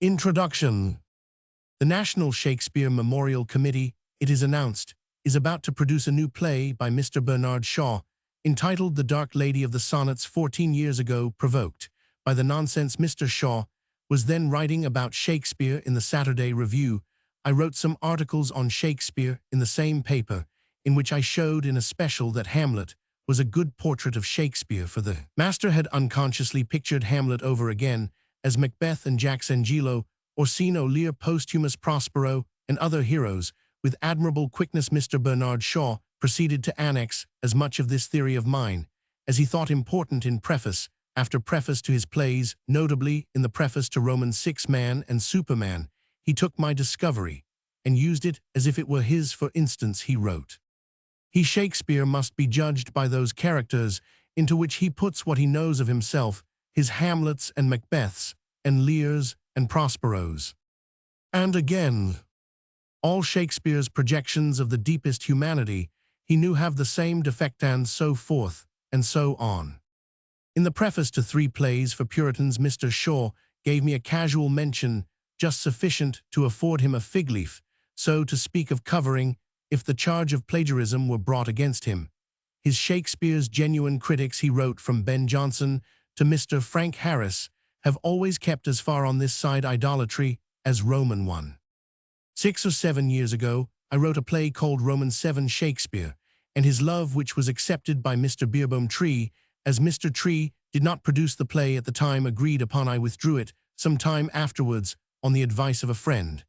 Introduction. The National Shakespeare Memorial Committee, it is announced, is about to produce a new play by Mr. Bernard Shaw, entitled The Dark Lady of the Sonnets 14 years ago, provoked by the nonsense Mr. Shaw was then writing about Shakespeare in the Saturday Review. I wrote some articles on Shakespeare in the same paper, in which I showed in a special that Hamlet was a good portrait of Shakespeare, for the master had unconsciously pictured Hamlet over again as Macbeth and Jacques Angelo, Orsino, Lear, Posthumus, Prospero, and other heroes. With admirable quickness Mr. Bernard Shaw proceeded to annex as much of this theory of mine as he thought important in preface after preface to his plays, notably in the preface to Roman 6 Man and Superman. He took my discovery and used it as if it were his. For instance, he wrote, "He, Shakespeare, must be judged by those characters into which he puts what he knows of himself, his Hamlets and Macbeths, and Lears and Prosperos." And again, all Shakespeare's projections of the deepest humanity he knew have the same defect, and so forth, and so on. In the preface to 3 plays for Puritans, Mr. Shaw gave me a casual mention, just sufficient to afford him a fig leaf, so to speak, of covering, if the charge of plagiarism were brought against him. His Shakespeare's genuine critics, he wrote, from Ben Jonson to Mr. Frank Harris, have always kept as far on this side idolatry as Roman 1. 6 or 7 years ago, I wrote a play called Roman 7 Shakespeare and His Love, which was accepted by Mr. Beerbohm Tree. As Mr. Tree did not produce the play at the time agreed upon, I withdrew it some time afterwards on the advice of a friend.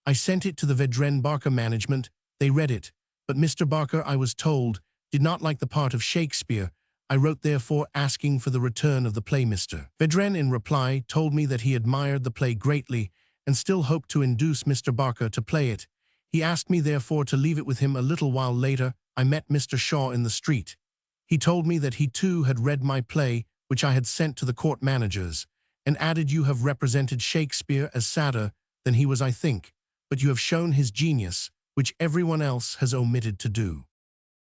I sent it to the Vedren Barker management. They read it, but Mr. Barker, I was told, did not like the part of Shakespeare. I wrote therefore asking for the return of the play. Mr. Vedren in reply told me that he admired the play greatly and still hoped to induce Mr. Barker to play it. He asked me therefore to leave it with him. A little while later, I met Mr. Shaw in the street. He told me that he too had read my play, which I had sent to the court managers, and added, "You have represented Shakespeare as sadder than he was, I think, but you have shown his genius, which everyone else has omitted to do."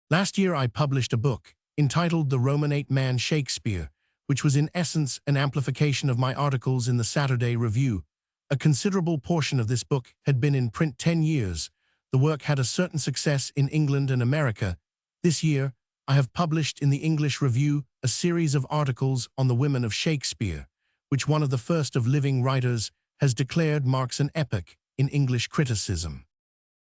Last year I published a book entitled The Roman 8 Man Shakespeare, which was in essence an amplification of my articles in the Saturday Review. A considerable portion of this book had been in print 10 years. The work had a certain success in England and America. This year, I have published in the English Review a series of articles on the women of Shakespeare, which one of the first of living writers has declared marks an epoch in English criticism.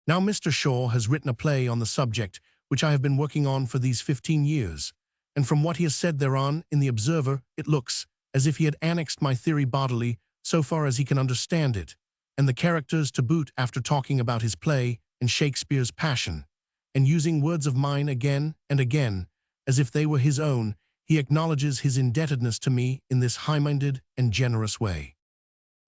Now Mr. Shaw has written a play on the subject, which I have been working on for these 15 years, and from what he has said thereon in The Observer, it looks as if he had annexed my theory bodily, so far as he can understand it, and the characters to boot, after talking about his play and Shakespeare's passion, and using words of mine again and again, as if they were his own. He acknowledges his indebtedness to me in this high-minded and generous way.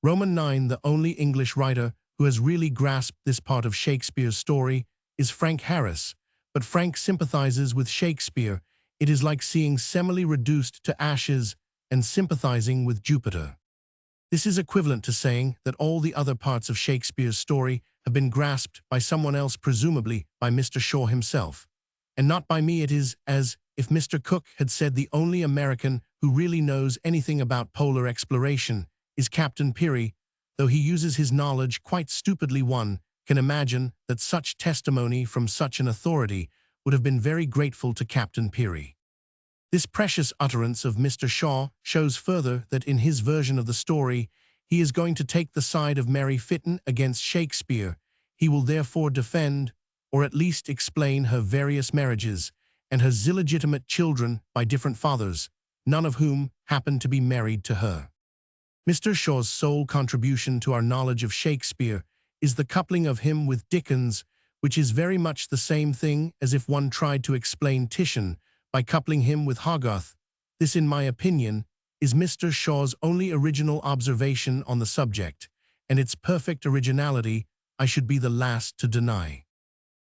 Roman 9, the only English writer who has really grasped this part of Shakespeare's story, is Frank Harris, but Frank sympathizes with Shakespeare. It is like seeing Semele reduced to ashes and sympathizing with Jupiter. This is equivalent to saying that all the other parts of Shakespeare's story have been grasped by someone else, presumably by Mr. Shaw himself, and not by me. It is as if Mr. Cook had said the only American who really knows anything about polar exploration is Captain Peary, though he uses his knowledge quite stupidly. One can imagine that such testimony from such an authority would have been very grateful to Captain Peary. This precious utterance of Mr. Shaw shows further that in his version of the story, he is going to take the side of Mary Fitton against Shakespeare. He will therefore defend, or at least explain, her various marriages and her illegitimate children by different fathers, none of whom happen to be married to her. Mr. Shaw's sole contribution to our knowledge of Shakespeare is the coupling of him with Dickens, which is very much the same thing as if one tried to explain Titian by coupling him with Hogarth. This, in my opinion, is Mr. Shaw's only original observation on the subject, and its perfect originality I should be the last to deny.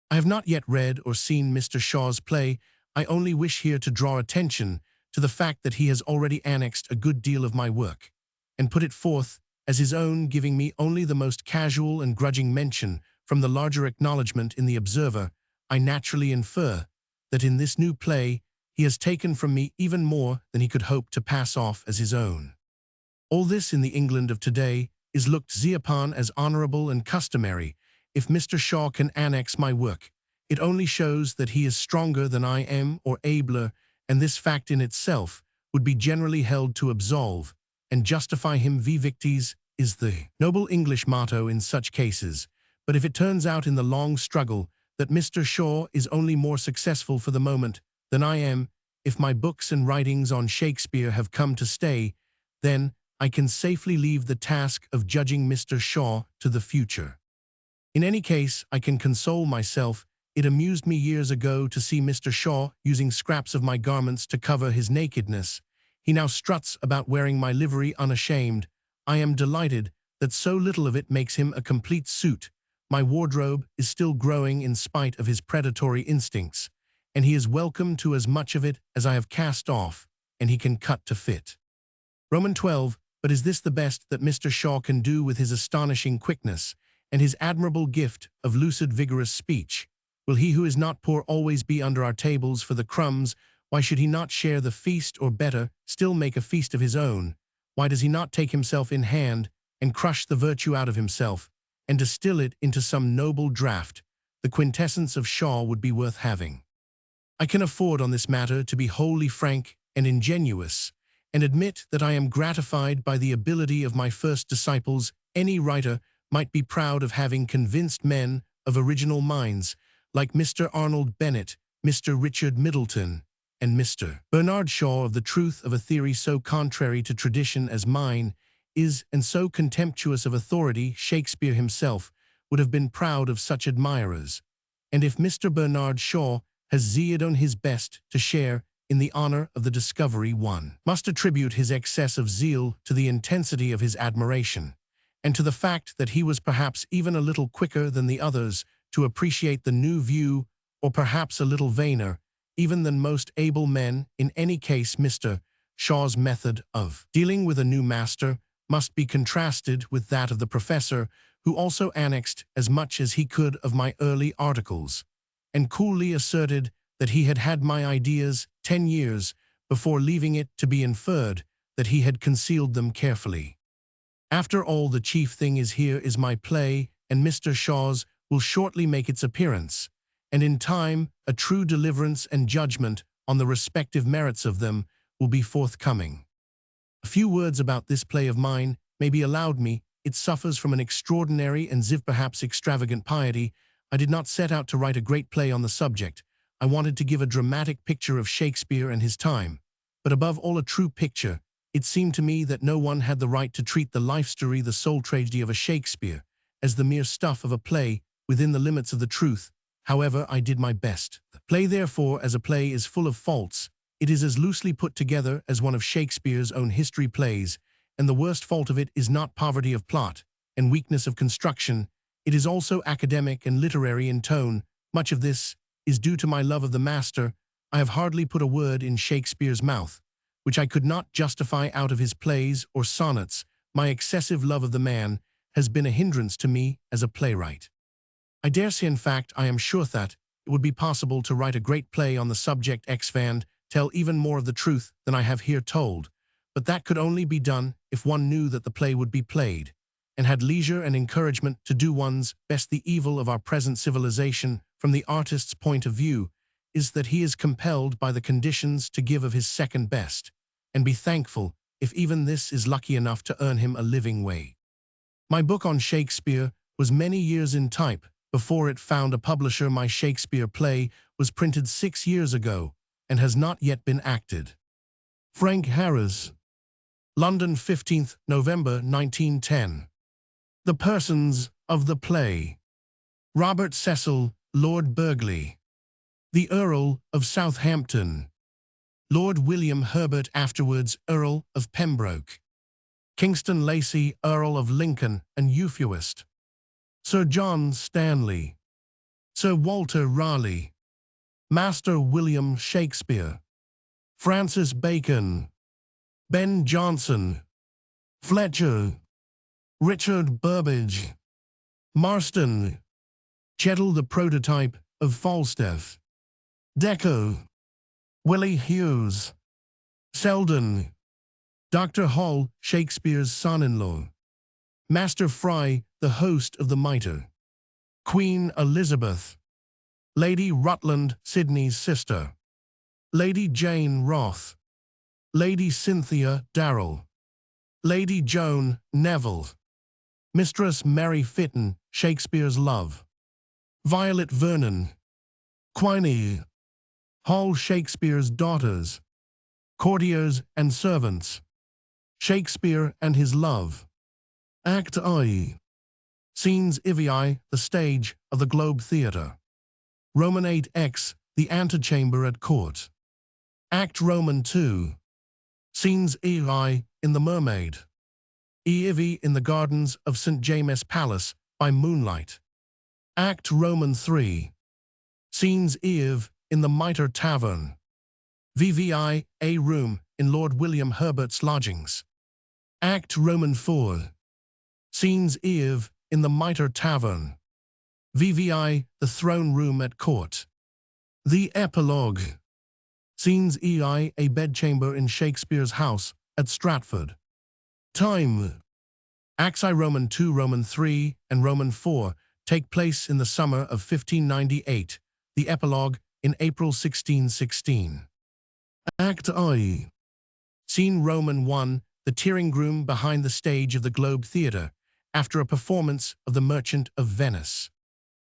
I have not yet read or seen Mr. Shaw's play. I only wish here to draw attention to the fact that he has already annexed a good deal of my work, and put it forth as his own, giving me only the most casual and grudging mention. From the larger acknowledgement in The Observer, I naturally infer that in this new play he has taken from me even more than he could hope to pass off as his own. All this in the England of today is looked upon as honorable and customary. If Mr. Shaw can annex my work, it only shows that he is stronger than I am or abler, and this fact in itself would be generally held to absolve and justify him vi victis is the noble English motto in such cases. But if it turns out in the long struggle that Mr. Shaw is only more successful for the moment than I am, if my books and writings on Shakespeare have come to stay, then I can safely leave the task of judging Mr. Shaw to the future. In any case, I can console myself. It amused me years ago to see Mr. Shaw using scraps of my garments to cover his nakedness. He now struts about wearing my livery unashamed. I am delighted that so little of it makes him a complete suit. My wardrobe is still growing in spite of his predatory instincts, and he is welcome to as much of it as I have cast off, and he can cut to fit. Roman 12, but is this the best that Mr. Shaw can do with his astonishing quickness and his admirable gift of lucid, vigorous speech? Will he who is not poor always be under our tables for the crumbs? Why should he not share the feast, or better, still make a feast of his own? Why does he not take himself in hand and crush the virtue out of himself and distill it into some noble draught? The quintessence of Shaw would be worth having. I can afford on this matter to be wholly frank and ingenuous, and admit that I am gratified by the ability of my first disciples. Any writer might be proud of having convinced men of original minds, like Mr. Arnold Bennett, Mr. Richard Middleton, and Mr. Bernard Shaw, of the truth of a theory so contrary to tradition as mine is, and so contemptuous of authority. Shakespeare himself would have been proud of such admirers. And if Mr. Bernard Shaw has done his best to share in the honor of the discovery, one must attribute his excess of zeal to the intensity of his admiration, and to the fact that he was perhaps even a little quicker than the others to appreciate the new view, or perhaps a little vainer even than most able men. In any case, Mr. Shaw's method of dealing with a new master must be contrasted with that of the professor, who also annexed as much as he could of my early articles, and coolly asserted that he had had my ideas 10 years before, leaving it to be inferred that he had concealed them carefully. After all, the chief thing is here is my play, and Mr. Shaw's will shortly make its appearance, and in time a true deliverance and judgment on the respective merits of them will be forthcoming. A few words about this play of mine may be allowed me. It suffers from an extraordinary and perhaps extravagant piety. I did not set out to write a great play on the subject. I wanted to give a dramatic picture of Shakespeare and his time, but above all a true picture. It seemed to me that no one had the right to treat the life story, the soul tragedy of a Shakespeare, as the mere stuff of a play within the limits of the truth. However, I did my best. The play, therefore, as a play, is full of faults. It is as loosely put together as one of Shakespeare's own history plays, and the worst fault of it is not poverty of plot and weakness of construction. It is also academic and literary in tone. Much of this is due to my love of the master. I have hardly put a word in Shakespeare's mouth which I could not justify out of his plays or sonnets. My excessive love of the man has been a hindrance to me as a playwright. I dare say, in fact, I am sure that it would be possible to write a great play on the subject and tell even more of the truth than I have here told, but that could only be done if one knew that the play would be played, and had leisure and encouragement to do one's best. The evil of our present civilization, from the artist's point of view, is that he is compelled by the conditions to give of his second best, and be thankful if even this is lucky enough to earn him a living way. My book on Shakespeare was many years in type before it found a publisher. My Shakespeare play was printed 6 years ago and has not yet been acted. Frank Harris, London, 15th November 1910. The persons of the play: Robert Cecil, Lord Burghley, the Earl of Southampton, Lord William Herbert, afterwards Earl of Pembroke, Kingston Lacy, Earl of Lincoln and Euphuist, Sir John Stanley, Sir Walter Raleigh, Master William Shakespeare, Francis Bacon, Ben Jonson, Fletcher, Richard Burbage, Marston, Chettle, the prototype of Falstaff, Deco, Willie Hughes, Selden, Dr. Hall, Shakespeare's son-in-law, Master Fry, the host of the mitre. Queen Elizabeth. Lady Rutland, Sidney's sister. Lady Jane Roth. Lady Cynthia Darrell. Lady Joan Neville. Mistress Mary Fitton, Shakespeare's love. Violet Vernon. Quiney. Hall Shakespeare's daughters. Courtiers and servants. Shakespeare and His Love. Act I. Scenes Ivii, the stage of the Globe Theatre. Roman 8X, the antechamber at court. Act Roman 2. Scenes Ivii in the Mermaid. Ivii in the gardens of St. James Palace by moonlight. Act Roman 3. Scenes Eve in the Mitre Tavern. VVI, a room in Lord William Herbert's lodgings. Act Roman 4. Scenes Eve in the Mitre Tavern. VVI, the throne room at court. The Epilogue. Scenes EI, a bedchamber in Shakespeare's house at Stratford. Time. Acts I Roman 2, Roman 3, and Roman 4 take place in the summer of 1598, the epilogue in April 1616. Act I. Scene Roman 1, the tearing room behind the stage of the Globe Theatre, after a performance of The Merchant of Venice.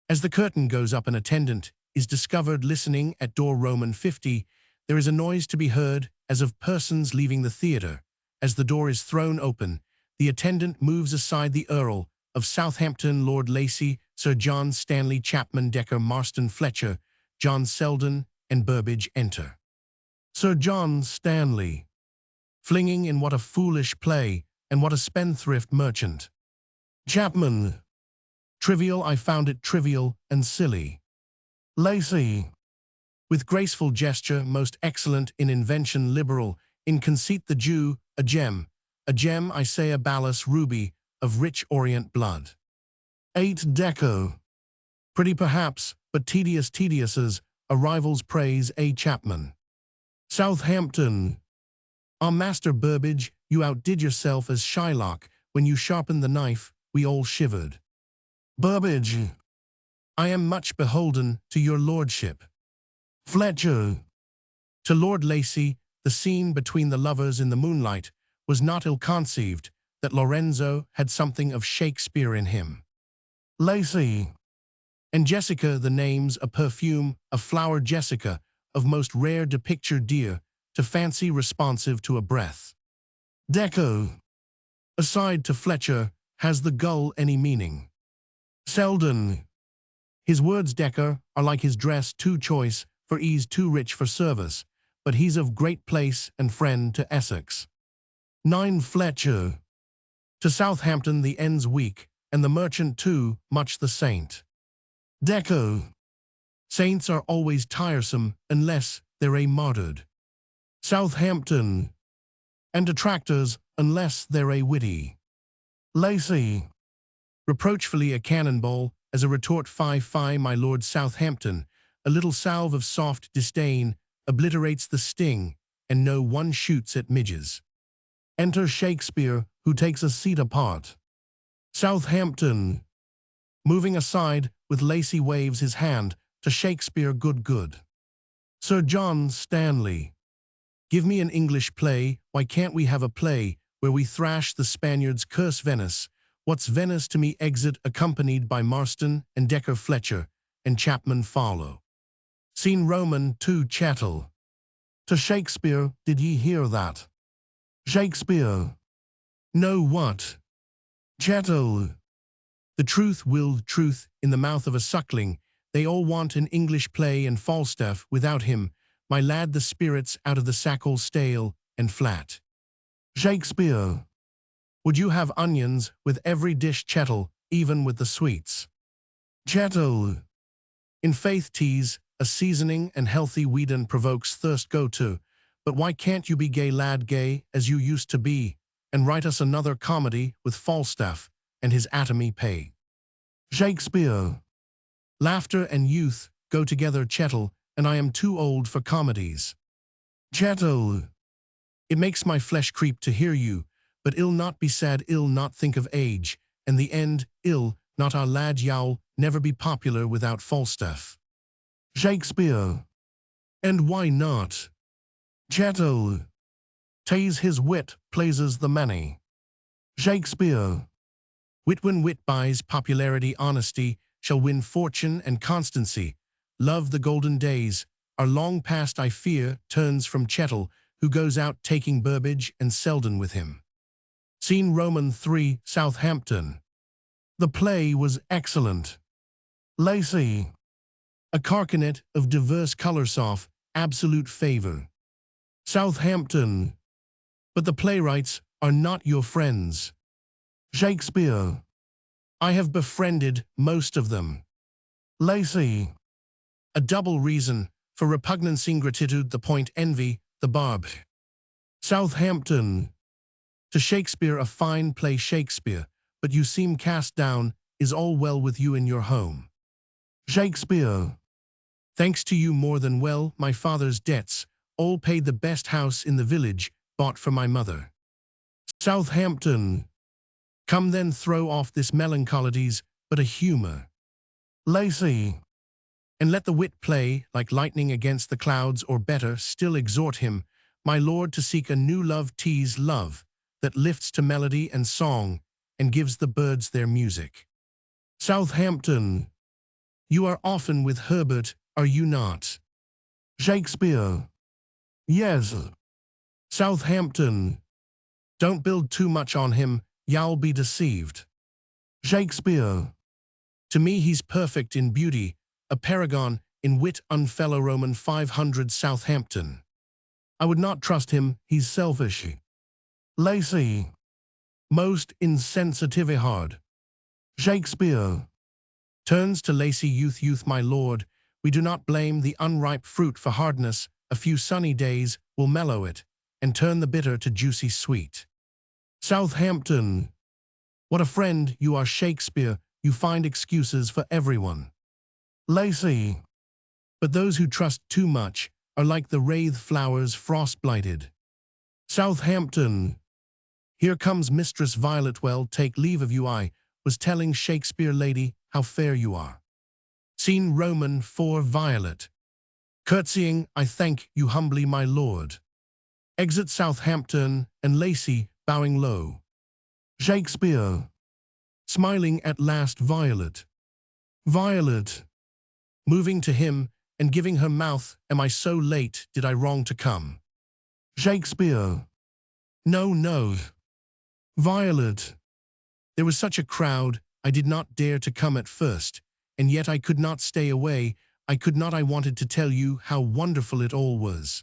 As the curtain goes up, an attendant is discovered listening at door Roman 50. There is a noise to be heard as of persons leaving the theatre. As the door is thrown open, the attendant moves aside. The Earl of Southampton, Lord Lacy, Sir John Stanley Chapman Decker, Marston Fletcher, John Selden, and Burbage enter. Sir John Stanley. Flinging in what a foolish play, and what a spendthrift merchant. Chapman. Trivial, I found it trivial and silly. Lacy. With graceful gesture, most excellent in invention, liberal, in conceit the Jew, a gem, I say, a balas ruby, of rich Orient blood. 8 Deco. Pretty perhaps, but tedious as, a rival's praise, A. Chapman. Southampton. Our Master Burbage, you outdid yourself as Shylock, when you sharpened the knife, we all shivered. Burbage. I am much beholden to your lordship. Fletcher. To Lord Lacy, the scene between the lovers in the moonlight was not ill-conceived, that Lorenzo had something of Shakespeare in him. Lacy. And Jessica, the name's a perfume, a flower Jessica, of most rare depicture dear, to fancy responsive to a breath. Deco. Aside to Fletcher, has the gull any meaning? Selden. His words, Decker, are like his dress, too choice for ease, too rich for service, but he's of great place and friend to Essex. 9 Fletcher. To Southampton the end's weak, and the merchant too, much the saint. Deco. Saints are always tiresome, unless they're a martyred. Southampton. And detractors, unless they're a witty. Lacy. Reproachfully a cannonball, as a retort, fie, my lord Southampton, a little salve of soft disdain, obliterates the sting, and no one shoots at midges. Enter Shakespeare, who takes a seat apart. Southampton. Moving aside, with Lacy waves his hand, to Shakespeare, good. Sir John Stanley. Give me an English play, why can't we have a play, where we thrash the Spaniards, curse Venice, what's Venice to me, exit, accompanied by Marston and Decker Fletcher, and Chapman follow. Scene Roman 2 Chettle. To Shakespeare, did ye hear that? Shakespeare. No what? Chettle. The truth-willed truth in the mouth of a suckling, they all want an English play and Falstaff, without him, my lad, the spirits out of the sack all stale and flat. Shakespeare. Would you have onions with every dish, Chettle, even with the sweets? Chettle. In faith, tease, a seasoning and healthy Whedon provokes thirst, go to, but why can't you be gay, lad, gay as you used to be, and write us another comedy with Falstaff and his atomy pay? Shakespeare. Laughter and youth go together, Chettle, and I am too old for comedies. Chettle. It makes my flesh creep to hear you, but ill not be sad, ill not think of age, and the end, ill, not our lad you'll never be popular without Falstaff. Shakespeare. And why not? Chattel. Tays his wit, pleases the many. Shakespeare. Wit when wit buys popularity, honesty shall win fortune and constancy. Love the golden days are long past, I fear, turns from Chettle, who goes out taking Burbage and Selden with him. Scene Roman 3, Southampton. The play was excellent. Lacy. A carcanet of diverse colours of absolute favour. Southampton. But the playwrights are not your friends. Shakespeare. I have befriended most of them. Lacy. A double reason for repugnance, ingratitude, the point, envy, the barb. Southampton. To Shakespeare a fine play, Shakespeare, but you seem cast down, is all well with you in your home. Shakespeare. Thanks to you more than well, my father's debts, all paid, the best house in the village, bought for my mother. Southampton. Come then, throw off this melancholities, but a humour. Lacy. And let the wit play like lightning against the clouds, or better still exhort him, my lord, to seek a new love, tease love, that lifts to melody and song, and gives the birds their music. Southampton. You are often with Herbert, are you not? Shakespeare. Yes. Southampton. Don't build too much on him, you'll be deceived. Shakespeare. To me he's perfect in beauty, a paragon in wit, unfellow Roman 500 Southampton. I would not trust him, he's selfish. Lacy. Most insensitive hard. Shakespeare. Turns to Lacy, youth, my lord, we do not blame the unripe fruit for hardness, a few sunny days will mellow it, and turn the bitter to juicy sweet. Southampton. What a friend you are, Shakespeare, you find excuses for everyone. Lacy. But those who trust too much are like the wreath flowers frost-blighted. Southampton. Here comes Mistress Violet, well, take leave of you, I was telling Shakespeare, lady, how fair you are. Scene Roman 4, Violet. Curtsying, I thank you humbly, my lord. Exit Southampton, and Lacy, bowing low. Shakespeare. Smiling at last, Violet. Violet. Moving to him, and giving her mouth, am I so late, did I wrong to come? Shakespeare. No, no. Violet. There was such a crowd, I did not dare to come at first, and yet I could not stay away, I could not, I wanted to tell you how wonderful it all was.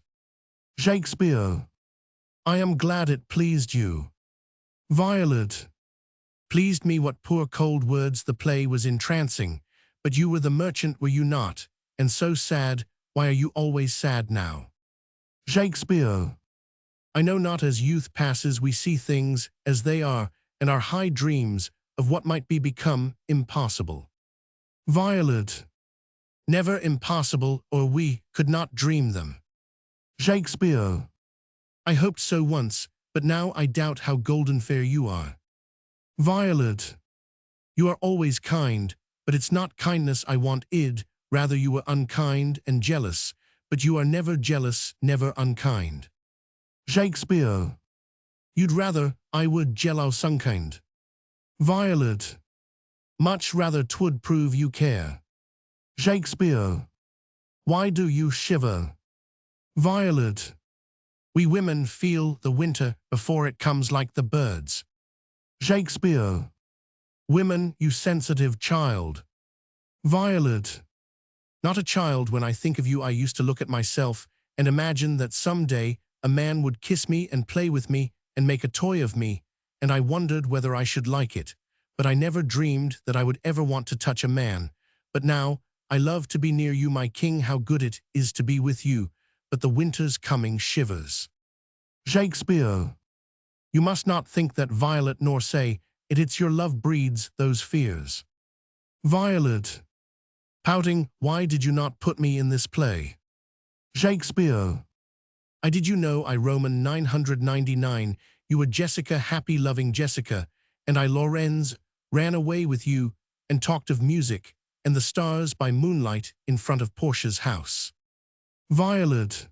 Shakespeare. I am glad it pleased you. Violet. Pleased me what poor cold words, the play was entrancing, but you were the merchant, were you not, and so sad, why are you always sad now? Shakespeare. I know not, as youth passes we see things as they are, and our high dreams of what might be become impossible. Violet. Never impossible, or we could not dream them. Shakespeare. I hoped so once, but now I doubt how golden fair you are. Violet. You are always kind, but it's not kindness I want, rather you were unkind and jealous, but you are never jealous, never unkind. Shakespeare. You'd rather I would jealous unkind. Violet. Much rather 'twould prove you care. Shakespeare. Why do you shiver? Violet. We women feel the winter before it comes like the birds. Shakespeare. Women, you sensitive child. Violet. Not a child. When I think of you I used to look at myself and imagine that some day a man would kiss me and play with me and make a toy of me, and I wondered whether I should like it, but I never dreamed that I would ever want to touch a man. But now I love to be near you, my king, how good it is to be with you, but the winter's coming shivers. Shakespeare. You must not think that, Violet, nor say it's your love breeds those fears. Violet. Pouting, why did you not put me in this play? Shakespeare. I did, you know, I Roman 999, you were Jessica, happy loving Jessica, and I Lorenz, ran away with you, and talked of music and the stars by moonlight in front of Portia's house. Violet,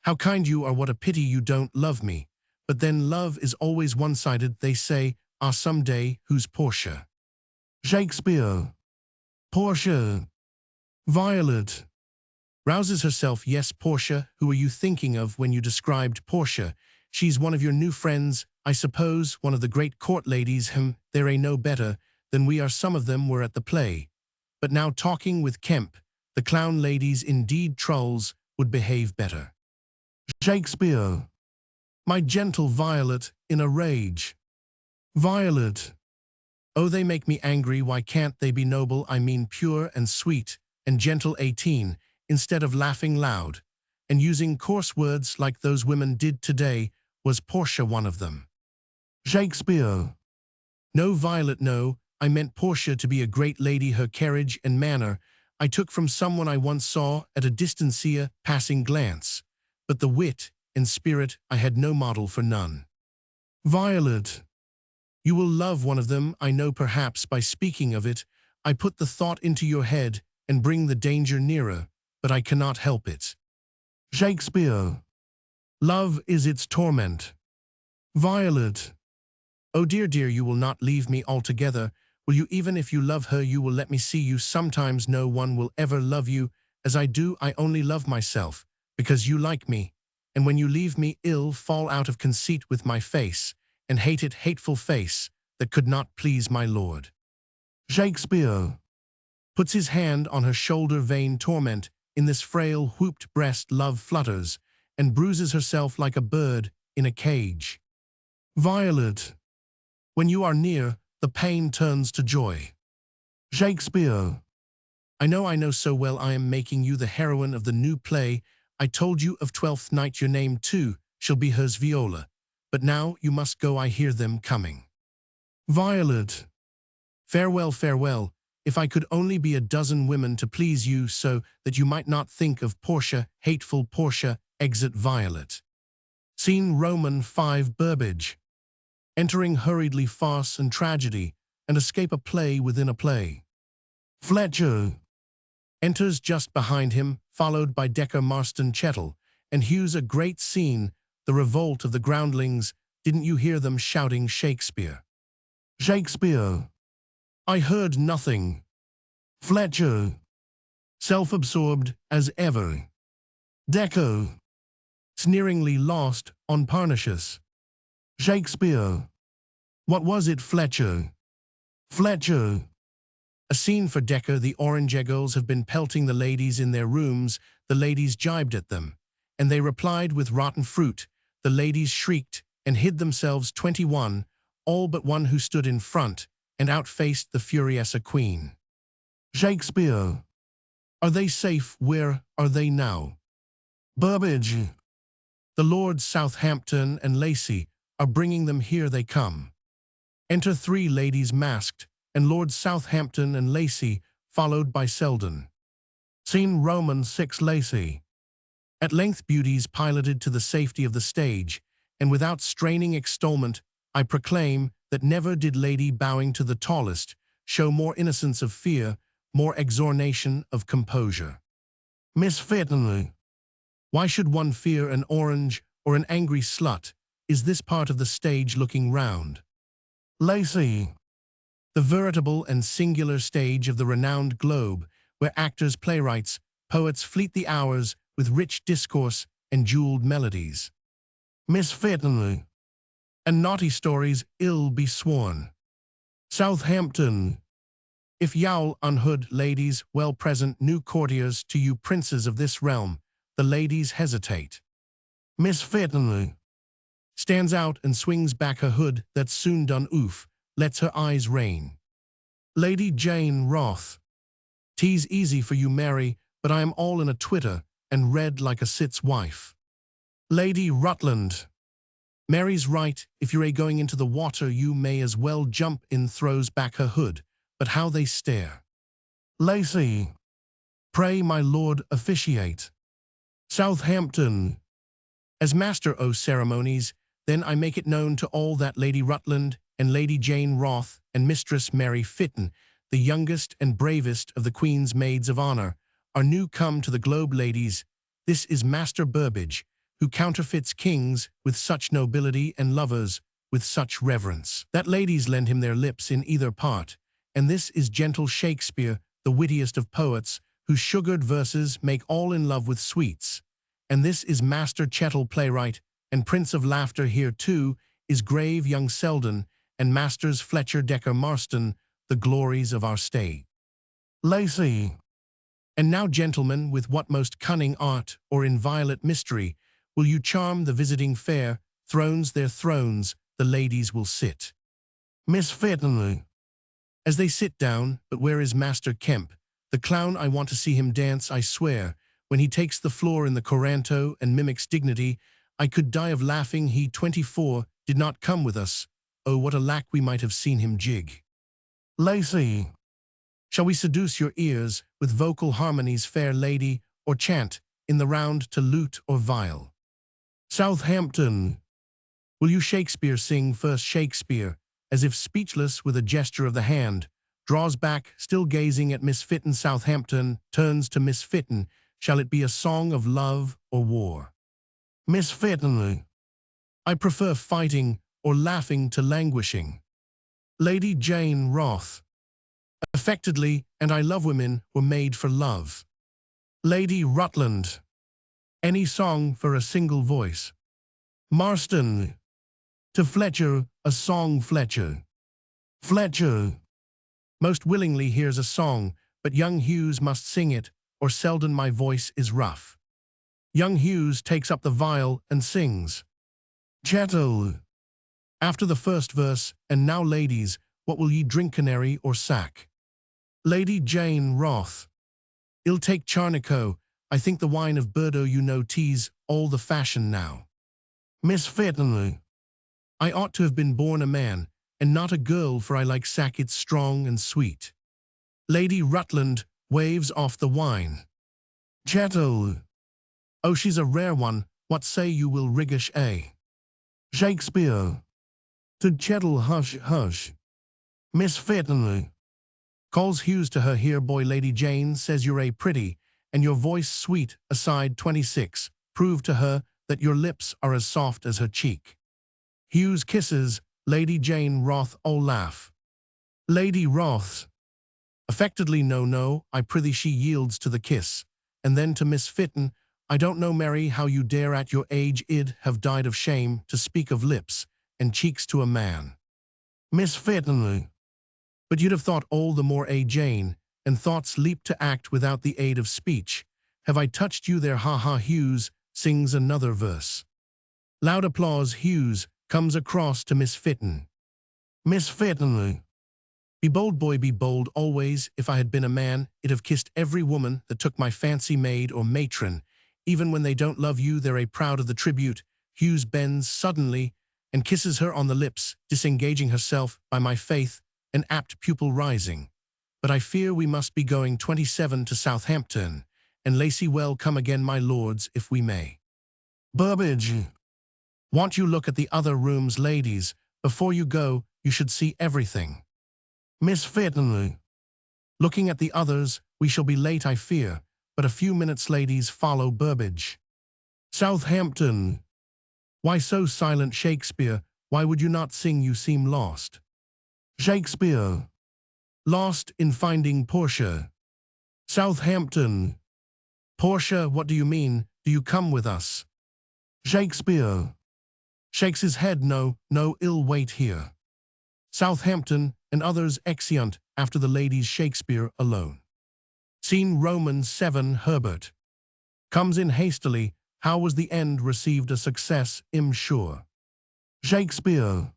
how kind you are, what a pity you don't love me. But then love is always one-sided, they say, ah, someday, who's Portia? Shakespeare. Portia. Violet. Rouses herself, yes, Portia, who are you thinking of when you described Portia? She's one of your new friends, I suppose, one of the great court ladies, there ain't no better than we are, some of them were at the play. But now talking with Kemp, the clown ladies, indeed trolls, would behave better. Shakespeare. My gentle Violet, in a rage. Violet. Oh, they make me angry, why can't they be noble, I mean pure and sweet and gentle 18, instead of laughing loud and using coarse words like those women did today? Was Portia one of them? Shakespeare. No, Violet, no, I meant Portia to be a great lady, her carriage and manner I took from someone I once saw at a distancia, passing glance, but the wit and spirit I had no model for none. Violet. You will love one of them, I know, perhaps by speaking of it, I put the thought into your head and bring the danger nearer, but I cannot help it. Shakespeare. Love is its torment. Violet. Oh dear, dear, you will not leave me altogether, will you? Even if you love her, you will let me see you sometimes. No one will ever love you as I do. I only love myself, because you like me, and when you leave me ill, fall out of conceit with my face, and hate it, hateful face, that could not please my lord. Shakespeare. Puts his hand on her shoulder, vain torment, in this frail whooped breast love flutters, and bruises herself like a bird in a cage. Violet. When you are near, the pain turns to joy. Shakespeare. I know so well I am making you the heroine of the new play. I told you of 12th night, your name too shall be hers, Viola. But now you must go, I hear them coming. Violet. Farewell, farewell. If I could only be a dozen women to please you, so that you might not think of Portia, hateful Portia. Exit Violet. Scene Roman 5, Burbage. Entering hurriedly, farce and tragedy, and escape a play within a play. Fletcher. Enters just behind him, followed by Decker, Marston, Chettle, and hews a great scene, the revolt of the groundlings. Didn't you hear them shouting Shakespeare? Shakespeare. I heard nothing. Fletcher. Self-absorbed as ever. Decker. Sneeringly lost on Parnassus. Shakespeare. What was it, Fletcher? Fletcher. A scene for Decker. The orange eagles have been pelting the ladies in their rooms. The ladies jibed at them, and they replied with rotten fruit. The ladies shrieked and hid themselves. 21, all but one, who stood in front and outfaced the furious queen. Shakespeare. Are they safe? Where are they now? Burbage. The Lords Southampton and Lacy are bringing them, here they come. Enter 3 ladies masked, and Lord Southampton and Lacy, followed by Selden. Scene Roman 6, Lacy. At length beauties piloted to the safety of the stage, and without straining extolment, I proclaim that never did lady, bowing to the tallest, show more innocence of fear, more exornation of composure. Miss Fitton. Why should one fear an orange or an angry slut? Is this part of the stage looking round? Lacy. The veritable and singular stage of the renowned globe, where actors, playwrights, poets fleet the hours with rich discourse and jeweled melodies. Miss Fitton. And naughty stories ill be sworn. Southampton. If yowl unhood, ladies, well present, new courtiers to you, princes of this realm, the ladies hesitate. Miss Fitton. Stands out and swings back her hood, that's soon done, oof, lets her eyes rain. Lady Jane Roth. Tea's easy for you, Mary, but I am all in a twitter, and red like a cit's wife. Lady Rutland. Mary's right, if you're going into the water, you may as well jump in, throws back her hood, but how they stare. Lacy. Pray, my lord, officiate. Southampton. As master o' ceremonies, then I make it known to all that Lady Rutland and Lady Jane Roth and Mistress Mary Fitton, the youngest and bravest of the Queen's maids of honor, are new come to the globe ladies. This is Master Burbage, who counterfeits kings with such nobility and lovers with such reverence, that ladies lend him their lips in either part. And this is gentle Shakespeare, the wittiest of poets, whose sugared verses make all in love with sweets. And this is Master Chettle, playwright, and Prince of Laughter. Here, too, is grave young Selden, and Masters Fletcher, Decker, Marston, the glories of our stage. Lacey. And now, gentlemen, with what most cunning art, or inviolate mystery, will you charm the visiting fair? Thrones their thrones, the ladies will sit. Miss Fitton. As they sit down, but where is Master Kemp? The clown, I want to see him dance, I swear. When he takes the floor in the coranto and mimics dignity, I could die of laughing. He, 24, did not come with us. Oh, what a lack we might have seen him jig. Lacey. Shall we seduce your ears with vocal harmonies, fair lady, or chant in the round to lute or viol? Southampton. Will you Shakespeare sing first? Shakespeare, as if speechless with a gesture of the hand, draws back, still gazing at Miss Fitton. Southampton turns to Miss Fitton. Shall it be a song of love or war? Miss Fitton. I prefer fighting or laughing to languishing. Lady Jane Roth. Affectedly, and I love women were made for love. Lady Rutland. Any song for a single voice. Marston. To Fletcher, a song. Fletcher. Fletcher. Most willingly here's a song, but young Hughes must sing it, or Selden my voice is rough. Young Hughes takes up the viol and sings. Chettle. After the first verse, and now ladies, what will ye drink, canary or sack? Lady Jane Roth. I'll take Charnico, I think the wine of Bordeaux, you know, tea's all the fashion now. Miss Fitton. I ought to have been born a man, and not a girl, for I like sack, it's strong and sweet. Lady Rutland waves off the wine. Chettle. Oh, she's a rare one, what say you, will Riggish a? Shakespeare. To Chettle, hush, hush. Miss Fitton. Calls Hughes to her, here boy, Lady Jane says you're a pretty, and your voice sweet. Aside 26, prove to her that your lips are as soft as her cheek. Hughes kisses Lady Jane Roth. Oh, laugh. Lady Roth. Affectedly, no, no, I prithee. She yields to the kiss. And then to Miss Fitton, I don't know, Mary, how you dare at your age id have died of shame to speak of lips and cheeks to a man. Miss Fitton. But you'd have thought all the more, Jane, and thoughts leap to act without the aid of speech. Have I touched you there? Ha ha. Hughes sings another verse. Loud applause. Hughes comes across to Miss Fitton. Miss Fitton. Be bold, boy, be bold always. If I had been a man, I'd have kissed every woman that took my fancy, maid or matron. Even when they don't love you, they're a proud of the tribute. Hughes bends suddenly and kisses her on the lips, disengaging herself. By my faith, an apt pupil rising. But I fear we must be going 27 to Southampton, and Lacey, well, come again, my lords, if we may. Burbage. Want you look at the other rooms, ladies. Before you go, you should see everything. Miss Fitton. Looking at the others, we shall be late, I fear, but a few minutes, ladies. Follow Burbage. Southampton. Why so silent, Shakespeare? Why would you not sing? You seem lost. Shakespeare. Lost in finding Portia. Southampton. Portia, what do you mean? Do you come with us? Shakespeare. Shakes his head. No, no, ill wait here. Southampton and others exeunt after the ladies. Shakespeare alone. Scene Romans 7. Herbert comes in hastily. How was the end received? A success, I'm sure. Shakespeare.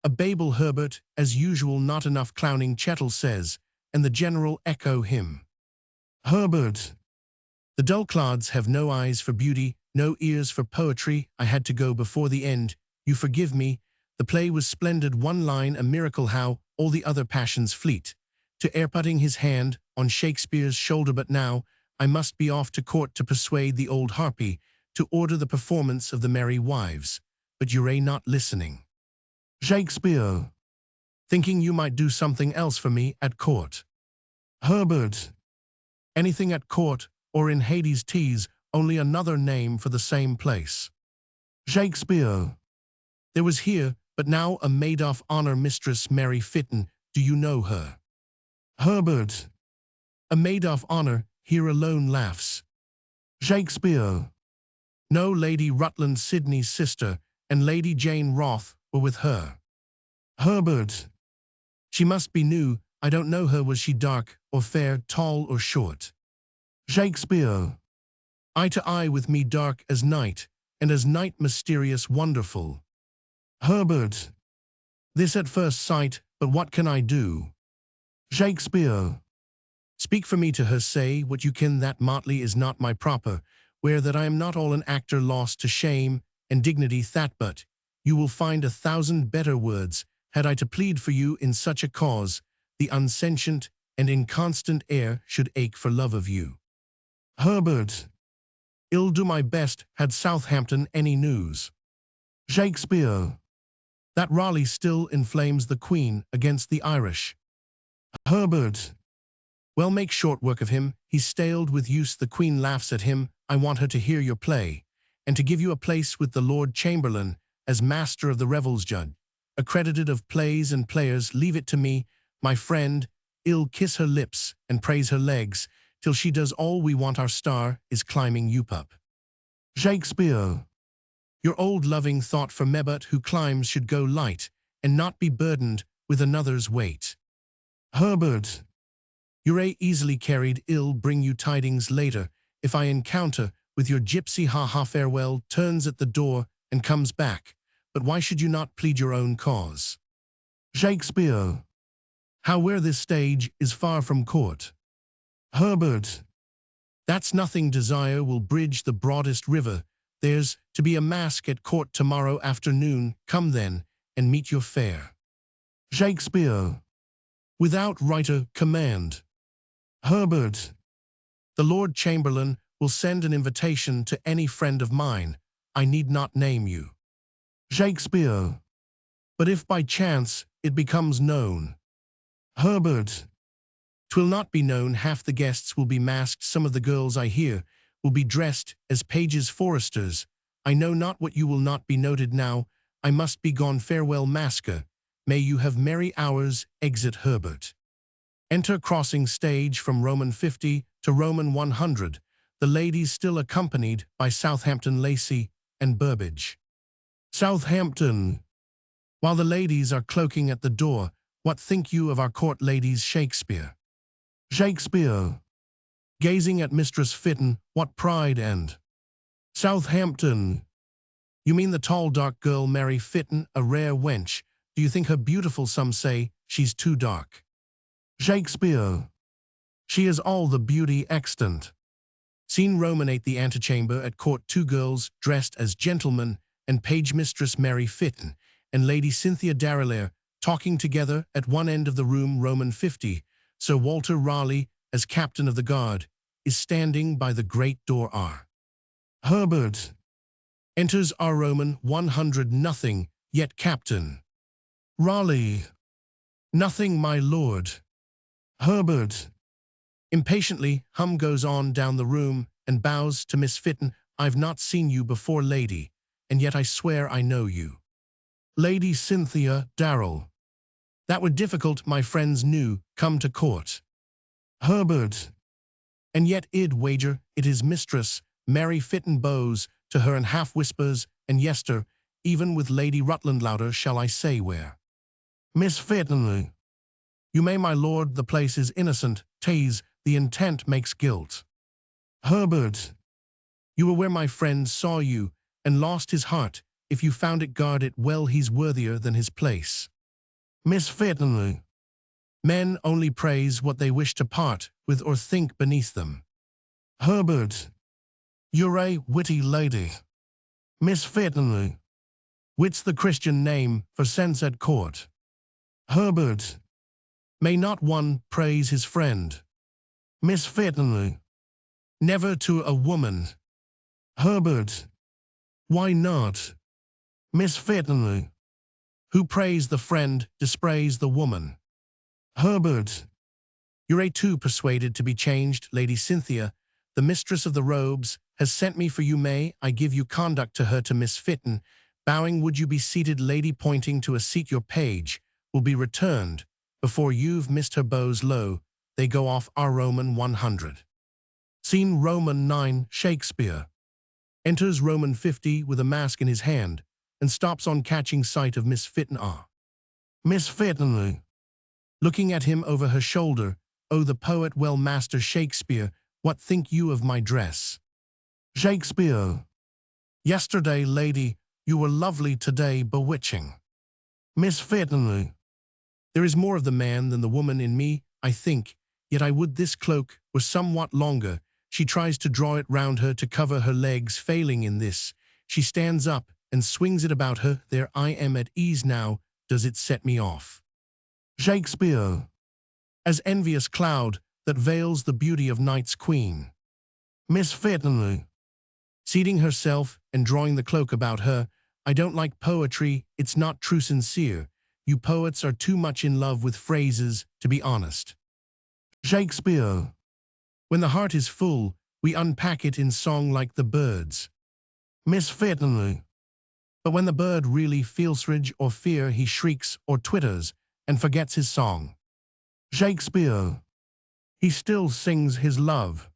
A Babel. Herbert, as usual, not enough clowning. Chettle says, and the general echo him. Herbert. The dull clods have no eyes for beauty, no ears for poetry. I had to go before the end. You forgive me. The play was splendid. One line, a miracle. How all the other passions fleet. To air putting his hand on Shakespeare's shoulder. But now I must be off to court to persuade the old harpy to order the performance of the Merry Wives. But you're not listening. Shakespeare. thinking you might do something else for me at court. Herbert. Anything at court, or in Hades' teas, only another name for the same place. Shakespeare. There was here, but now a maid of honor Mistress Mary Fitton, do you know her? Herbert. A maid of honor, here alone laughs. Shakespeare. No, Lady Rutland Sidney's sister, and Lady Jane Roth were with her. Herbert. She must be new, I don't know her, was she dark, or fair, tall or short? Shakespeare. Eye to eye with me, dark as night, and as night mysterious wonderful. Herbert. This at first sight, but what can I do? Shakespeare. Speak for me to her, say what you can, that motley is not my proper, where that I am not all an actor lost to shame and dignity, that but you will find 1,000 better words, had I to plead for you in such a cause, the unsentient and inconstant air should ache for love of you. Herbert. I'll do my best, had Southampton any news. Shakespeare. That Raleigh still inflames the Queen against the Irish. Herbert. Well, make short work of him, he's staled with use, the Queen laughs at him, I want her to hear your play, and to give you a place with the Lord Chamberlain, as Master of the Revels Judge, accredited of plays and players, leave it to me, my friend, I'll kiss her lips and praise her legs, till she does all we want, our star is climbing you up. Shakespeare. Your old loving thought for Mebut who climbs should go light, and not be burdened with another's weight. Herbert. You're easily carried, I'll bring you tidings later, if I encounter with your gypsy, ha farewell, turns at the door and comes back, but why should you not plead your own cause? Shakespeare. How where this stage is far from court. Herbert. That's nothing, desire will bridge the broadest river, there's to be a masque at court tomorrow afternoon, come then, and meet your fare. Shakespeare. Without writer command. Herbert. The Lord Chamberlain will send an invitation to any friend of mine, I need not name you. Shakespeare. But if by chance it becomes known. Herbert. 'Twill not be known, half the guests will be masked, some of the girls I hear will be dressed as pages foresters, I know not what you will not be noted now, I must be gone, farewell masker, may you have merry hours, exit Herbert. Enter crossing stage from Roman 50 to Roman 100, the ladies still accompanied by Southampton, Lacey, and Burbage. Southampton. While the ladies are cloaking at the door, what think you of our court ladies? Shakespeare. Shakespeare. Gazing at Mistress Fitton, what pride and Southampton. You mean the tall dark girl Mary Fitton, a rare wench, do you think her beautiful? Some say she's too dark. Shakespeare. She is all the beauty extant. Seen Romanate the antechamber at court, 2 girls dressed as gentlemen and page Mistress Mary Fitton and Lady Cynthia Darrelaire talking together at one end of the room. Roman 50, Sir Walter Raleigh, as captain of the guard, is standing by the great door. R. Herbert. Enters our Roman 100, nothing, yet Captain. Raleigh. Nothing, my lord. Herbert. Impatiently, goes on down the room and bows to Miss Fitton. I've not seen you before, lady, and yet I swear I know you. Lady Cynthia Darrell. That were difficult, my friends knew, come to court. Herbert. And yet id wager it is Mistress Mary Fitton bows to her and half whispers, and yester, even with Lady Rutland louder shall I say where. Miss Fitton. You may, my lord, the place is innocent, taze, the intent makes guilt. Herbert. You were where my friend saw you, and lost his heart, if you found it, guard it well, he's worthier than his place. Miss Fitton. Men only praise what they wish to part with or think beneath them. Herbert. You're a witty lady. Miss Fitton. Wit's the Christian name for sense at court. Herbert. May not one praise his friend? Miss Fitton. Never to a woman. Herbert. Why not? Miss Fitton. Who praise the friend, dispraise the woman. Herbert. You're too persuaded to be changed, Lady Cynthia. The mistress of the robes has sent me for you. May I give you conduct to her to Miss Fitton? Bowing, would you be seated, lady, pointing to a seat. Your page will be returned before you've missed her bows. Lo, they go off. Our Roman 100. Scene Roman 9, Shakespeare. Enters Roman 50 with a mask in his hand and stops on catching sight of Miss Fitton. Miss Fitton, looking at him over her shoulder. Oh, the poet, well, Master Shakespeare, what think you of my dress? Shakespeare. Yesterday, lady, you were lovely, today bewitching. Miss Fitton. There is more of the man than the woman in me, I think, yet I would this cloak were somewhat longer. She tries to draw it round her to cover her legs. Failing in this, she stands up and swings it about her. There, I am at ease now. Does it set me off? Shakespeare. As envious cloud that veils the beauty of night's queen. Miss Fitton. Seating herself and drawing the cloak about her. I don't like poetry, it's not true sincere. You poets are too much in love with phrases, to be honest. Shakespeare. When the heart is full, we unpack it in song like the birds. Miss Fitton. But when the bird really feels rage or fear, he shrieks or twitters and forgets his song. Shakespeare. He still sings his love.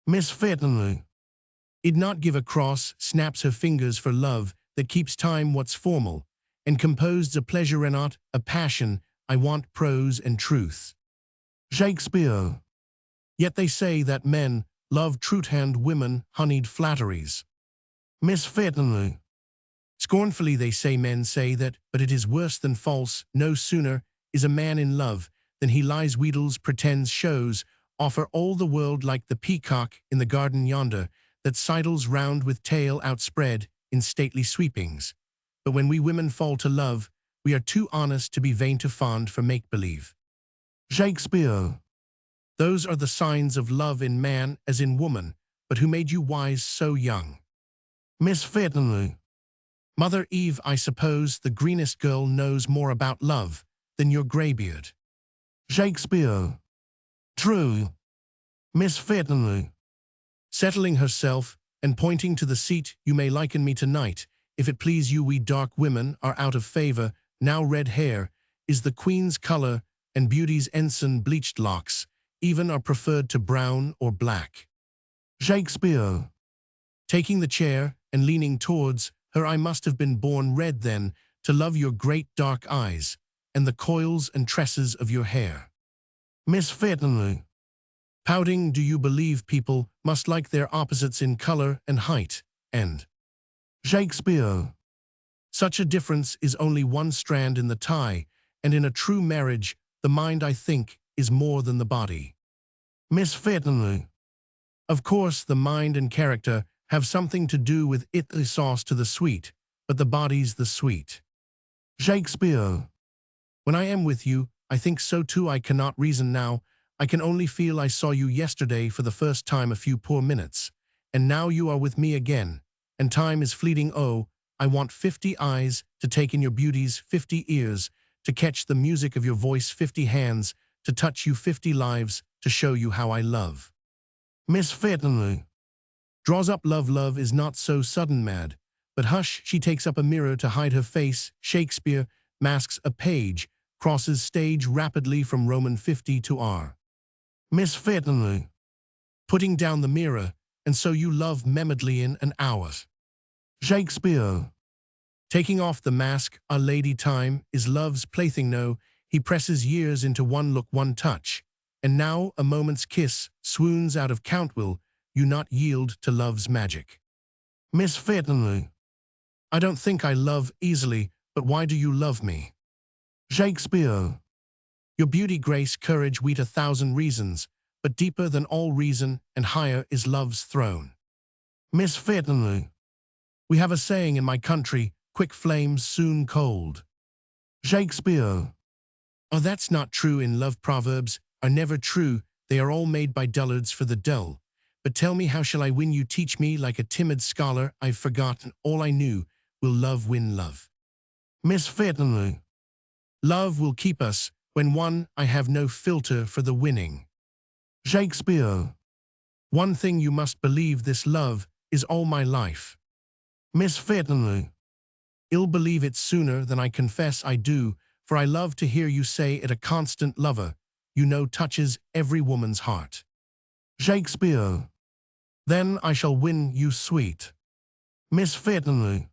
Miss Fitton. He'd not give a cross, snaps her fingers for love that keeps time what's formal, and composed a pleasure and not a passion. I want prose and truth. Shakespeare. Yet they say that men love truth and women honeyed flatteries. Miss Fitton. Scornfully they say, men say that, but it is worse than false. No sooner is a man in love than he lies, wheedles, pretends, shows, offer all the world like the peacock in the garden yonder, that sidles round with tail outspread in stately sweepings. But when we women fall to love, we are too honest to be vain, too fond for make-believe. Shakespeare. Those are the signs of love in man as in woman, but who made you wise so young? Miss Fitton. Mother Eve, I suppose the greenest girl knows more about love than your greybeard. Shakespeare. True. Miss Fitton. Settling herself and pointing to the seat, you may liken me tonight, if it please you. We dark women are out of favor, now red hair is the queen's color, and beauty's ensign. Bleached locks even are preferred to brown or black. Shakespeare. Taking the chair and leaning towards her, I must have been born red then, to love your great dark eyes, and the coils and tresses of your hair. Miss Fitton. Pouting, do you believe people must like their opposites in color and height, and Shakespeare. Such a difference is only one strand in the tie, and in a true marriage, the mind, I think, is more than the body. Miss Fitton. Of course, the mind and character have something to do with it, the sauce to the sweet, but the body's the sweet. Shakespeare. When I am with you, I think so too. I cannot reason now. I can only feel. I saw you yesterday for the first time a few poor minutes, and now you are with me again, and time is fleeting. Oh, I want 50 eyes to take in your beauties, 50 ears to catch the music of your voice, 50 hands to touch you, 50 lives to show you how I love. Miss Fitton. Draws up love. Love is not so sudden mad, but hush, she takes up a mirror to hide her face. Shakespeare masks a page, crosses stage rapidly from Roman 50 to R. Miss Fitton. Putting down the mirror, and so you love Memedley in an hour. Shakespeare. Taking off the mask, our lady, time is love's plaything. No, he presses years into one look, one touch, and now a moment's kiss swoons out of count. Will you not yield to love's magic? Miss Fitton. I don't think I love easily, but why do you love me? Shakespeare. Your beauty, grace, courage, wheat, 1,000 reasons, but deeper than all reason and higher is love's throne. Miss Fitton. We have a saying in my country, quick flames soon cold. Shakespeare. Oh, that's not true. In love, proverbs are never true. They are all made by dullards for the dull. But tell me, how shall I win you? Teach me like a timid scholar. I've forgotten all I knew. Will love win love? Miss Fairtonley. Love will keep us when one I have no filter for the winning. Shakespeare. One thing you must believe, this love is all my life. Miss Fairtonley. I'll believe it sooner than I confess I do, for I love to hear you say it. A constant lover, you know, touches every woman's heart. Shakespeare. Then I shall win you, sweet Miss Fairtonley.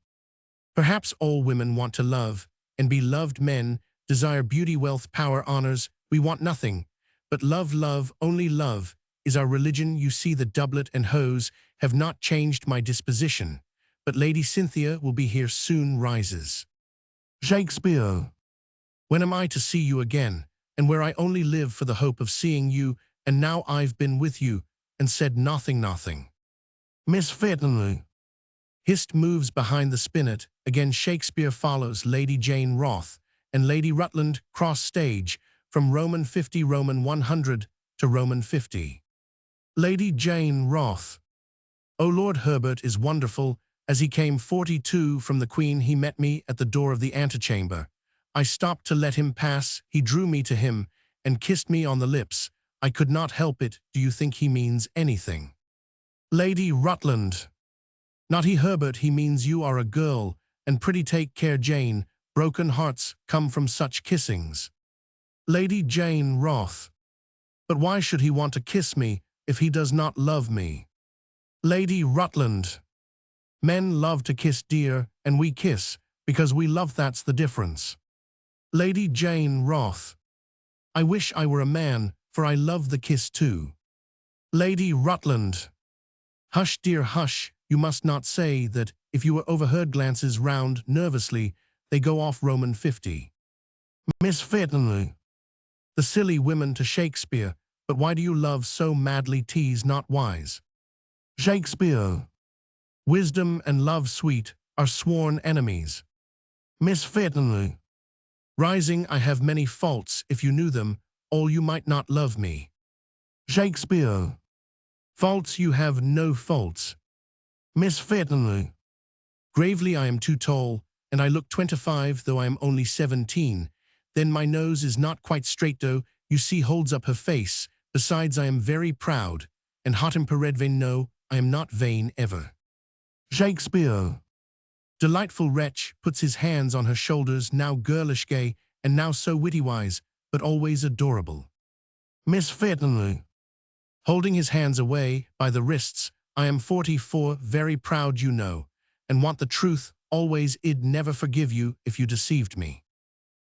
Perhaps all women want to love and be loved. Men desire beauty, wealth, power, honors. We want nothing but love. Love, only love, is our religion. You see, the doublet and hose have not changed my disposition, but Lady Cynthia will be here soon. Rises. Shakespeare. When am I to see you again, and where I only live for the hope of seeing you, and now I've been with you and said nothing. Miss Fairtonley. Hist moves behind the spinet. Again Shakespeare follows. Lady Jane Roth and Lady Rutland cross stage from Roman 50 Roman 100 to Roman 50. Lady Jane Roth. O Lord Herbert is wonderful. As he came 42 from the Queen, he met me at the door of the antechamber. I stopped to let him pass. He drew me to him and kissed me on the lips. I could not help it. Do you think he means anything? Lady Rutland. Not he, Herbert, he means you are a girl, and pretty take care, Jane. Broken hearts come from such kissings. Lady Jane Roth. But why should he want to kiss me if he does not love me? Lady Rutland. Men love to kiss, dear, and we kiss because we love. That's the difference. Lady Jane Roth. I wish I were a man, for I love the kiss too. Lady Rutland. Hush, dear, hush. You must not say that. If you were overheard. Glances round nervously. They go off. Roman 50. Miss Fairtonley. The silly women to Shakespeare. But why do you love so madly? 'Tis not wise. Shakespeare. Wisdom and love, sweet, are sworn enemies. Miss Fairtonley. Rising, I have many faults. If you knew them all, you might not love me. Shakespeare. Faults, you have no faults. Miss Fairtonley. Gravely, I am too tall, and I look 25, though I am only 17. Then my nose is not quite straight, though, you see. Holds up her face. Besides, I am very proud, and hot and vain. No, I am not vain ever. Shakespeare. Delightful wretch, puts his hands on her shoulders, now girlish gay, and now so witty wise, but always adorable. Miss Fairtonley. Holding his hands away by the wrists. I am 44, very proud, you know, and want the truth always. I'd never forgive you if you deceived me.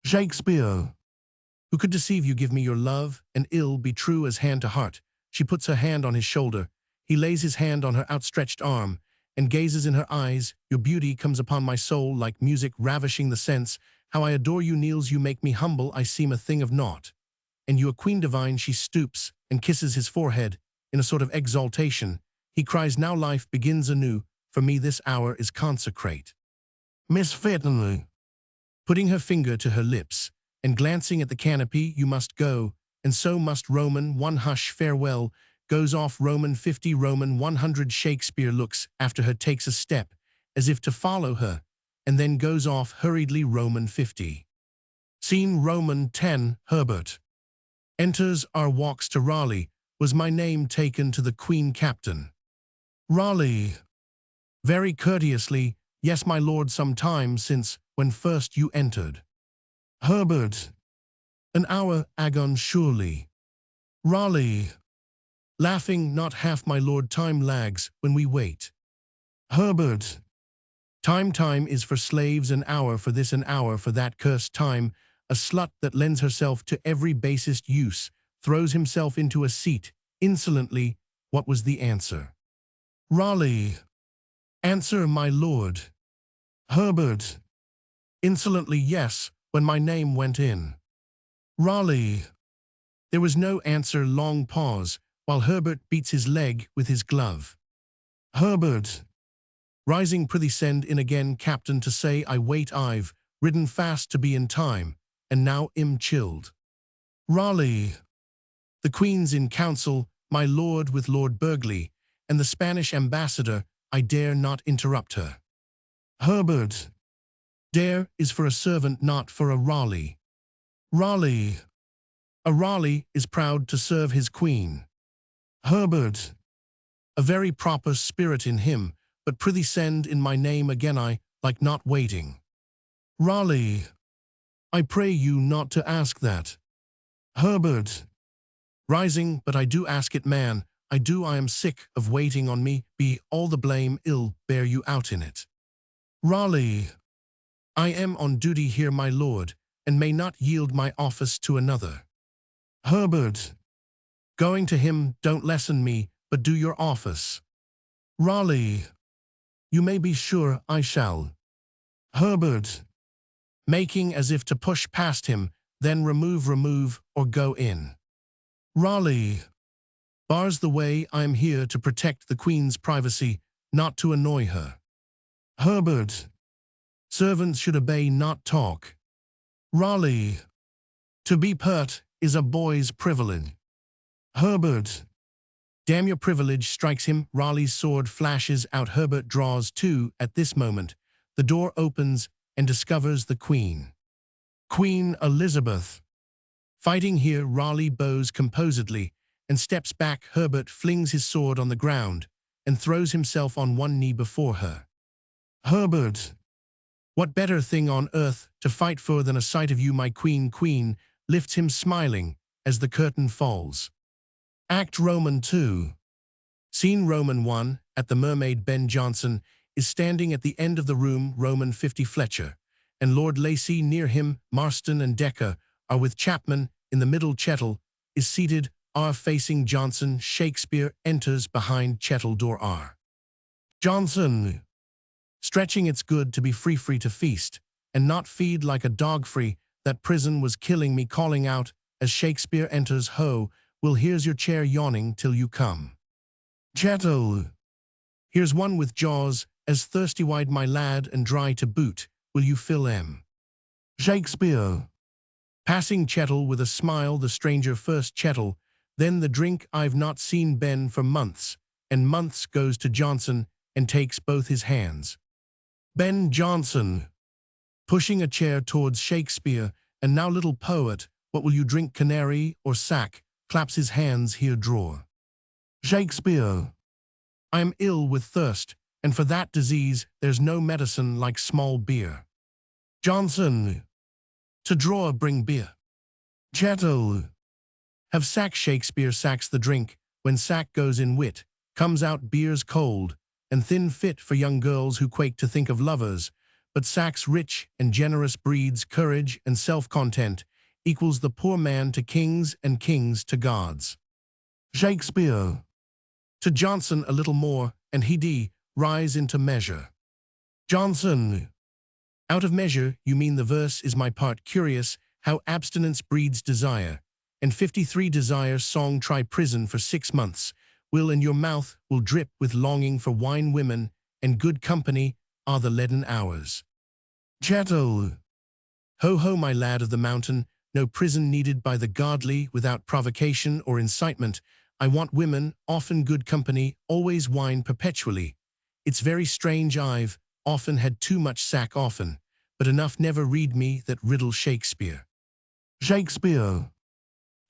Shakespeare. Who could deceive you? Give me your love, and ill be true as hand to heart. She puts her hand on his shoulder. He lays his hand on her outstretched arm, and gazes in her eyes. Your beauty comes upon my soul like music, ravishing the sense. How I adore you, kneels, you make me humble. I seem a thing of naught, and you a queen divine. She stoops and kisses his forehead in a sort of exaltation. He cries, now life begins anew. For me this hour is consecrate. Miss Fairtonley. Putting her finger to her lips and glancing at the canopy. You must go, and so must Roman 1. Hush, farewell. Goes off. Roman 50 Roman 100. Shakespeare looks after her, takes a step as if to follow her, and then goes off hurriedly. Roman 50. Scene Roman 10. Herbert enters. Our walks to Raleigh. Was my name taken to the Queen, Captain? Raleigh. Very courteously. Yes, my lord, some time since, when first you entered. Herbert. An hour agone, surely. Raleigh. Laughing, not half, my lord. Time lags when we wait. Herbert. Time is for slaves, an hour for this, an hour for that. Cursed time, a slut that lends herself to every basest use, throws himself into a seat, insolently. What was the answer? Raleigh. Answer, my lord. Herbert. Insolently, yes, when my name went in. Raleigh. There was no answer. Long pause, while Herbert beats his leg with his glove. Herbert. Rising, prithee send in again, Captain, to say I wait. I've ridden fast to be in time, and now am chilled. Raleigh. The Queen's in council, my lord, with Lord Burghley, and the Spanish ambassador. I dare not interrupt her. Herbert. Dare is for a servant, not for a Raleigh. Raleigh. A Raleigh is proud to serve his queen. Herbert. A very proper spirit in him, but prithee send in my name again, I like not waiting. Raleigh. I pray you not to ask that. Herbert. Rising, but I do ask it, man, I do. I am sick of waiting on me, be all the blame ill bear you out in it. Raleigh. I am on duty here, my lord, and may not yield my office to another. Herbert. Going to him, don't lessen me, but do your office. Raleigh. You may be sure I shall. Herbert. Making as if to push past him, then remove, or go in. Raleigh. Bars the way. I am here to protect the Queen's privacy, not to annoy her. Herbert. Servants should obey, not talk. Raleigh. To be pert is a boy's privilege. Herbert. Damn your privilege, strikes him. Raleigh's sword flashes out. Herbert draws too. At this moment, the door opens and discovers the Queen. Queen Elizabeth. Fighting here, Raleigh bows composedly and steps back. Herbert flings his sword on the ground and throws himself on one knee before her. Herbert. What better thing on earth to fight for than a sight of you, my queen? Queen lifts him smiling as the curtain falls. Act Roman 2. Scene Roman 1. At the Mermaid, Ben Jonson is standing at the end of the room. Roman 50. Fletcher and Lord Lacy near him. Marston and Decker are with Chapman. In the middle, Chettle is seated, R facing Jonson. Shakespeare enters behind Chettle. Door R. Jonson. Stretching, it's good to be free to feast, and not feed like a dog. Free, that prison was killing me. Calling out as Shakespeare enters. Ho, Will, here's your chair yawning till you come. Chettle. Here's one with jaws as thirsty-wide, my lad, and dry to boot. Will you fill em? Shakespeare. Passing Chettle with a smile. The stranger first. Chettle. Then the drink. I've not seen Ben for months, and months. Goes to Jonson and takes both his hands. Ben Jonson. Pushing a chair towards Shakespeare. And now, little poet, what will you drink, canary or sack? Claps his hands. Here, draw. Shakespeare. I am ill with thirst, and for that disease there's no medicine like small beer. Jonson. To draw, bring beer. Chettle. Have sack. Shakespeare sacks the drink. When sack goes in, wit comes out. Beer's cold and thin, fit for young girls who quake to think of lovers, but sack's rich and generous breeds courage and self-content, equals the poor man to kings and kings to gods. Shakespeare. To Jonson, a little more, and he'd rise into measure. Jonson. Out of measure, you mean the verse is my part. Curious how abstinence breeds desire, and 53 desires. Song. Try prison for 6 months. Will, and your mouth will drip with longing for wine, women, and good company are the leaden hours. Chettle. Ho, ho, my lad of the mountain, no prison needed by the godly without provocation or incitement. I want women, often good company, always wine perpetually. It's very strange, I've often had too much sack often, but enough never read me that riddle. Shakespeare. Shakespeare.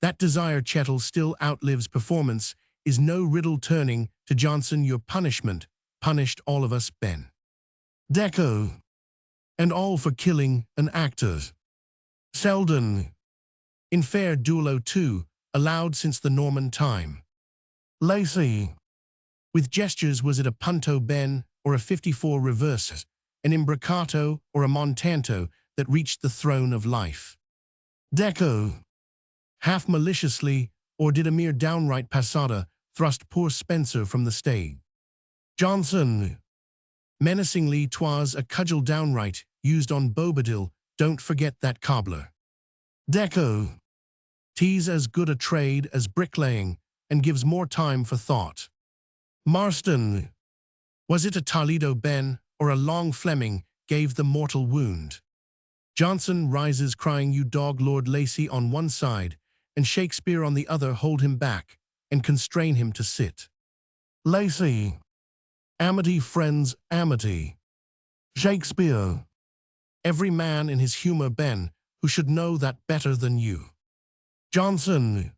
That desire, Chettle, still outlives performance, is no riddle. Turning to Jonson, your punishment punished all of us. Ben. Decker. And all for killing an actor. Selden. In fair duello 2, allowed since the Norman time. Lacy. With gestures, was it a punto, Ben, or a 54 reverse, an imbricato or a montanto that reached the throne of life? Decker. Half maliciously, or did a mere downright passada thrust poor Spencer from the stage? Jonson. Menacingly, 'twas a cudgel downright, used on Bobadil, don't forget that cobbler. Decker. 'Tis as good a trade as bricklaying, and gives more time for thought. Marston. Was it a Toledo, Ben, or a long Fleming, gave the mortal wound? Jonson rises, crying, you dog. Lord Lacy on one side, and Shakespeare on the other, hold him back, and constrain him to sit. Lacy. Amity, friends, amity. Shakespeare. Every man in his humour Ben, who should know that better than you. Johnson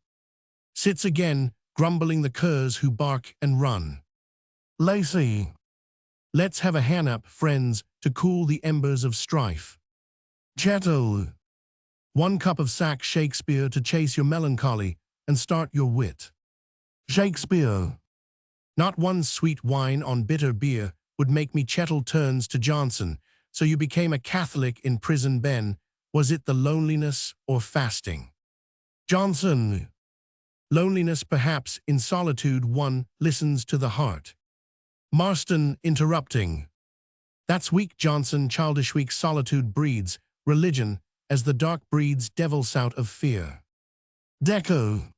sits again, grumbling the curs who bark and run. Lacey, let's have a hand up, friends, to cool the embers of strife. Chettle, 1 cup of sack Shakespeare to chase your melancholy and start your wit. Shakespeare, not one sweet wine on bitter beer would make me. Chettle turns to Johnson. So you became a Catholic in prison, Ben. Was it the loneliness or fasting? Johnson, loneliness perhaps. In solitude one listens to the heart. Marston interrupting. That's weak, Johnson. Childish weak. Solitude breeds religion, as the dark breeds devils out of fear. Deco,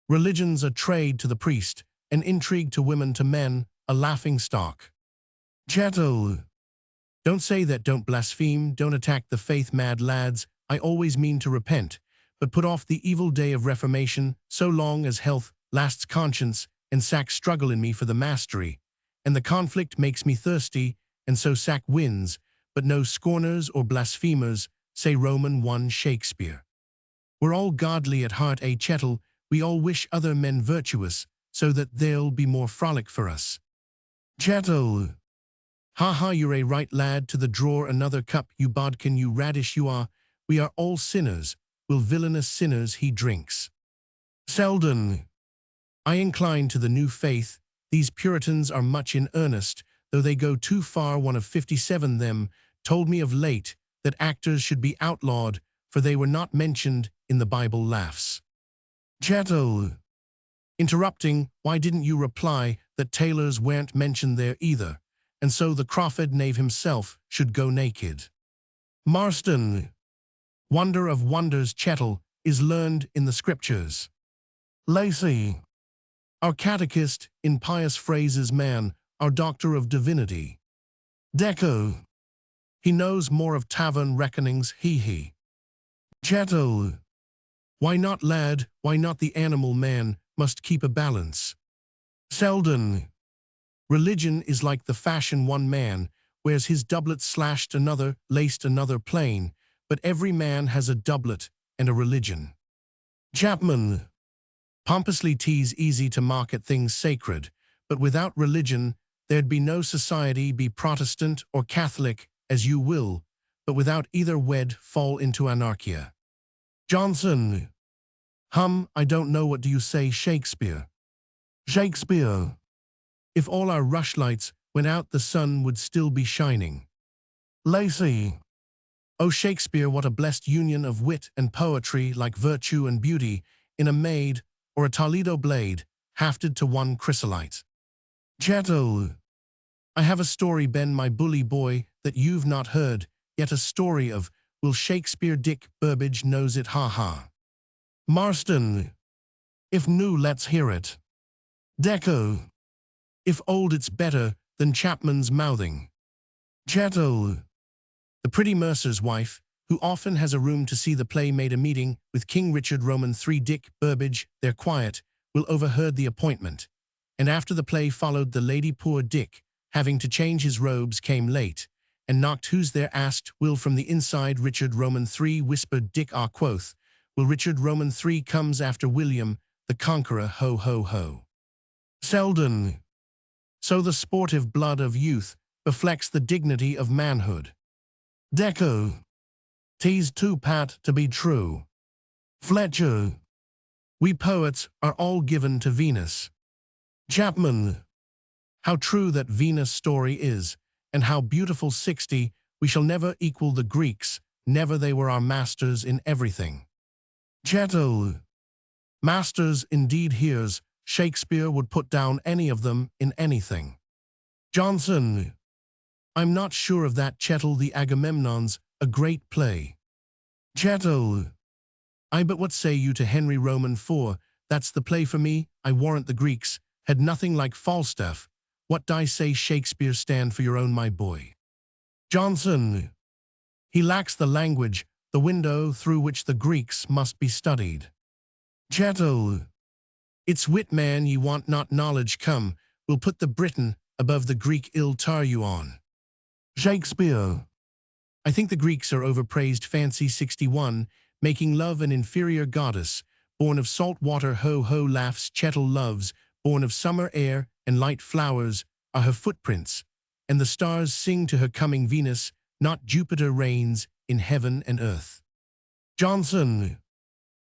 religion's a trade to the priest, an intrigue to women, to men, a laughing stock. Chettle, don't say that, don't blaspheme, don't attack the faith, mad lads. I always mean to repent, but put off the evil day of reformation, so long as health lasts. Conscience and sack struggle in me for the mastery, and the conflict makes me thirsty, and so sack wins, but no scorners or blasphemers, say Roman 1 Shakespeare. We're all godly at heart, Chettle, we all wish other men virtuous, so that they'll be more frolic for us. Chettle, ha ha, you're a right lad. To the drawer another cup, you bodkin, you radish you are. We are all sinners, will villainous sinners he drinks. Selden, I incline to the new faith. These Puritans are much in earnest, though they go too far. One of 57 them told me of late that actors should be outlawed, for they were not mentioned in the Bible. Laughs. Chettle, interrupting, why didn't you reply that tailors weren't mentioned there either, and so the Crawford knave himself should go naked? Marston, wonder of wonders. Chettle, is learned in the scriptures. Lacey, our catechist in pious phrases, man, our doctor of divinity. Deco, he knows more of tavern reckonings, he. Chettle, why not, lad, why not? The animal man must keep a balance. Selden, religion is like the fashion. One man wears his doublet slashed, another laced, another plain, but every man has a doublet and a religion. Chapman, pompously tease easy to market things sacred, but without religion there'd be no society. Be Protestant or Catholic as you will, but without either wed fall into anarchia. Johnson, I don't know, what do you say? Shakespeare. Shakespeare, if all our rushlights went out the sun would still be shining. Lacey, oh Shakespeare, what a blessed union of wit and poetry, like virtue and beauty in a maid or a Toledo blade hafted to one chrysolite. Chettle, I have a story, Ben, my bully boy, that you've not heard yet, a story of Will Shakespeare. Dick Burbage knows it, ha ha. Marston, if new, let's hear it. Deco, if old, it's better than Chapman's mouthing. Chettle, the pretty mercer's wife, who often has a room to see the play, made a meeting with King Richard Roman III. Dick Burbage, they're quiet, Will overheard the appointment, and after the play followed the lady. Poor Dick, having to change his robes, came late, and knocked. Who's there? Asked Will from the inside. Richard Roman III, whispered Dick. Ah, quoth Will, Richard Roman III comes after William the Conqueror, ho ho ho. Selden, so the sportive blood of youth beflects the dignity of manhood. Deco, 'tis too pat to be true. Fletcher, we poets are all given to Venus. Chapman, how true that Venus story is, and how beautiful. 60, we shall never equal the Greeks, never, they were our masters in everything. Chettle, masters indeed. Here's Shakespeare would put down any of them in anything. Johnson, I'm not sure of that. Chettle, the Agamemnon's a great play. Chettle, but what say you to Henry Roman IV? That's the play for me. I warrant the Greeks had nothing like Falstaff. What I say? Shakespeare, stand for your own, my boy. Johnson, he lacks the language, the window through which the Greeks must be studied. Chettle, it's wit, man, ye want not knowledge. Come, we'll put the Briton above the Greek, ill tar you on. Shakespeare, I think the Greeks are overpraised. Fancy 61, making love an inferior goddess, born of salt water, ho-ho laughs, chettle loves, born of summer air and light flowers, are her footprints, and the stars sing to her coming. Venus, not Jupiter, reigns in heaven and earth. Johnson.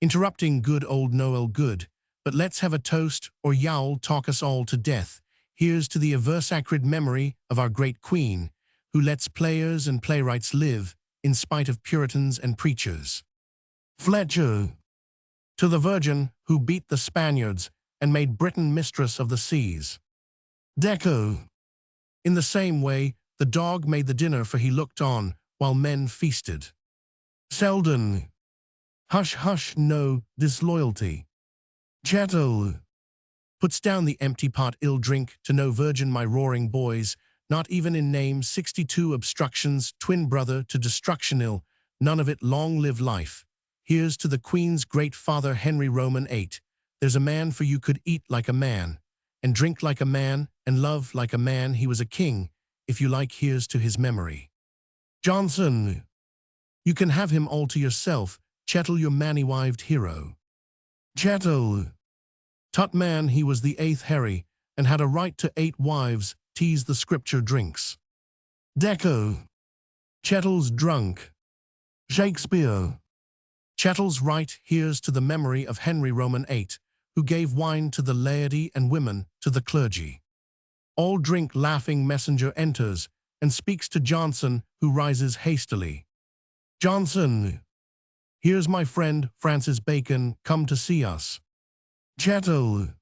Interrupting good old Noel Good, but let's have a toast, or you'll talk us all to death. Here's to the averse-acrid memory of our great queen, who lets players and playwrights live in spite of Puritans and preachers. Fletcher. To the Virgin who beat the Spaniards and made Britain mistress of the seas. Deco. In the same way, the dog made the dinner, for he looked on while men feasted. Selden. Hush, hush, no disloyalty. Chettle. Puts down the empty pot, ill drink to no virgin, my roaring boys, not even in name. 62 obstructions, twin brother to destruction, ill, none of it. Long live life. Here's to the Queen's great father Henry Roman 8. There's a man for you, could eat like a man, and drink like a man, and love like a man. He was a king, if you like. Here's to his memory. Johnson. You can have him all to yourself, Chettle, your many-wived hero. Chettle. Tut man, he was the 8th Harry, and had a right to 8 wives, tease the scripture drinks. Deco. Chettle's drunk. Shakespeare. Chettle's right. Here's to the memory of Henry Roman 8, who gave wine to the laity and women to the clergy. All drink. Laughing messenger enters and speaks to Johnson, who rises hastily. Johnson. Here's my friend Francis Bacon come to see us. Chettle.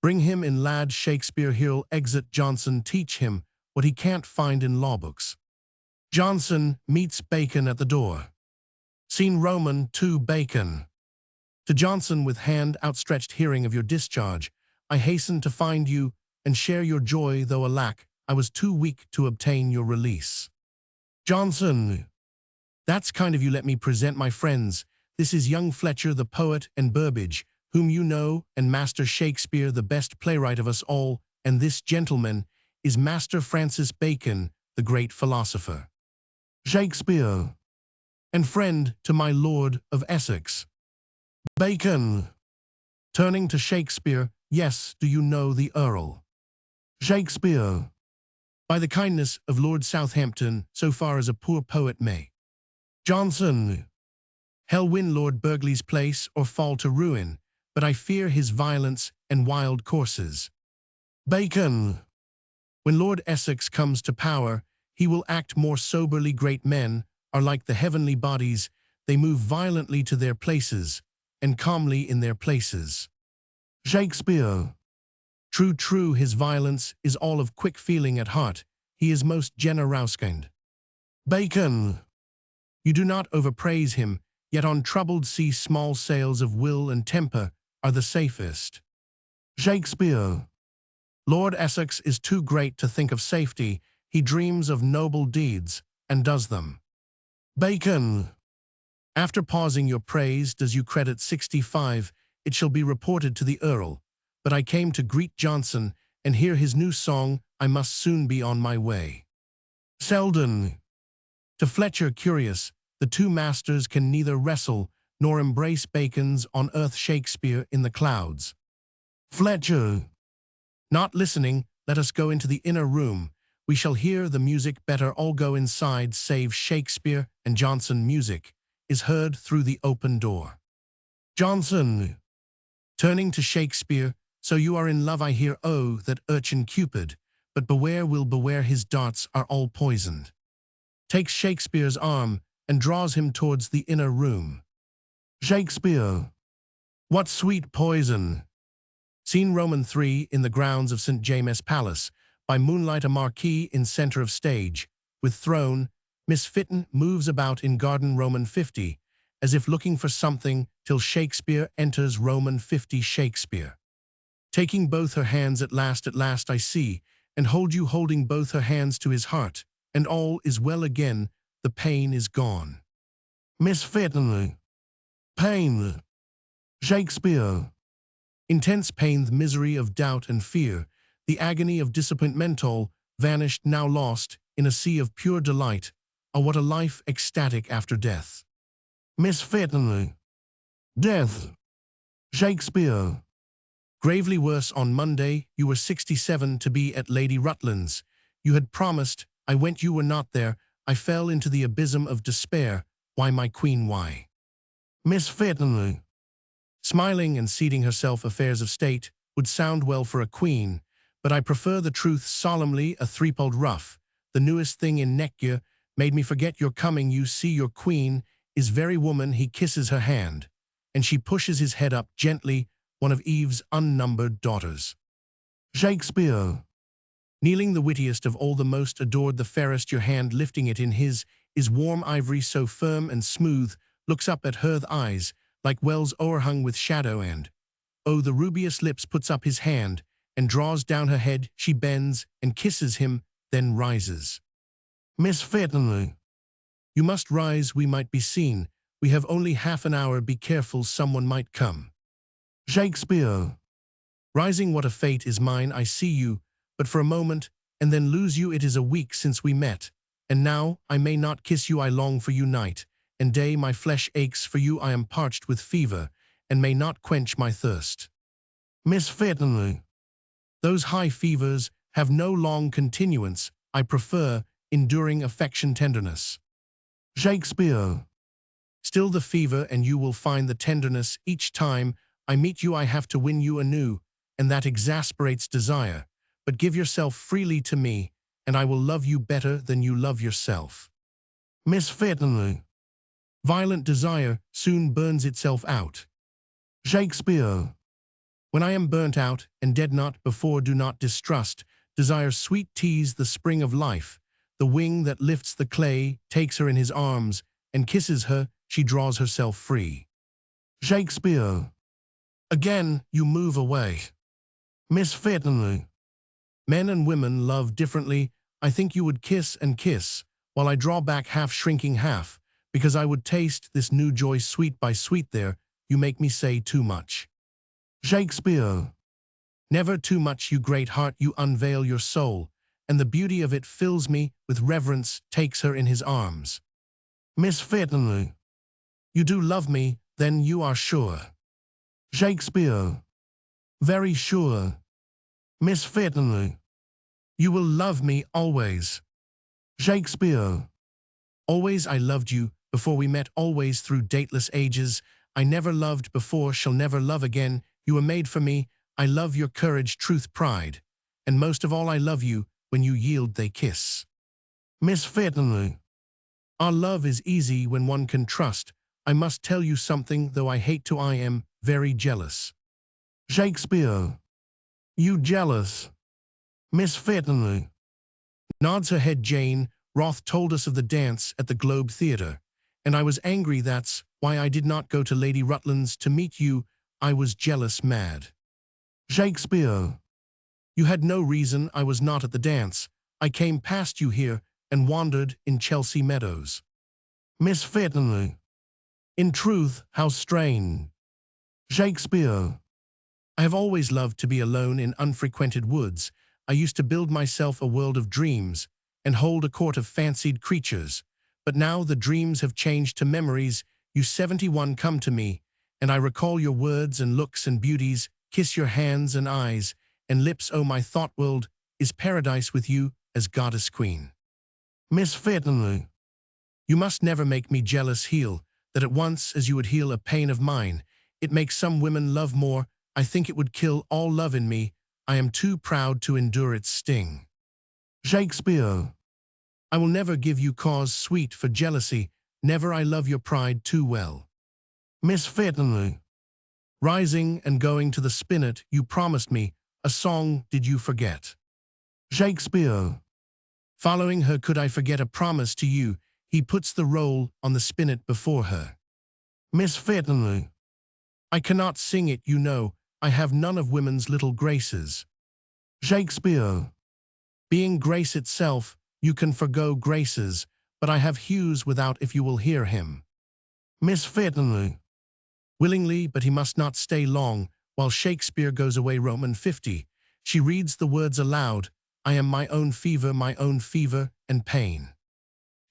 Bring him in, lad. Shakespeare. Here'll exit Johnson, teach him what he can't find in law books. Johnson meets Bacon at the door. Scene Roman 2. Bacon. To Johnson, with hand outstretched, hearing of your discharge, I hasten to find you and share your joy, though alack, I was too weak to obtain your release. Johnson. That's kind of you. Let me present my friends. This is young Fletcher, the poet, and Burbage, whom you know, and Master Shakespeare, the best playwright of us all, and this gentleman is Master Francis Bacon, the great philosopher. Shakespeare. And friend to my Lord of Essex. Bacon. Turning to Shakespeare, yes, do you know the Earl? Shakespeare. By the kindness of Lord Southampton, so far as a poor poet may. Johnson. Hell win Lord Burghley's place or fall to ruin, but I fear his violence and wild courses. Bacon. When Lord Essex comes to power, he will act more soberly. Great men are like the heavenly bodies, they move violently to their places, and calmly in their places. Shakespeare. True, true, his violence is all of quick feeling at heart, he is most generouskind. Bacon. You do not overpraise him, yet on troubled sea small sails of will and temper are the safest. Shakespeare. Lord Essex is too great to think of safety, he dreams of noble deeds, and does them. Bacon. After pausing your praise, does you credit 65, it shall be reported to the Earl, but I came to greet Johnson, and hear his new song, I must soon be on my way. Selden. To Fletcher curious, the two masters can neither wrestle, nor embrace. Bacon's on earth, Shakespeare in the clouds. Fletcher. Not listening, let us go into the inner room, we shall hear the music better. All go inside, save Shakespeare and Johnson. Music is heard through the open door. Johnson. Turning to Shakespeare, so you are in love, I hear, oh, that urchin Cupid, but beware, will beware, his darts are all poisoned. Takes Shakespeare's arm and draws him towards the inner room. Shakespeare. What sweet poison! Scene Roman 3 in the grounds of St. James's Palace. By moonlight, a marquee in center of stage, with throne, Miss Fitton moves about in garden. Roman 50, as if looking for something, till Shakespeare enters. Roman 50. Shakespeare. Taking both her hands, at last I see, and hold you, holding both her hands to his heart, and all is well again, the pain is gone. Miss Fitton. Pain. Shakespeare. Intense pain, the misery of doubt and fear, the agony of disappointment, all vanished, now lost in a sea of pure delight. Oh, what a life ecstatic after death. Miss Fantasia. Death. Shakespeare. Gravely worse on Monday, you were 67 to be at Lady Rutland's. You had promised, I went, you were not there, I fell into the abysm of despair. Why, my queen, why? Miss Fantasia. Smiling and seating herself, affairs of state would sound well for a queen, but I prefer the truth solemnly, a threefold ruff. The newest thing in neckgear made me forget your coming. You see, your queen is very woman. He kisses her hand, and she pushes his head up gently, one of Eve's unnumbered daughters. Shakespeare. Kneeling, the wittiest of all, the most adored, the fairest, your hand lifting it in his, is warm ivory so firm and smooth, looks up at her, the eyes, like wells o'erhung with shadow, and, oh, the rubious lips, puts up his hand, and draws down her head, she bends, and kisses him, then rises. Miss Fantasia. You must rise, we might be seen, we have only half an hour, be careful, someone might come. Shakespeare. Rising, what a fate is mine, I see you, but for a moment, and then lose you, it is a week since we met, and now, I may not kiss you, I long for you night and day, my flesh aches for you, I am parched with fever, and may not quench my thirst. Miss Fantasia. Those high fevers have no long continuance, I prefer enduring affection, tenderness. Shakespeare. Still the fever, and you will find the tenderness. Each time I meet you, I have to win you anew, and that exasperates desire. But give yourself freely to me, and I will love you better than you love yourself. Miss Fantasia. Violent desire soon burns itself out. Shakespeare. When I am burnt out and dead, not before, do not distrust. Desire's sweet tease, the spring of life. The wing that lifts the clay takes her in his arms and kisses her, she draws herself free. Shakespeare. Again, you move away. Miss Fantasia. Men and women love differently. I think you would kiss and kiss, while I draw back, half shrinking, half, because I would taste this new joy sweet by sweet. There, you make me say too much. Shakespeare. Never too much, you great heart, you unveil your soul, and the beauty of it fills me with reverence, takes her in his arms. Miss Fantasia. You do love me, then you are sure. Shakespeare. Very sure. Miss Fantasia. You will love me always. Shakespeare. Always I loved you, before we met, always through dateless ages. I never loved before, shall never love again. You were made for me. I love your courage, truth, pride. And most of all I love you, when you yield they kiss. Miss Fantasia. Our love is easy when one can trust. I must tell you something, though I hate to, I am very jealous. Shakespeare. You jealous? Miss Fantasia. Nods her head. Jane Roth told us of the dance at the Globe Theatre, and I was angry. That's why I did not go to Lady Rutland's to meet you. I was jealous mad. Shakespeare. You had no reason. I was not at the dance. I came past you here and wandered in Chelsea Meadows. Miss Fantasia. In truth, how strange. Shakespeare. I have always loved to be alone in unfrequented woods. I used to build myself a world of dreams and hold a court of fancied creatures. But now the dreams have changed to memories. You 71 come to me, and I recall your words and looks and beauties, kiss your hands and eyes and lips. Oh, my thought world is paradise with you as goddess queen. Miss Fantasia. You must never make me jealous. Heal that at once as you would heal a pain of mine. It makes some women love more. I think it would kill all love in me. I am too proud to endure its sting. Shakespeare. I will never give you cause sweet for jealousy. Never, I love your pride too well. Miss Fantasia. Rising and going to the spinet, you promised me a song, did you forget? Shakespeare. Following her, could I forget a promise to you? He puts the roll on the spinet before her. Miss Fantasia. I cannot sing it, you know. I have none of women's little graces. Shakespeare. Being grace itself, you can forgo graces, but I have hues without if you will hear him. Miss Fantasia. Willingly, but he must not stay long, while Shakespeare goes away. Roman 50. She reads the words aloud. I am my own fever and pain.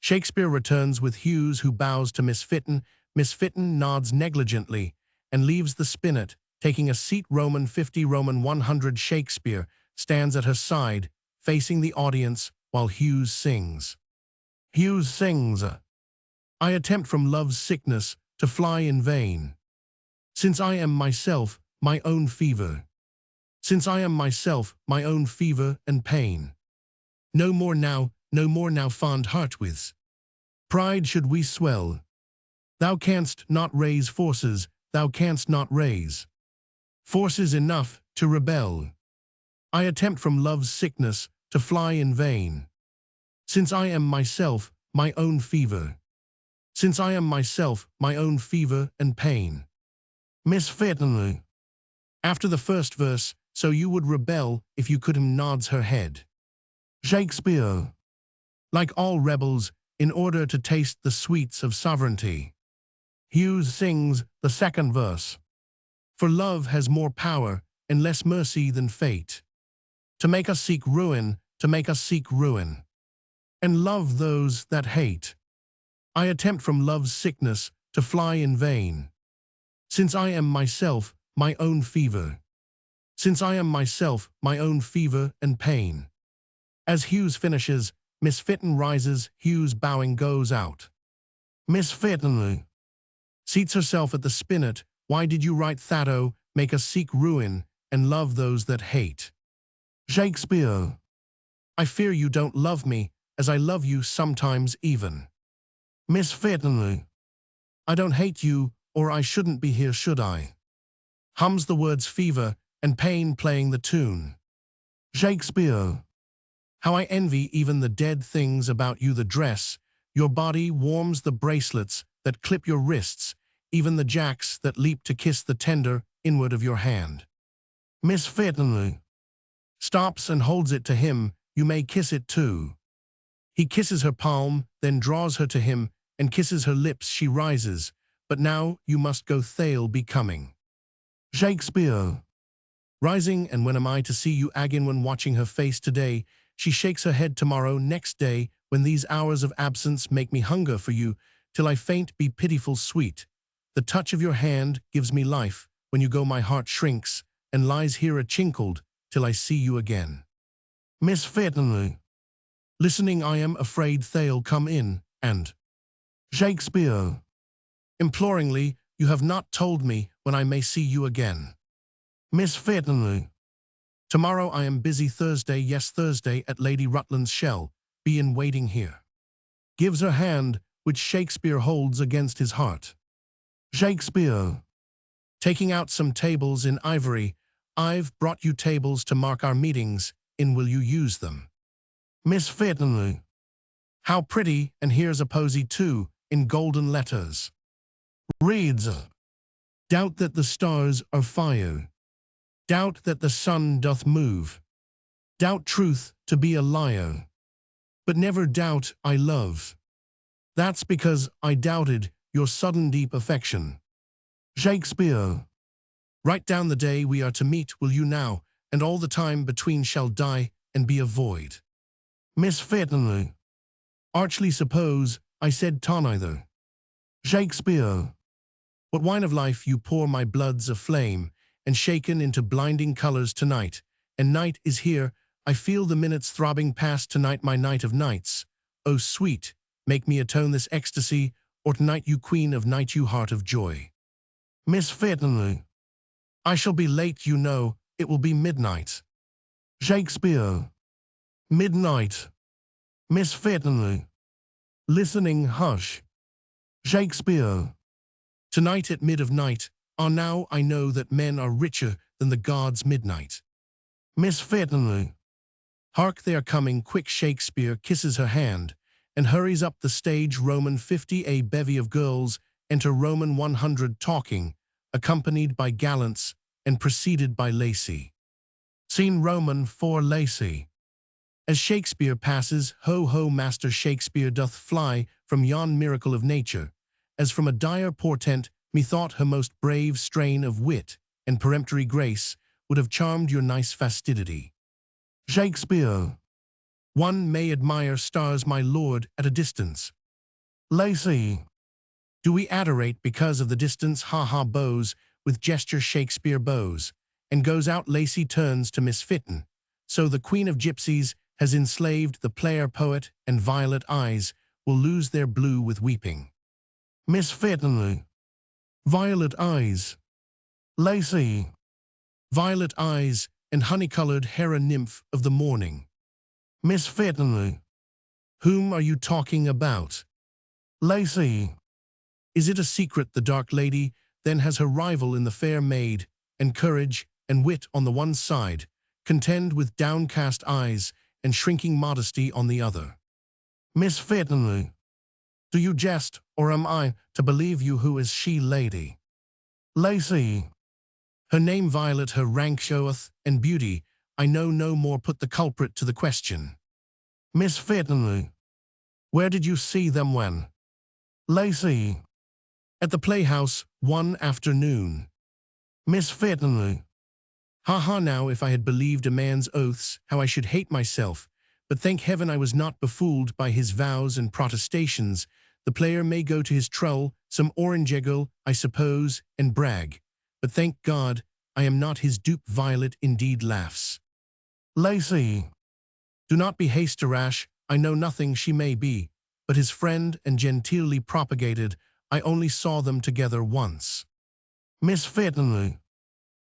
Shakespeare returns with Hughes, who bows to Miss Fitton. Miss Fitton nods negligently and leaves the spinet, taking a seat. Roman 50, Roman 100. Shakespeare stands at her side, facing the audience, while Hughes sings. Hughes sings, I attempt from love's sickness to fly in vain, since I am myself my own fever. Since I am myself my own fever and pain. No more now, fond heart with pride should we swell. Thou canst not raise forces, thou canst not raise forces enough to rebel. I attempt from love's sickness to fly in vain, since I am myself my own fever. Since I am myself my own fever and pain. Miss Fitton. After the first verse, so you would rebel if you could. Nods her head. Shakespeare. Like all rebels, in order to taste the sweets of sovereignty. Hughes sings the second verse. For love has more power and less mercy than fate. To make us seek ruin, to make us seek ruin. And love those that hate. I attempt from love's sickness to fly in vain. Since I am myself my own fever. Since I am myself my own fever and pain. As Hughes finishes, Miss Fitton rises. Hughes, bowing, goes out. Miss Fitton seats herself at the spinet. Why did you write that? Make us seek ruin and love those that hate. Shakespeare. I fear you don't love me as I love you sometimes even. Miss Fitton. I don't hate you, or I shouldn't be here, should I? Hums the words fever and pain, playing the tune. Shakespeare. How I envy even the dead things about you. The dress, your body warms, the bracelets that clip your wrists, even the jacks that leap to kiss the tender inward of your hand. Miss Fitton. Stops and holds it to him. You may kiss it too. He kisses her palm, then draws her to him and kisses her lips. She rises. But now you must go. Thale be coming. Shakespeare. Rising, and when am I to see you again? When watching her face today, she shakes her head. Tomorrow, next day, when these hours of absence make me hunger for you, till I faint. Be pitiful, sweet. The touch of your hand gives me life. When you go, my heart shrinks and lies here achinkled till I see you again. Miss Fitton. Listening, I am afraid. Thale, come in, and Shakespeare. Imploringly, you have not told me when I may see you again. Miss Fitton. Tomorrow I am busy. Thursday, yes, Thursday, at Lady Rutland's shall be in waiting here. Gives her hand, which Shakespeare holds against his heart. Shakespeare. Taking out some tables in ivory. I've brought you tables to mark our meetings in. Will you use them? Miss Fitton. How pretty, and here's a posy too, in golden letters. Reads, doubt that the stars are fire. Doubt that the sun doth move. Doubt truth to be a liar. But never doubt I love. That's because I doubted your sudden deep affection. Shakespeare. Write down the day we are to meet, will you now, and all the time between shall die and be a void. Miss Fitton. Archly suppose I said ta neither. Shakespeare. What wine of life you pour my blood's aflame, and shaken into blinding colors tonight, and night is here. I feel the minutes throbbing past. Tonight, my night of nights. Oh sweet, make me atone this ecstasy, or tonight, you queen of night, you heart of joy. Miss Fitton. I shall be late, you know, it will be midnight. Shakespeare. Midnight. Miss Fitton. Listening, hush. Shakespeare. Tonight at mid of night, now I know that men are richer than the gods' midnight. Miss Fitton. Hark, they are coming, quick. Shakespeare kisses her hand and hurries up the stage. Roman 50, a bevy of girls enter Roman 100 talking, accompanied by gallants and preceded by Lacey. Scene Roman 4. Lacey. As Shakespeare passes, ho ho, Master Shakespeare doth fly from yon miracle of nature, as from a dire portent. Methought her most brave strain of wit and peremptory grace would have charmed your nice fastidity. Shakespeare. One may admire stars, my lord, at a distance. Lacy. Do we adorate because of the distance? Ha ha, bows, with gesture Shakespeare bows, and goes out. Lacy turns to Miss Fitton. So the queen of gypsies has enslaved the player poet, and violet eyes will lose their blue with weeping. Miss Fitton. Violet eyes. Lacy. Violet eyes and honey-colored hera nymph of the morning. Miss Fitton. Whom are you talking about? Lacy. Is it a secret the dark lady then has her rival in the fair maid, and courage and wit on the one side, contend with downcast eyes and shrinking modesty on the other? Miss Fitton. Do you jest, or am I to believe you? Who is she, lady? Lacy. Her name Violet, her rank showeth, and beauty, I know no more. Put the culprit to the question. Miss Fitton. Where did you see them when? Lacy. At the playhouse, one afternoon. Miss Fitton. Ha ha, now if I had believed a man's oaths, how I should hate myself. But thank heaven I was not befooled by his vows and protestations. The player may go to his trull, some orange-eggle, I suppose, and brag. But thank God, I am not his dupe. Violet indeed laughs. Lacy. Do not be hasty rash, I know nothing. She may be but his friend and genteelly propagated. I only saw them together once. Miss Fitton.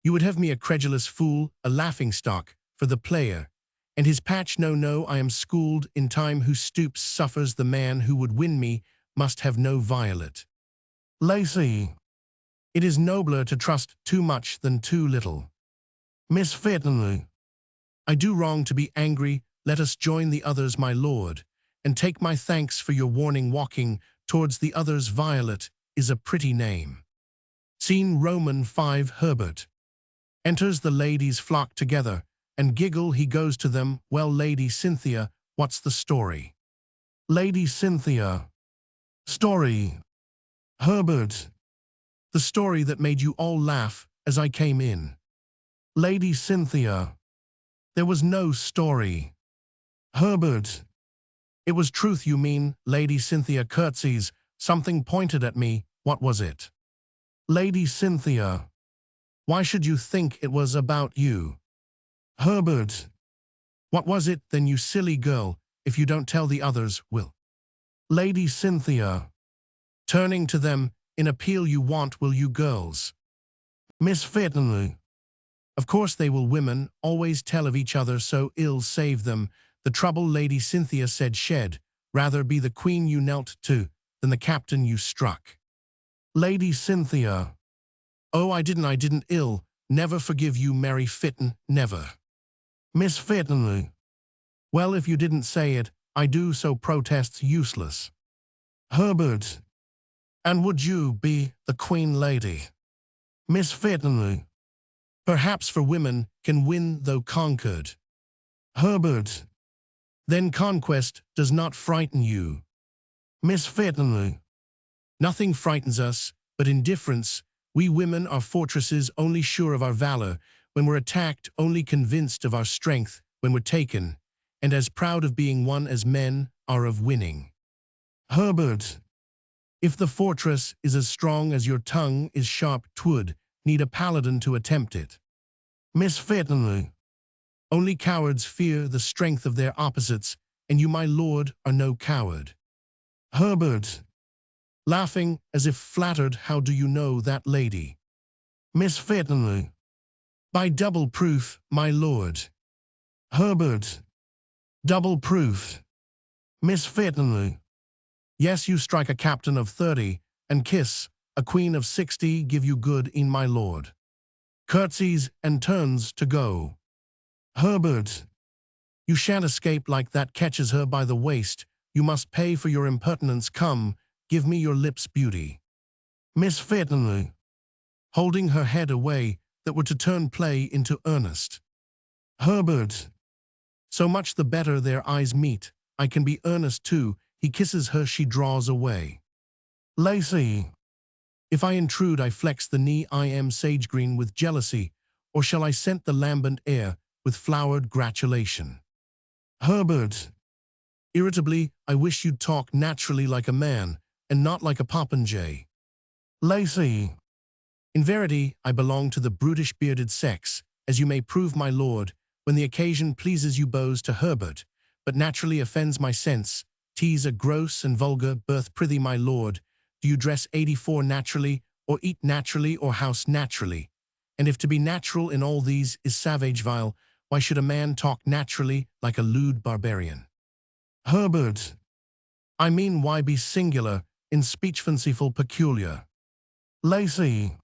You would have me a credulous fool, a laughing-stock, for the player, and his patch. No, I am schooled in time. Who stoops suffers. The man who would win me must have no Violet. Lacy. It is nobler to trust too much than too little. Miss Fitton. I do wrong to be angry. Let us join the others, my lord, and take my thanks for your warning. Walking towards the others. Violet is a pretty name. Scene Roman 5. Herbert enters. The ladies flock together and giggle. He goes to them. Well, Lady Cynthia, what's the story? Lady Cynthia. Story. Herbert. The story that made you all laugh as I came in. Lady Cynthia. There was no story. Herbert. It was truth, you mean? Lady Cynthia curtsies. Something pointed at me. What was it? Lady Cynthia. Why should you think it was about you? Herbert. What was it then, you silly girl? If you don't tell the others, will. Lady Cynthia. Turning to them, in appeal, you want, will you girls? Miss Fitton. Of course they will. Women always tell of each other so ill. Save them the trouble. Lady Cynthia said, shed rather be the queen you knelt to than the captain you struck. Lady Cynthia. Oh, I didn't ill. Never forgive you, Mary Fitton, never. Miss Fitton. Well, if you didn't say it, I do, so protests useless. Herbert. And would you be the queen, lady? Miss Fitton. Perhaps, for women can win though conquered. Herbert. Then conquest does not frighten you. Miss Fitton. Nothing frightens us but indifference. We women are fortresses, only sure of our valor when we're attacked, only convinced of our strength when we're taken, and as proud of being won as men are of winning. Herbert. If the fortress is as strong as your tongue is sharp, 'twould need a paladin to attempt it. Miss Fitton. Only cowards fear the strength of their opposites, and you, my lord, are no coward. Herbert. Laughing as if flattered. How do you know that, lady? Miss Fitton. By double proof, my lord. Herbert. Double proof. Miss Fitton. Yes, you strike a captain of 30, and kiss a queen of 60, give you good in, my lord. Curtsies and turns to go. Herbert. You shan't escape like that. Catches her by the waist. You must pay for your impertinence. Come, give me your lips, beauty. Miss Fitton. Holding her head away, that were to turn play into earnest. Herbert. So much the better, their eyes meet. I can be earnest too. He kisses her, she draws away. Lacy. If I intrude, I flex the knee. I am sage green with jealousy, or shall I scent the lambent air with flowered gratulation? Herbert. Irritably, I wish you'd talk naturally like a man, and not like a popinjay. Lacey. In verity, I belong to the brutish bearded sex, as you may prove, my lord, when the occasion pleases you bows to Herbert, but naturally offends my sense, tease a gross and vulgar birth. Prithee, my lord, do you dress 84 naturally, or eat naturally, or house naturally? And if to be natural in all these is savage vile, why should a man talk naturally like a lewd barbarian? Herbert. I mean, why be singular, in speech fanciful peculiar? Lacey.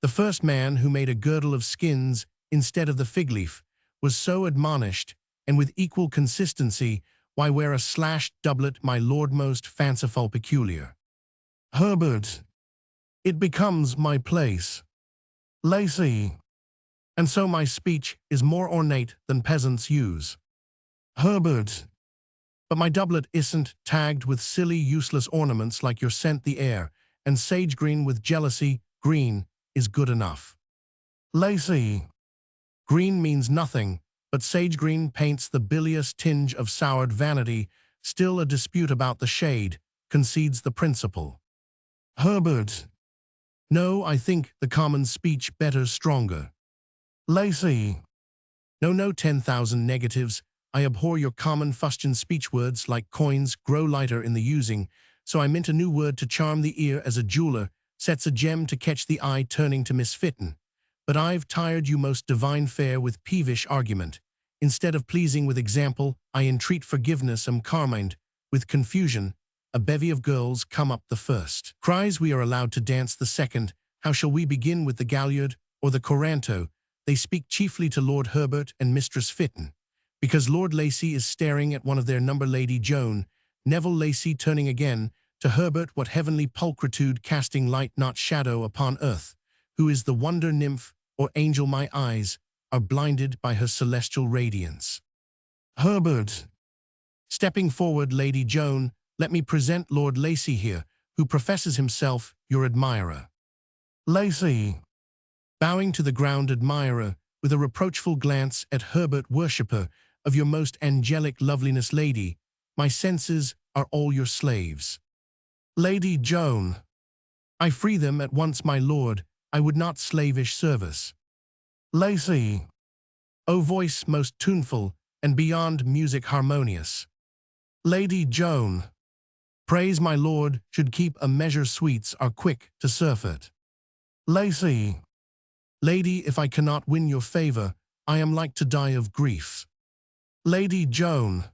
The first man who made a girdle of skins instead of the fig leaf was so admonished, and with equal consistency, why wear a slashed doublet, my lord, most fanciful peculiar? Herbert. It becomes my place. Lacey. And so my speech is more ornate than peasants use. Herbert. But my doublet isn't tagged with silly, useless ornaments like your scent the air, and sage green with jealousy, green, is good enough. Lacey. Green means nothing, but sage green paints the bilious tinge of soured vanity, still a dispute about the shade, concedes the principle. Herbert. No, I think the common speech better stronger. Lacey. No, 10,000 negatives. I abhor your common fustian speech. Words like coins grow lighter in the using, so I mint a new word to charm the ear as a jeweler sets a gem to catch the eye, turning to Miss Fitton. But I've tired you, most divine fair, with peevish argument. Instead of pleasing with example, I entreat forgiveness. Am carmined with confusion. A bevy of girls come up the first. Cries we are allowed to dance the second. How shall we begin with the galliard or the coranto? They speak chiefly to Lord Herbert and Mistress Fitton, because Lord Lacy is staring at one of their number, Lady Joan. Neville Lacy turning again to Herbert, what heavenly pulchritude, casting light not shadow upon earth, who is the wonder nymph or angel? My eyes are blinded by her celestial radiance. Herbert. Stepping forward, Lady Joan, let me present Lord Lacy here, who professes himself your admirer. Lacy. Bowing to the ground, admirer, with a reproachful glance at Herbert, worshipper of your most angelic loveliness. Lady, my senses are all your slaves. Lady Joan. I free them at once, my lord, I would not slavish service. Lacy. O voice most tuneful, and beyond music harmonious. Lady Joan. Praise, my lord, should keep a measure, sweets are quick to surfeit. Lacy. Lady, if I cannot win your favor, I am like to die of grief. Lady Joan.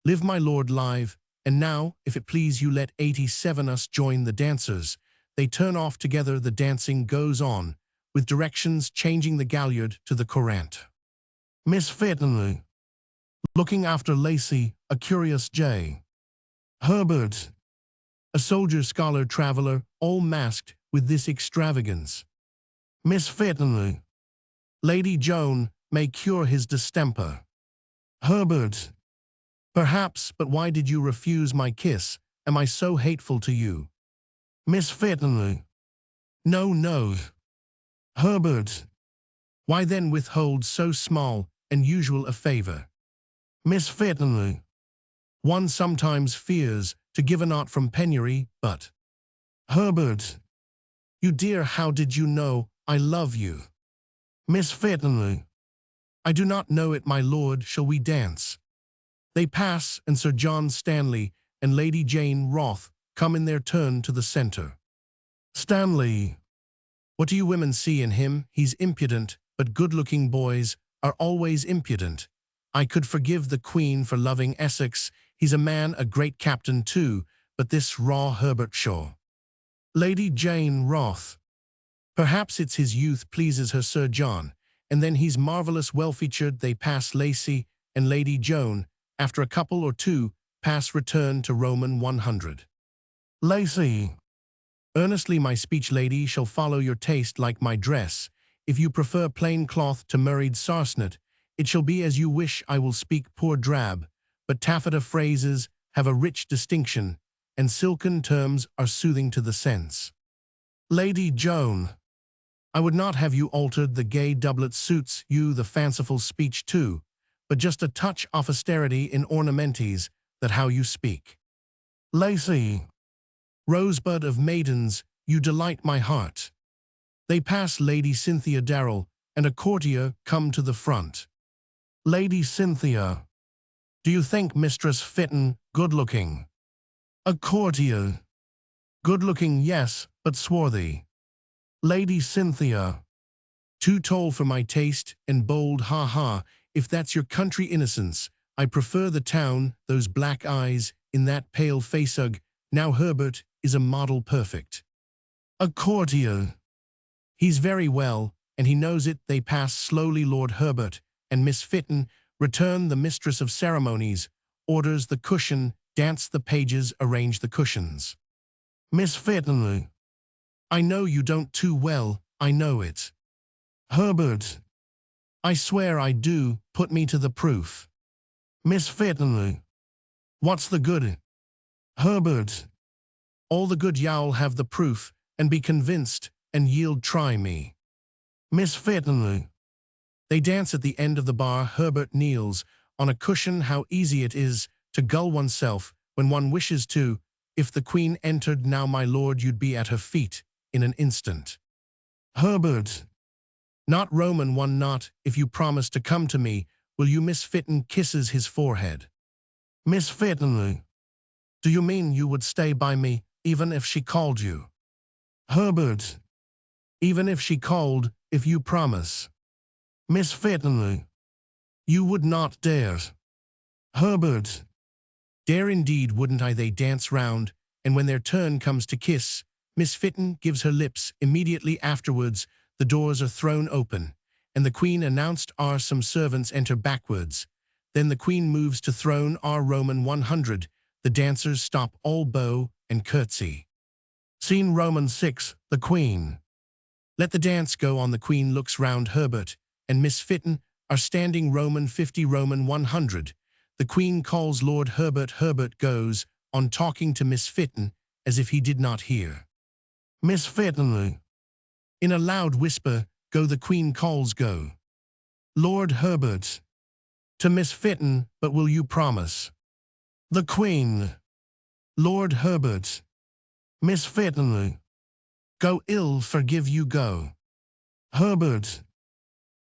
Live, my lord, live, and now, if it please you, let 87 us join the dancers. They turn off together, the dancing goes on, with directions changing the galliard to the courant. Miss Fitton. Looking after Lacy, a curious jay. Herbert. A soldier, scholar, traveler, all masked with this extravagance. Miss Fitton. Lady Joan may cure his distemper. Herbert. Perhaps, but why did you refuse my kiss? Am I so hateful to you? Miss Fitton. No. Herbert. Why then withhold so small and usual a favor? Miss Fitton. One sometimes fears to give a not from penury, but. Herbert. You dear, how did you know I love you? Miss Fitton. I do not know it, my lord. Shall we dance? They pass, and Sir John Stanley and Lady Jane Roth come in their turn to the center. Stanley. What do you women see in him? He's impudent, but good-looking boys are always impudent. I could forgive the Queen for loving Essex. He's a man, a great captain too, but this raw Herbert Shaw. Lady Jane Roth. Perhaps it's his youth pleases her, Sir John, and then he's marvelous well-featured. They pass Lacy and Lady Joan. After a couple or two, pass return to Roman 100. Lacy. Earnestly my speech, lady, shall follow your taste like my dress. If you prefer plain cloth to murried sarcenet, it shall be as you wish. I will speak poor drab, but taffeta phrases have a rich distinction, and silken terms are soothing to the sense. Lady Joan. I would not have you altered. The gay doublet suits you, the fanciful speech too, but just a touch of austerity in ornamentes, that how you speak. Lacy, rosebud of maidens, you delight my heart. They pass Lady Cynthia Darrell, and a courtier come to the front. Lady Cynthia, do you think Mistress Fitton good-looking? A courtier, good-looking, yes, but swarthy. Lady Cynthia, too tall for my taste, and bold, ha-ha, if that's your country innocence. I prefer the town, those black eyes, in that pale face-ugh. Now Herbert is a model perfect. A courtier, he's very well, and he knows it. They pass slowly. Lord Herbert and Miss Fitton return. The mistress of ceremonies orders the cushion, dance the pages, arrange the cushions. Miss Fitton, I know you don't too well, I know it. Herbert, I swear I do, put me to the proof. Miss Fitton, what's the good? Herbert, all the good, y'all have the proof, and be convinced, and yield, try me. Miss Fitton, they dance at the end of the bar. Herbert kneels on a cushion. How easy it is to gull oneself when one wishes to. If the Queen entered now, my lord, you'd be at her feet in an instant. Herbert, not Roman one, not if you promise to come to me. Will you? Miss Fitton kisses his forehead. Miss Fitton, do you mean you would stay by me, even if she called you? Herbert, even if she called, if you promise. Miss Fitton, you would not dare. Herbert, dare indeed, wouldn't I? They dance round, and when their turn comes to kiss, Miss Fitton gives her lips. Immediately afterwards, the doors are thrown open, and the Queen announced. Some servants enter backwards. Then the Queen moves to throne. Roman 100. The dancers stop, all bow and curtsy. Scene Roman 6. The Queen. Let the dance go on. The Queen looks round. Herbert and Miss Fitton are standing. Roman 50. Roman 100. The Queen calls Lord Herbert. Herbert goes on talking to Miss Fitton as if he did not hear. Miss Fitton, in a loud whisper, go. The Queen calls, go. Lord Herbert to Miss Fitton, but will you promise? The Queen. Lord Herbert. Miss Fitton, go. Ill forgive you, go. Herbert,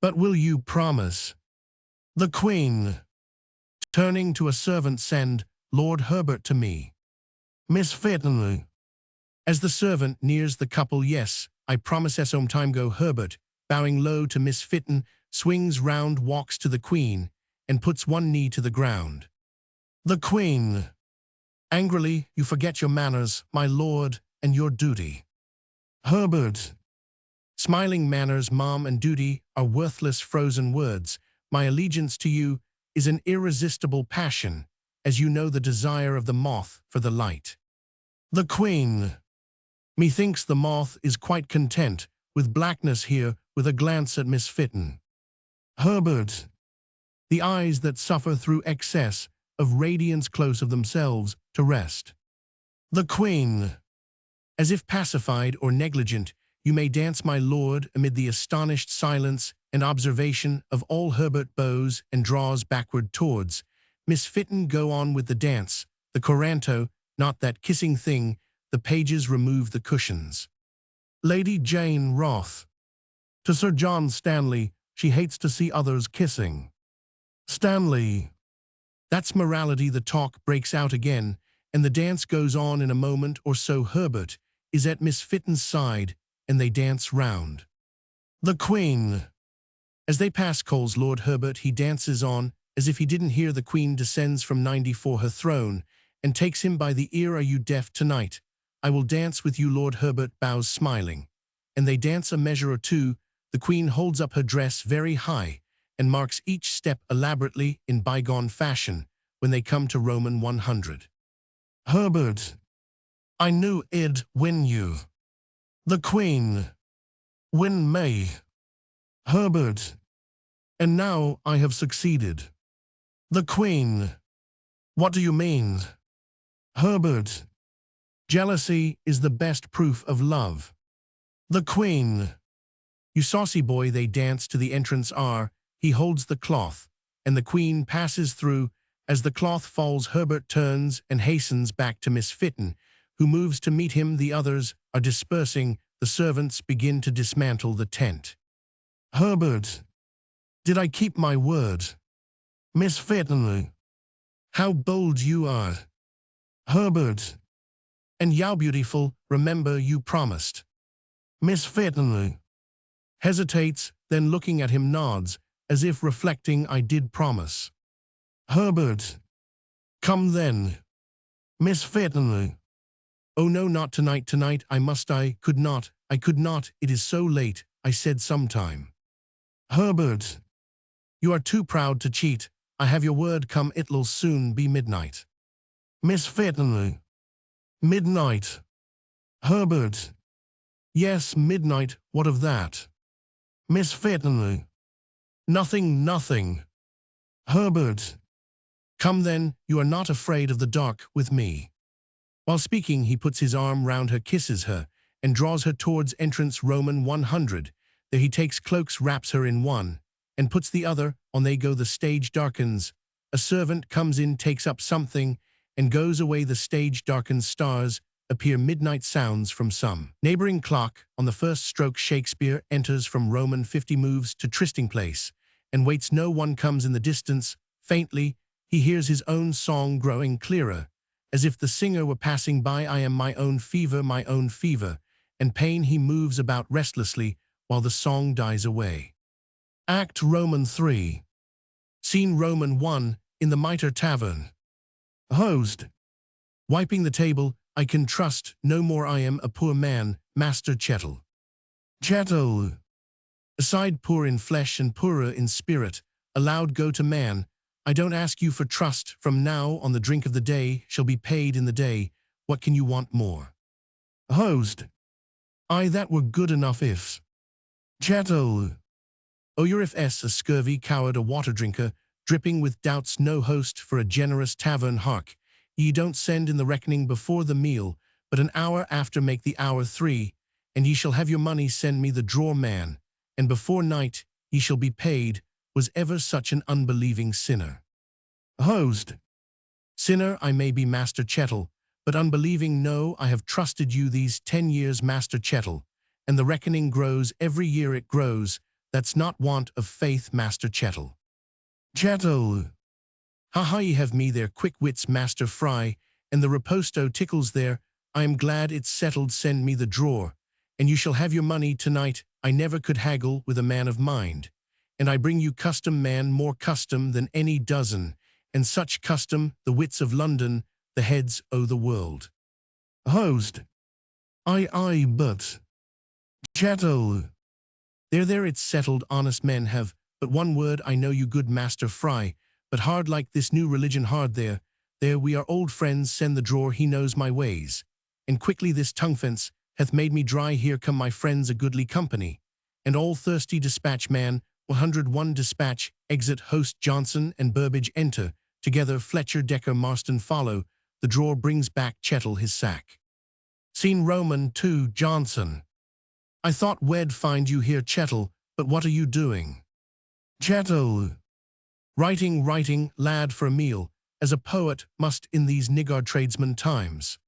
but will you promise? The Queen. Turning to a servant, send Lord Herbert to me. Miss Fitton, as the servant nears the couple, yes, I promise. Time go. Herbert, bowing low to Miss Fitton, swings round, walks to the Queen, and puts one knee to the ground. The Queen. Angrily, you forget your manners, my lord, and your duty. Herbert. Smiling, manners, mom, and duty are worthless, frozen words. My allegiance to you is an irresistible passion, as you know, the desire of the moth for the light. The Queen. Methinks the moth is quite content with blackness here, with a glance at Miss Fitton. Herbert. The eyes that suffer through excess of radiance close of themselves to rest. The Queen. As if pacified or negligent, you may dance, my lord, amid the astonished silence and observation of all. Herbert bows and draws backward towards Miss Fitton. Go on with the dance, the coranto, not that kissing thing. The pages remove the cushions. Lady Jane Roth. To Sir John Stanley, she hates to see others kissing. Stanley. That's morality. The talk breaks out again, and the dance goes on. In a moment or so, Herbert is at Miss Fitton's side, and they dance round. The Queen. As they pass calls Lord Herbert, he dances on, as if he didn't hear. The Queen descends from 94 her throne, and takes him by the ear. Are you deaf? Tonight I will dance with you. Lord Herbert bows, smiling, and they dance a measure or two. The Queen holds up her dress very high, and marks each step elaborately in bygone fashion. When they come to Roman 100. Herbert. I knew I'd win you. The Queen. Win me. Herbert. And now I have succeeded. The Queen. What do you mean? Herbert. Jealousy is the best proof of love. The Queen. You saucy boy. They dance to the entrance. He holds the cloth. and the queen passes through. As the cloth falls, Herbert turns and hastens back to Miss Fitton, who moves to meet him. The others are dispersing. The servants begin to dismantle the tent. Herbert, did I keep my word? Miss Fitton, how bold you are. Herbert, and how beautiful, remember you promised. Miss Fitton hesitates, then looking at him nods, as if reflecting, I did promise. Herbert, come then. Miss Fitton, oh no, not tonight, I could not, it is so late, I said sometime. Herbert, you are too proud to cheat, I have your word, come, it'll soon be midnight. Miss Fitton, midnight. Herbert, yes, midnight, what of that? Miss Fitton, nothing. Herbert, come then, you are not afraid of the dark with me. While speaking, he puts his arm round her, kisses her, and draws her towards entrance. Roman 100. There he takes cloaks, wraps her in one, and puts the other on. They go. The stage darkens. A servant comes in, takes up something, and goes away. The stage darkens. Stars appear. Midnight sounds from some neighboring clock. On the first stroke, Shakespeare enters from Roman 50, moves to trysting place, and waits. No one comes. In the distance, faintly, he hears his own song growing clearer, as if the singer were passing by. I am my own fever, and pain. He moves about restlessly while the song dies away. Act Roman 3. Scene Roman 1, in the Mitre Tavern. Host, wiping the table, I can trust no more, I am a poor man, Master Chettle. Chettle, aside, poor in flesh and poorer in spirit, aloud, go to man, I don't ask you for trust, from now on the drink of the day shall be paid in the day, what can you want more? Host, aye, that were good enough if. Chettle, oh, you're if a scurvy coward, a water drinker, dripping with doubts, no host for a generous tavern. Hark, ye don't send in the reckoning before the meal, but an hour after. Make the hour 3, and ye shall have your money. Send me the drawer man, and before night ye shall be paid. Was ever such an unbelieving sinner? Host, sinner I may be, Master Chettle, but unbelieving no, I have trusted you these 10 years, Master Chettle, and the reckoning grows, every year it grows, that's not want of faith, Master Chettle. Chettle, ha, ye have me there, quick wits, Master Fry, and the riposto tickles there, I am glad it's settled. Send me the drawer, and you shall have your money tonight. I never could haggle with a man of mind, and I bring you custom, man, more custom than any dozen, and such custom, the wits of London, the heads o' the world. Host, aye, but. Chettle, there, it's settled. Honest men have but one word. I know you, good Master Fry, but hard like this new religion, hard. There, we are old friends. Send the drawer, he knows my ways, and quickly this tongue fence hath made me dry. Here come my friends, a goodly company, and all thirsty. Dispatch, man, 101, dispatch. Exit. Host Johnson and Burbage enter together. Fletcher, Decker, Marston follow. The drawer brings back Chettle his sack. Scene Roman 2. Johnson, I thought we'd find you here, Chettle, but what are you doing? Chettle, writing, lad, for a meal, as a poet must in these niggard tradesman times.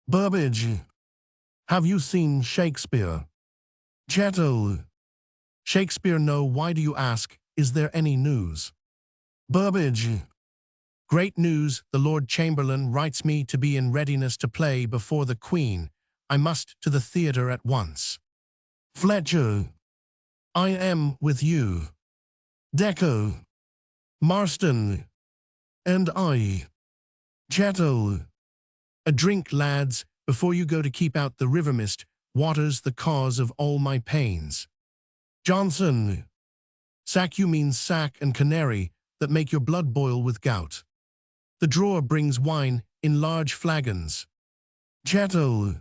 Burbage, have you seen Shakespeare? Chettle, Shakespeare, no. Why do you ask? Is there any news? Burbage, great news. The Lord Chamberlain writes me to be in readiness to play before the Queen. I must to the theatre at once. Fletcher, I am with you. Decker, Marston, and I. Chettle, a drink, lads, before you go, to keep out the river mist. Water's the cause of all my pains. Johnson, sack, you mean sack and canary, that make your blood boil with gout. The drawer brings wine in large flagons. Chettle,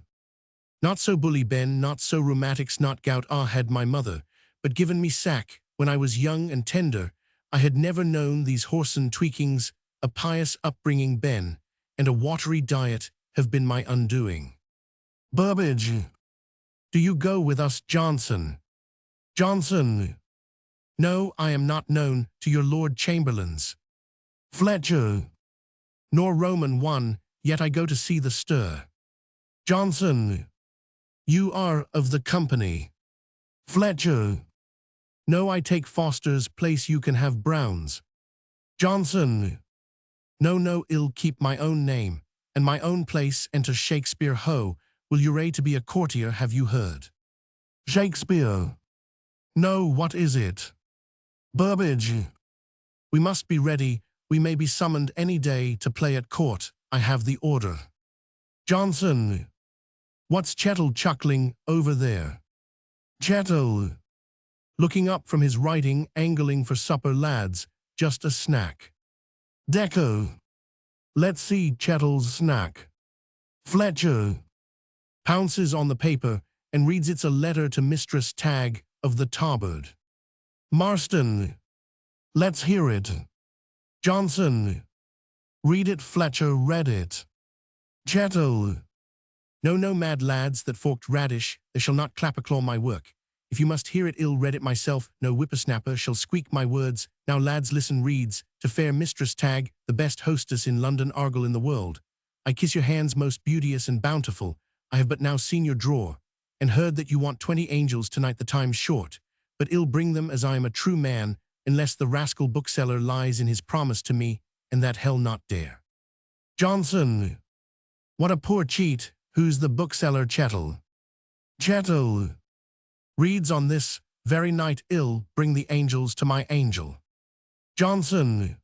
not so bully, Ben, not so rheumatics, not gout. Ah, had my mother but given me sack when I was young and tender, I had never known these whoreson tweakings. A pious upbringing, Ben, and a watery diet have been my undoing. Burbage, do you go with us, Johnson? Johnson, No, I am not known to your Lord Chamberlains. Fletcher. Nor Roman one, yet I go to see the stir. Johnson. You are of the company. Fletcher. No, I take Foster's place, you can have Brown's. Johnson. No, no, ill keep my own name, and my own place enter Shakespeare ho, will you ray to be a courtier, have you heard? Shakespeare. No, what is it? Burbage. We must be ready, we may be summoned any day to play at court, I have the order. Johnson. What's Chettle chuckling over there? Chettle. Looking up from his writing, angling for supper, lads, just a snack. Deco. Let's see Chettle's snack. Fletcher. Pounces on the paper and reads it's a letter to Mistress Tagg of the Tabard. Marston. Let's hear it. Johnson. Read it. Fletcher read it. Chettle. No, no, mad lads that forked radish, they shall not clapperclaw my work. If you must hear it, ill read it myself, no whippersnapper shall squeak my words. Now lads listen, reads, to fair Mistress Tagg, the best hostess in London Argyle in the world. I kiss your hands most beauteous and bountiful. I have but now seen your drawer, and heard that you want 20 angels tonight, the time's short. But ill bring them as I am a true man, unless the rascal bookseller lies in his promise to me, and that hell not dare. Johnson. What a poor cheat, who's the bookseller? Chettle. Chettle. Reads on this very night ill bring the angels to my angel. Johnson.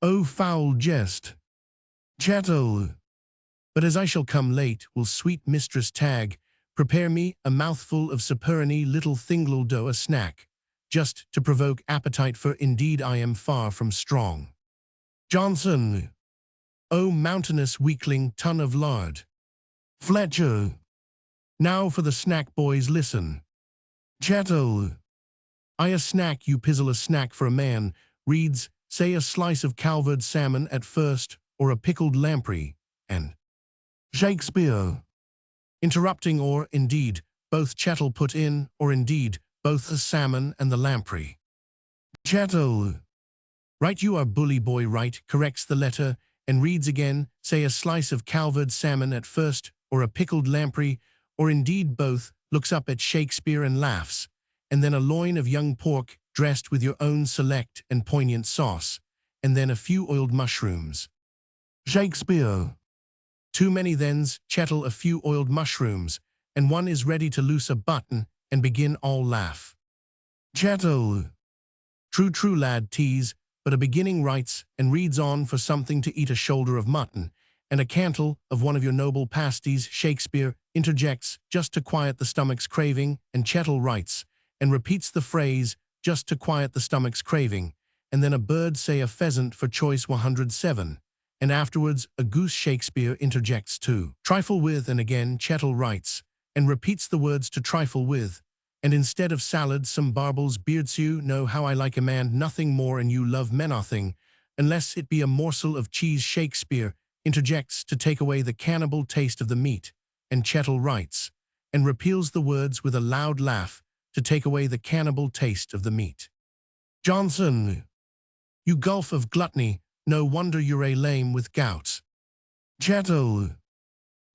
O foul jest. Chettle. But as I shall come late, will sweet Mistress Tagg prepare me a mouthful of superinny little thingle dough, a snack, just to provoke appetite, for indeed I am far from strong. Johnson. O mountainous weakling ton of lard. Fletcher. Now for the snack, boys, listen. Chettle. I a snack, you pizzle, a snack for a man, reads, say a slice of calvered salmon at first, or a pickled lamprey, and Shakespeare. Interrupting, or indeed, both. Chettle put in, or indeed, both the salmon and the lamprey. Chettle. Right, you are bully boy, right, corrects the letter, and reads again, say a slice of calvered salmon at first, or a pickled lamprey, or indeed both, looks up at Shakespeare and laughs, and then a loin of young pork dressed with your own select and poignant sauce, and then a few oiled mushrooms. Shakespeare. Too many thens, Chettle, a few oiled mushrooms, and one is ready to loose a button and begin all laugh. Chettle. True, true, lad, tease, but a beginning writes and reads on for something to eat, a shoulder of mutton, and a cantle of one of your noble pasties. Shakespeare interjects just to quiet the stomach's craving, and Chettle writes and repeats the phrase just to quiet the stomach's craving, and then a bird, say a pheasant, for choice 107, and afterwards a goose. Shakespeare interjects to trifle with, and again Chettle writes and repeats the words to trifle with, and instead of salad some barbels. Beards, you know how I like a man nothing more, and you love men nothing, unless it be a morsel of cheese. Shakespeare interjects to take away the cannibal taste of the meat, and Chettle writes and repeals the words with a loud laugh to take away the cannibal taste of the meat. Johnson. You gulf of gluttony, no wonder you're a lame with gout. Chettle.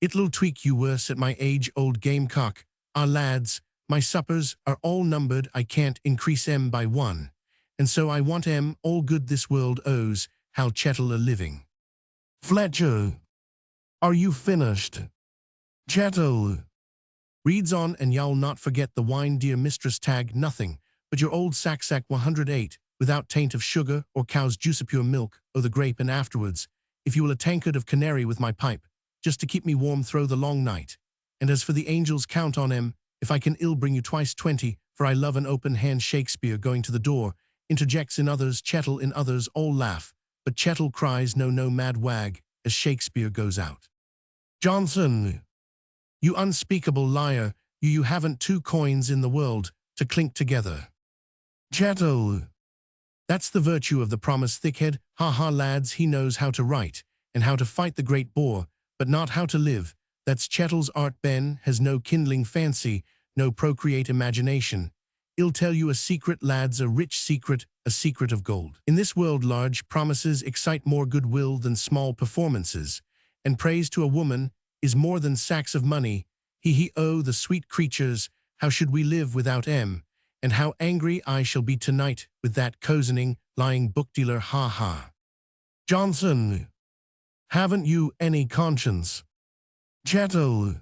It'll tweak you worse at my age, old gamecock. Ah, lads, my suppers are all numbered, I can't increase 'em by one, and so I want 'em all good this world owes. How Chettle a living. Fletcher. Are you finished? Chettle. Reads on, and y'all not forget the wine, dear Mistress Tagg, nothing but your old sack 108, without taint of sugar or cow's juice, pure milk, or the grape, and afterwards, if you will, a tankard of canary with my pipe, just to keep me warm through the long night. And as for the angels, count on 'em, if I can ill bring you twice 20, for I love an open hand. Shakespeare, going to the door, interjects in others, Chettle in others, all laugh, but Chettle cries, no, no, mad wag, as Shakespeare goes out. Johnson. You unspeakable liar, you haven't 2 coins in the world to clink together. Chettle. That's the virtue of the promised thickhead. Ha ha, lads, he knows how to write, and how to fight the great bore, but not how to live. That's Chettle's art. Ben has no kindling fancy, no procreate imagination. I'll tell you a secret, lads, a rich secret, a secret of gold. In this world large promises excite more goodwill than small performances, and praise to a woman is more than sacks of money. Oh, the sweet creatures, how should we live without em? And how angry I shall be tonight with that cozening, lying book dealer, ha ha. Johnson, haven't you any conscience? Chettle.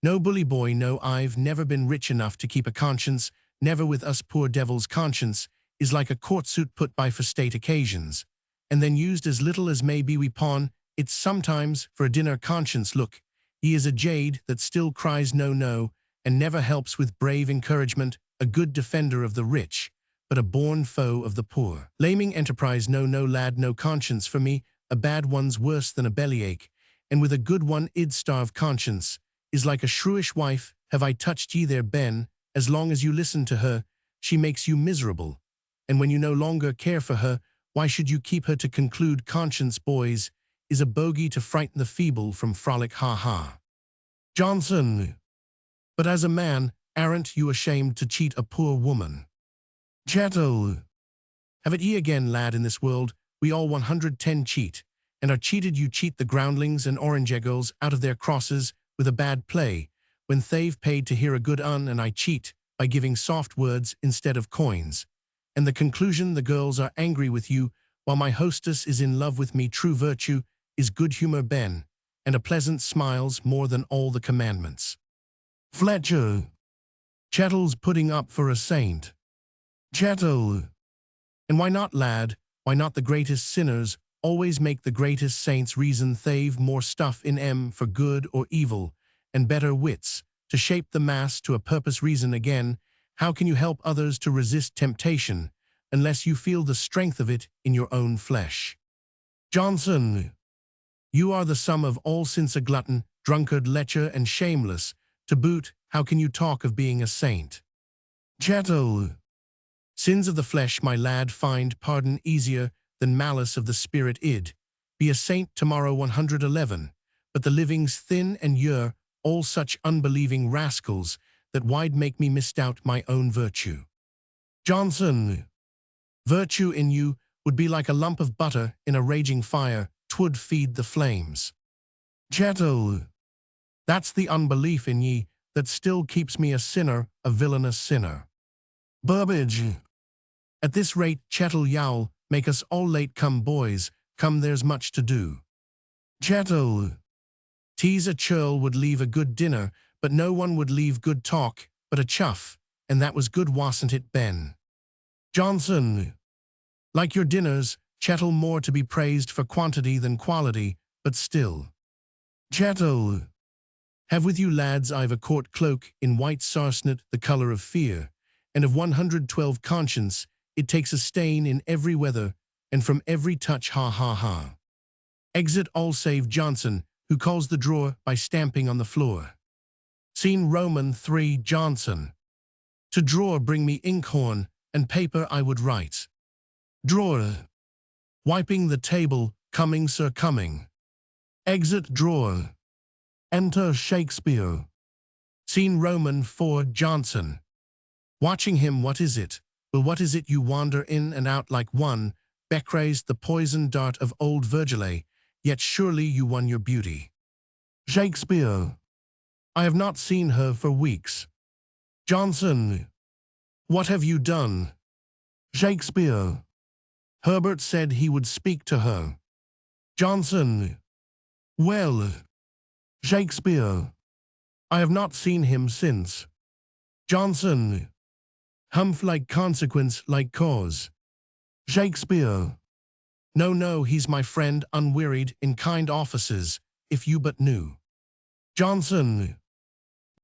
No, bully boy, no, I've never been rich enough to keep a conscience, never with us poor devils. Conscience is like a court suit put by for state occasions, and then used as little as may be we pawn it's sometimes for a dinner. Conscience, look, he is a jade that still cries no, no, and never helps with brave encouragement, a good defender of the rich, but a born foe of the poor. Laming enterprise, no, no, lad, no conscience for me, a bad one's worse than a bellyache, and with a good one id starve. Conscience is like a shrewish wife, have I touched ye there, Ben? As long as you listen to her, she makes you miserable, and when you no longer care for her, why should you keep her? To conclude, conscience, boys, is a bogey to frighten the feeble from frolic, ha ha. Johnson. But as a man, aren't you ashamed to cheat a poor woman? Chettle. Have it ye again, lad, in this world, we all 110 cheat, and are cheated. You cheat the groundlings and orange-eggles out of their crosses with a bad play, when they've paid to hear a good un, and I cheat by giving soft words instead of coins. And the conclusion, the girls are angry with you, while my hostess is in love with me. True virtue is good humor, Ben, and a pleasant smile's more than all the commandments. Fletcher. Chettle's putting up for a saint. Chettle. And why not, lad, why not? The greatest sinners always make the greatest saints. Reason they've more stuff in em for good or evil, and better wits to shape the mass to a purpose. Reason again, how can you help others to resist temptation unless you feel the strength of it in your own flesh? Johnson. You are the sum of all sins, a glutton, drunkard, lecher, and shameless. To boot, how can you talk of being a saint? Chettle. Sins of the flesh, my lad, find pardon easier than malice of the spirit. Id be a saint tomorrow. 111. But the living's thin, and you're all such unbelieving rascals that why'd make me misdoubt my own virtue. Johnson. Virtue in you would be like a lump of butter in a raging fire, 'twould feed the flames. Chettle. That's the unbelief in ye that still keeps me a sinner, a villainous sinner. Burbage. At this rate, Chettle, yowl, make us all late. Come, boys, come, there's much to do. Chettle. Tease a churl would leave a good dinner, but no one would leave good talk, but a chuff, and that was good, wasn't it, Ben? Johnson. Like your dinners, Chettle, more to be praised for quantity than quality, but still. Chettle. Have with you, lads, I've a court cloak in white sarcenet, the color of fear, and of 112 conscience. It takes a stain in every weather, and from every touch, ha ha ha. Exit all save Johnson, who calls the drawer by stamping on the floor. Scene Roman 3. Johnson. To drawer, bring me inkhorn and paper, I would write. Drawer. Wiping the table, coming, sir, coming. Exit drawer. Enter Shakespeare. Scene Roman 4. Johnson. Watching him, what is it? Well, what is it? You wander in and out like one, Becquerel's the poisoned dart of old Virgile, yet surely you won your beauty. Shakespeare. I have not seen her for weeks. Johnson. What have you done? Shakespeare. Herbert said he would speak to her. Johnson. Well. Shakespeare. I have not seen him since. Johnson. Humph, like consequence, like cause. Shakespeare. No, no, he's my friend, unwearied in kind offices, if you but knew. Johnson.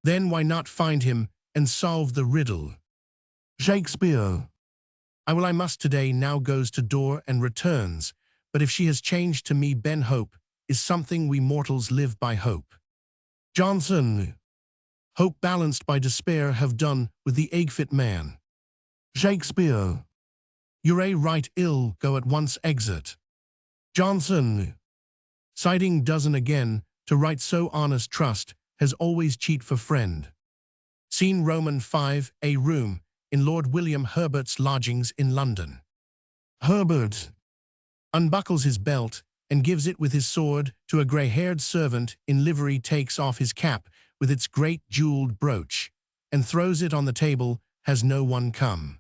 Then why not find him and solve the riddle? Shakespeare. I must today. Now goes to door and returns, but if she has changed to me, Ben, hope is something we mortals live by. Hope. Johnson. Hope balanced by despair have done with the egg-fit man. Shakespeare. You're a right ill, go at once, exit. Johnson. Citing dozen again, to write so honest trust, has always cheat for friend. Scene Roman 5. A room, in Lord William Herbert's lodgings in London. Herbert unbuckles his belt and gives it with his sword to a grey-haired servant in livery, takes off his cap with its great jewelled brooch, and throws it on the table. Has no one come?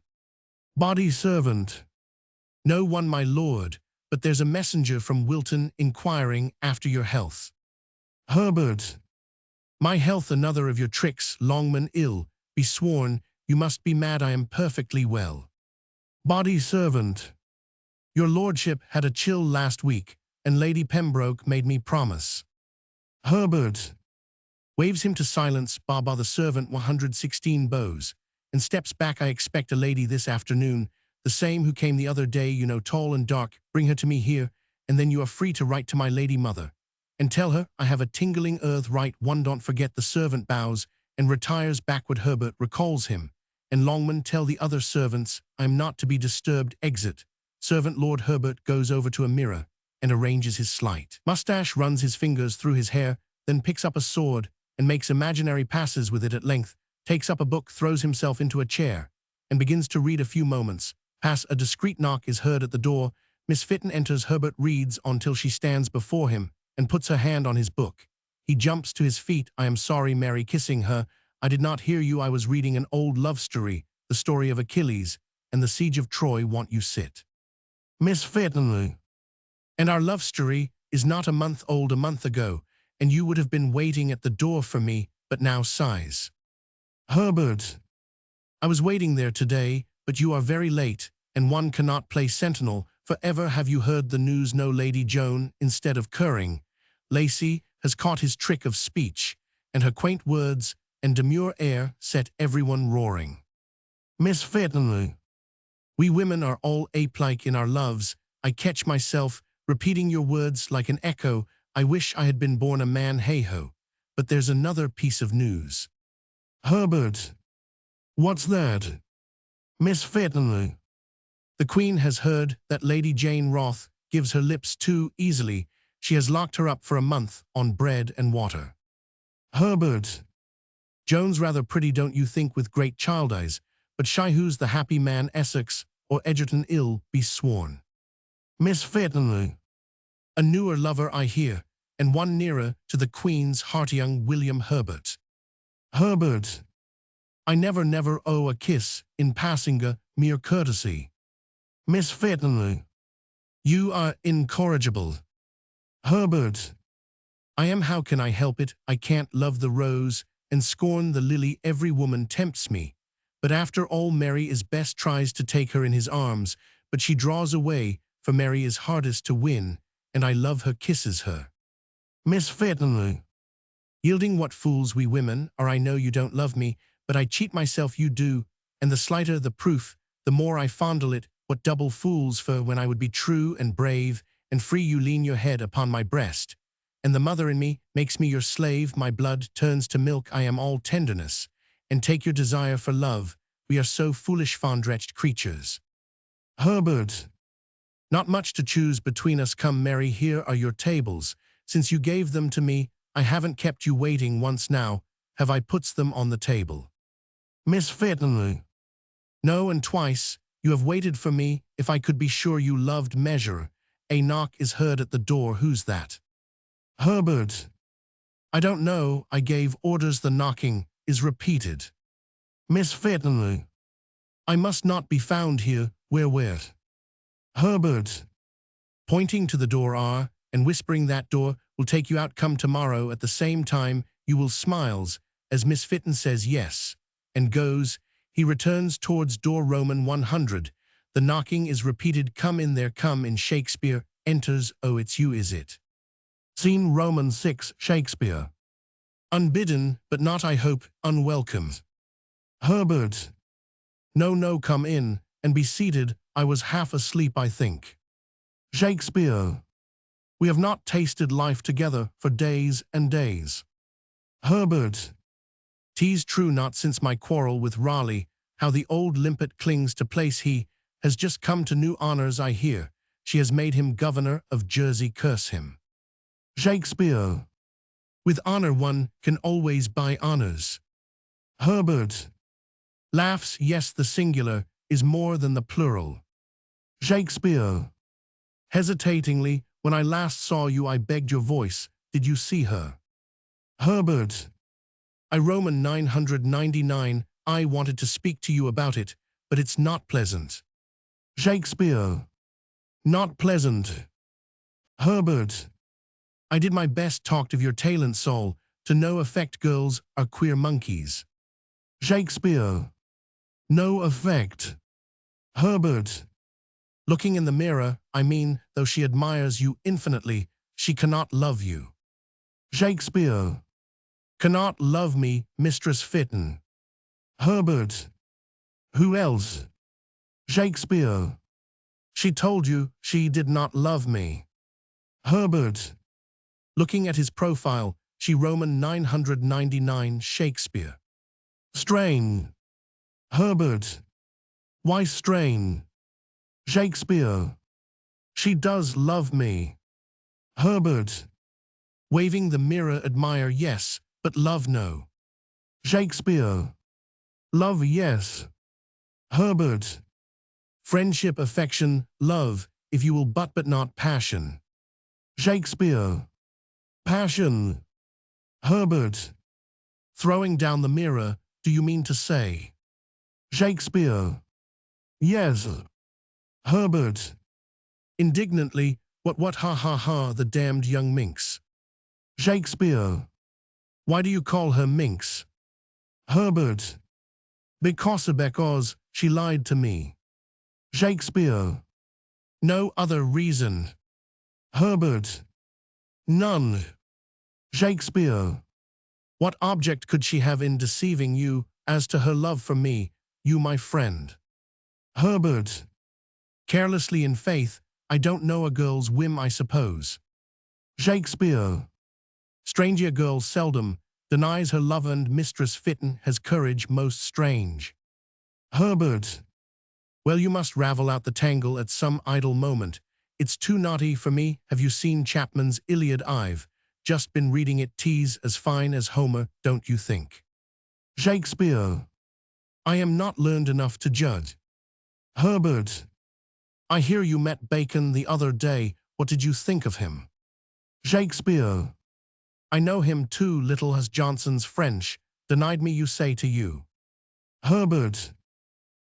Body servant. No one, my lord, but there's a messenger from Wilton inquiring after your health. Herbert. My health, another of your tricks, Longman. Ill, be sworn, you must be mad. I am perfectly well. Body servant. Your lordship had a chill last week, and Lady Pembroke made me promise. Herbert waves him to silence. Baba the servant 116 bows, and steps back. I expect a lady this afternoon, the same who came the other day, you know, tall and dark. Bring her to me here, and then you are free to write to my lady mother, and tell her I have a tingling earth right one. Don't forget. The servant bows and retires backward. Herbert recalls him, and Longman, tell the other servants I am not to be disturbed. Exit. Servant. Lord Herbert goes over to a mirror and arranges his slight mustache, runs his fingers through his hair, then picks up a sword and makes imaginary passes with it. At length takes up a book, throws himself into a chair, and begins to read. A few moments pass. A discreet knock is heard at the door. Miss Fitton enters. Herbert reads until she stands before him and puts her hand on his book. He jumps to his feet. I am sorry, Mary, kissing her. I did not hear you. I was reading an old love story, the story of Achilles and the siege of Troy. Won't you sit? Miss Fitton. And our love story is not a month old. A month ago, and you would have been waiting at the door for me, but now sighs. Herbert. I was waiting there today, but you are very late, and one cannot play sentinel forever. Have you heard the news? No. Lady Joan, instead of curring, Lacey has caught his trick of speech, and her quaint words and demure air set everyone roaring. Miss Fitton. We women are all ape-like in our loves. I catch myself repeating your words like an echo. I wish I had been born a man. Hey-ho. But there's another piece of news. Herbert. What's that? Miss Fitton. The Queen has heard that Lady Jane Roth gives her lips too easily. She has locked her up for a month on bread and water. Herbert. Joan's rather pretty, don't you think, with great child eyes, but shy. Who's the happy man? Essex or Egerton? Ill, be sworn. Miss Fitton. A newer lover, I hear, and one nearer to the Queen's heart, young William Herbert. Herbert. I never owe a kiss in passing, a mere courtesy. Miss Fitton. You are incorrigible. Herbert. I am. How can I help it? I can't love the rose and scorn the lily. Every woman tempts me. But after all, Mary is best. Tries to take her in his arms, but she draws away, for Mary is hardest to win, and I love her. Kisses her. Miss Fitton. Yielding. What fools we women are. I know you don't love me, but I cheat myself. You do, and the slighter the proof, the more I fondle it. What double fools, for when I would be true and brave and free, you lean your head upon my breast, and the mother in me makes me your slave. My blood turns to milk. I am all tenderness, and take your desire for love. We are so foolish, fond-wretched creatures. Herbert. Not much to choose between us. Come, Mary, here are your tables. Since you gave them to me, I haven't kept you waiting. Once now have I puts them on the table. Miss Fitton. No, and twice you have waited for me. If I could be sure you loved measure. A knock is heard at the door. Who's that? Herbert. I don't know. I gave orders. The knocking is repeated. Miss Fitton. I must not be found here. Where? Herbert. Pointing to the door. And whispering, that door will take you out. Come tomorrow at the same time. You will. Smiles as Miss Fitton says yes, and goes. He returns towards door. Roman 100. The knocking is repeated. Come in there. Come in. Shakespeare enters. Oh, it's you, is it? Scene Roman 6. Shakespeare. Unbidden, but not, I hope, unwelcomed. Herbert. No, come in and be seated. I was half asleep, I think. Shakespeare. We have not tasted life together for days and days. Herbert. 'Tis true, not since my quarrel with Raleigh. How the old limpet clings to place. He has just come to new honors, I hear. She has made him governor of Jersey. Curse him. Shakespeare. With honor one can always buy honors. Herbert. Laughs, yes, the singular is more than the plural. Shakespeare. Hesitatingly, when I last saw you I begged your voice, did you see her? Herbert. I Roman 999, I wanted to speak to you about it, but it's not pleasant. Shakespeare. Not pleasant. Herbert. I did my best talked of your talent soul, to no effect girls are queer monkeys. Shakespeare. No effect. Herbert. Looking in the mirror, I mean, though she admires you infinitely, she cannot love you. Shakespeare. Cannot love me, Mistress Fitton. Herbert. Who else? Shakespeare. She told you she did not love me. Herbert. Looking at his profile, she Roman 999 Shakespeare. Strain. Herbert. Why strain? Shakespeare. She does love me. Herbert. Waving the mirror, admire yes, but love no. Shakespeare. Love yes. Herbert. Friendship, affection, love, if you will but not passion. Shakespeare. Passion. Herbert. Throwing down the mirror, do you mean to say? Shakespeare. Yes. Herbert. Indignantly, what ha ha ha, the damned young minx. Shakespeare. Why do you call her minx? Herbert. Because she lied to me. Shakespeare. No other reason. Herbert. None. Shakespeare. What object could she have in deceiving you as to her love for me, you my friend? Herbert. Carelessly in faith, I don't know a girl's whim I suppose. Shakespeare. Stranger girl seldom denies her lover and Mistress Fitton has courage most strange. Herbert. Well, you must ravel out the tangle at some idle moment. It's too naughty for me. Have you seen Chapman's Iliad? I've just been reading it. 'Tis as fine as Homer, don't you think? Shakespeare. I am not learned enough to judge. Herbert. I hear you met Bacon the other day. What did you think of him? Shakespeare. I know him too little. Has Johnson's French denied me, you say to you? Herbert.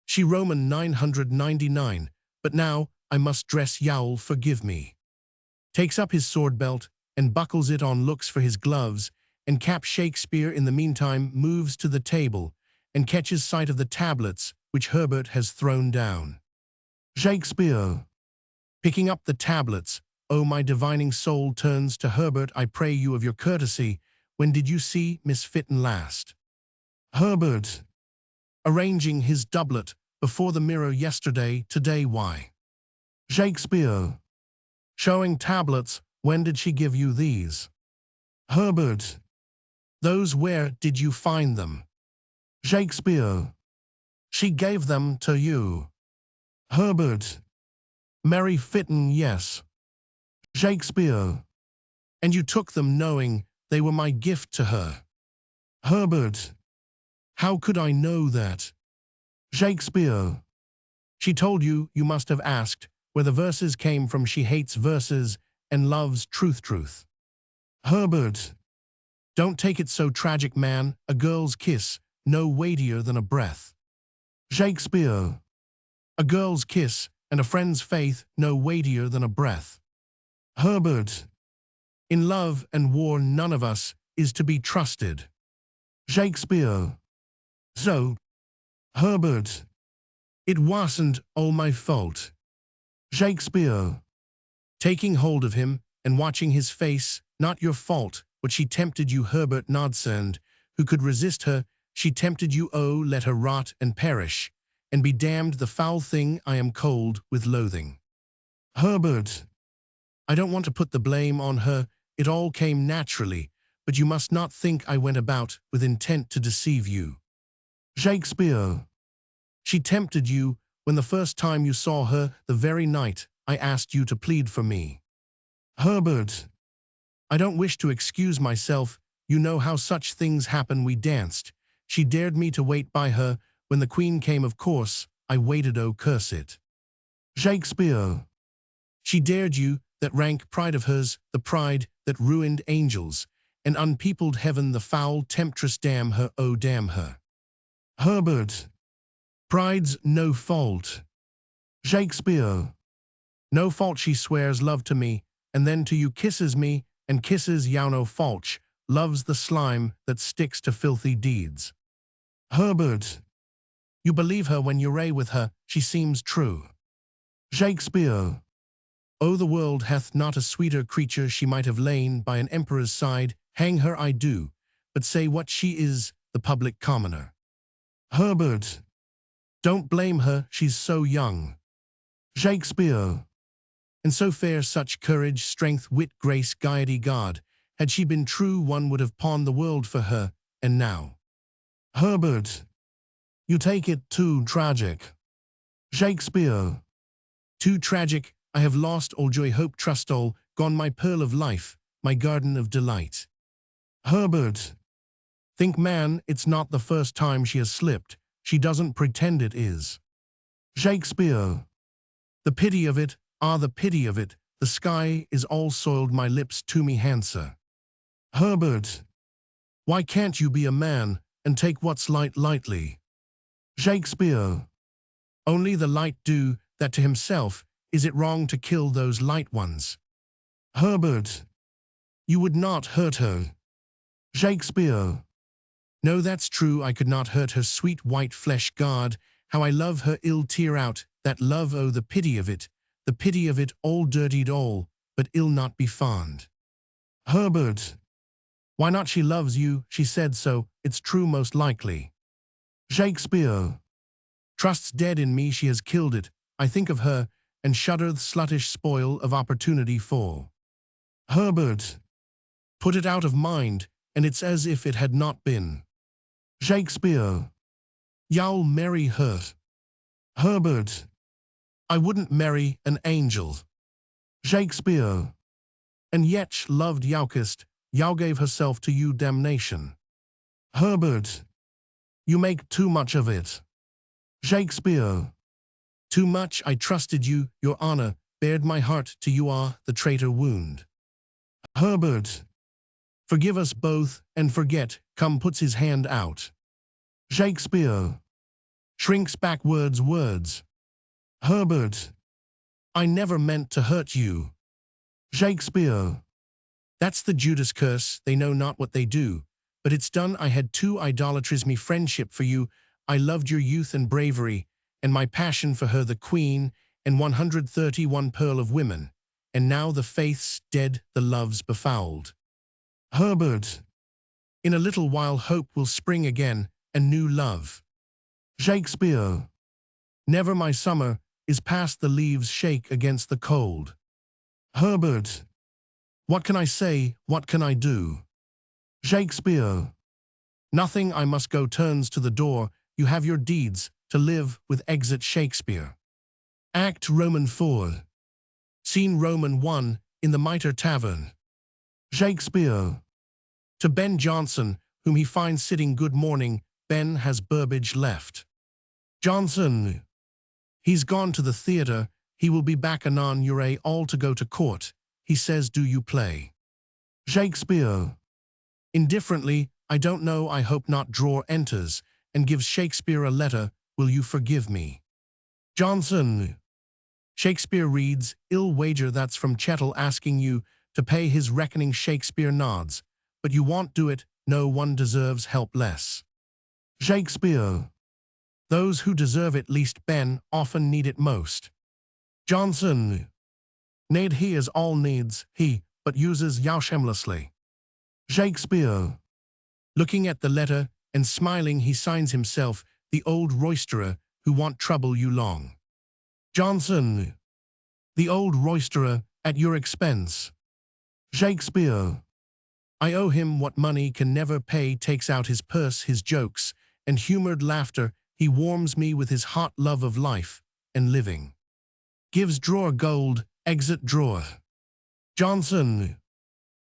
She Roman 999, but now I must dress yowl, forgive me. Takes up his sword belt and buckles it on, looks for his gloves and cap. Shakespeare in the meantime moves to the table and catches sight of the tablets which Herbert has thrown down. Shakespeare. Picking up the tablets, oh my divining soul, turns to Herbert. I pray you of your courtesy, when did you see Miss Fitton last? Herbert. Arranging his doublet before the mirror yesterday. Today why? Shakespeare. Showing tablets. When did she give you these? Herbert. Those, where did you find them? Shakespeare. She gave them to you. Herbert. Mary Fitton, yes. Shakespeare. And you took them knowing they were my gift to her? Herbert. How could I know that? Shakespeare. She told you, you must have asked, where the verses came from. She hates verses and loves truth. Herbert. Don't take it so tragic, man. A girl's kiss, no weightier than a breath. Shakespeare. A girl's kiss and a friend's faith, no weightier than a breath. Herbert. In love and war none of us is to be trusted. Shakespeare. So, Herbert. It wasn't all my fault. Shakespeare. Taking hold of him and watching his face, not your fault, but she tempted you. Herbert nods, and who could resist her? She tempted you, oh, let her rot and perish, and be damned, the foul thing. I am cold with loathing. Herbert. I don't want to put the blame on her, it all came naturally, but you must not think I went about with intent to deceive you. Shakespeare. She tempted you when the first time you saw her, the very night I asked you to plead for me. Herbert. I don't wish to excuse myself, you know how such things happen. We danced. She dared me to wait by her When the queen came, of course, I waited, oh curse it. Shakespeare. She dared you, that rank pride of hers, the pride that ruined angels, and unpeopled heaven, the foul temptress, damn her, oh damn her. Herbert. Pride's no fault. Shakespeare. No fault, she swears love to me, and then to you kisses me, and kisses you no fault, loves the slime that sticks to filthy deeds. Herbert. You believe her when you're with her, she seems true. Shakespeare. Oh, the world hath not a sweeter creature, she might have lain by an emperor's side, hang her I do, but say what she is, the public commoner. Herbert. Don't blame her, she's so young. Shakespeare. And so fair, such courage, strength, wit, grace, gaiety, God, had she been true, one would have pawned the world for her, and now. Herbert. You take it too tragic. Shakespeare. Too tragic, I have lost all joy, hope, trust, all, gone my pearl of life, my garden of delight. Herbert. Think, man, it's not the first time she has slipped, she doesn't pretend it is. Shakespeare. The pity of it, ah, the pity of it, the sky is all soiled, my lips to me answer. Herbert. Why can't you be a man, and take what's light lightly? Shakespeare. Only the light do that to himself, is it wrong to kill those light ones? Herbert. You would not hurt her. Shakespeare. No, that's true, I could not hurt her sweet white flesh, God, how I love her, ill tear out, that love, oh the pity of it, all dirtied all, but ill not be fond. Herbert. Why not, she loves you, she said so, it's true most likely. Shakespeare. Trust's dead in me, she has killed it, I think of her, and shudder the sluttish spoil of opportunity fall. Herbert. Put it out of mind, and it's as if it had not been. Shakespeare. You'll marry her. Herbert. I wouldn't marry an angel. Shakespeare. And yet loved youkest, yow gave herself to you, damnation. Herbert. You make too much of it. Shakespeare. Too much, I trusted you, your honor, bared my heart to you, ah, the traitor wound. Herbert. Forgive us both, and forget, come, puts his hand out. Shakespeare. Shrinks back, words. Herbert. I never meant to hurt you. Shakespeare. That's the Judas curse, they know not what they do, but it's done. I had too idolatries me friendship for you, I loved your youth and bravery, and my passion for her the queen, and 131 pearl of women, and now the faith's dead, the love's befouled. Herbert. In a little while hope will spring again, and new love. Shakespeare. Never, my summer is past, the leaves shake against the cold. Herbert. What can I say, what can I do? Shakespeare. Nothing, I must go, turns to the door, you have your deeds, to live with exit. Shakespeare. Act Roman 4. Scene Roman 1, in the Mitre Tavern. Shakespeare. To Ben Jonson, whom he finds sitting, good morning, Ben, has Burbage left? Jonson. He's gone to the theatre, he will be back anon, you're all to go to court, he says, do you play? Shakespeare. Indifferently, I don't know, I hope not. Drawer enters, and gives Shakespeare a letter, will you forgive me? Jonson. Shakespeare reads, ill wager, that's from Chettle asking you to pay his reckoning. Shakespeare nods, but you won't do it, no one deserves help less. Shakespeare. Those who deserve it least, Ben, often need it most. Jonson. Need he as all needs, he, but uses yow shamelessly. Shakespeare. Looking at the letter, and smiling, he signs himself, the old roisterer, who won't trouble you long. Jonson. The old roisterer, at your expense. Shakespeare. I owe him what money can never pay, takes out his purse, his jokes, and humored laughter, he warms me with his hot love of life, and living. Gives drawer gold, exit drawer. Jonson.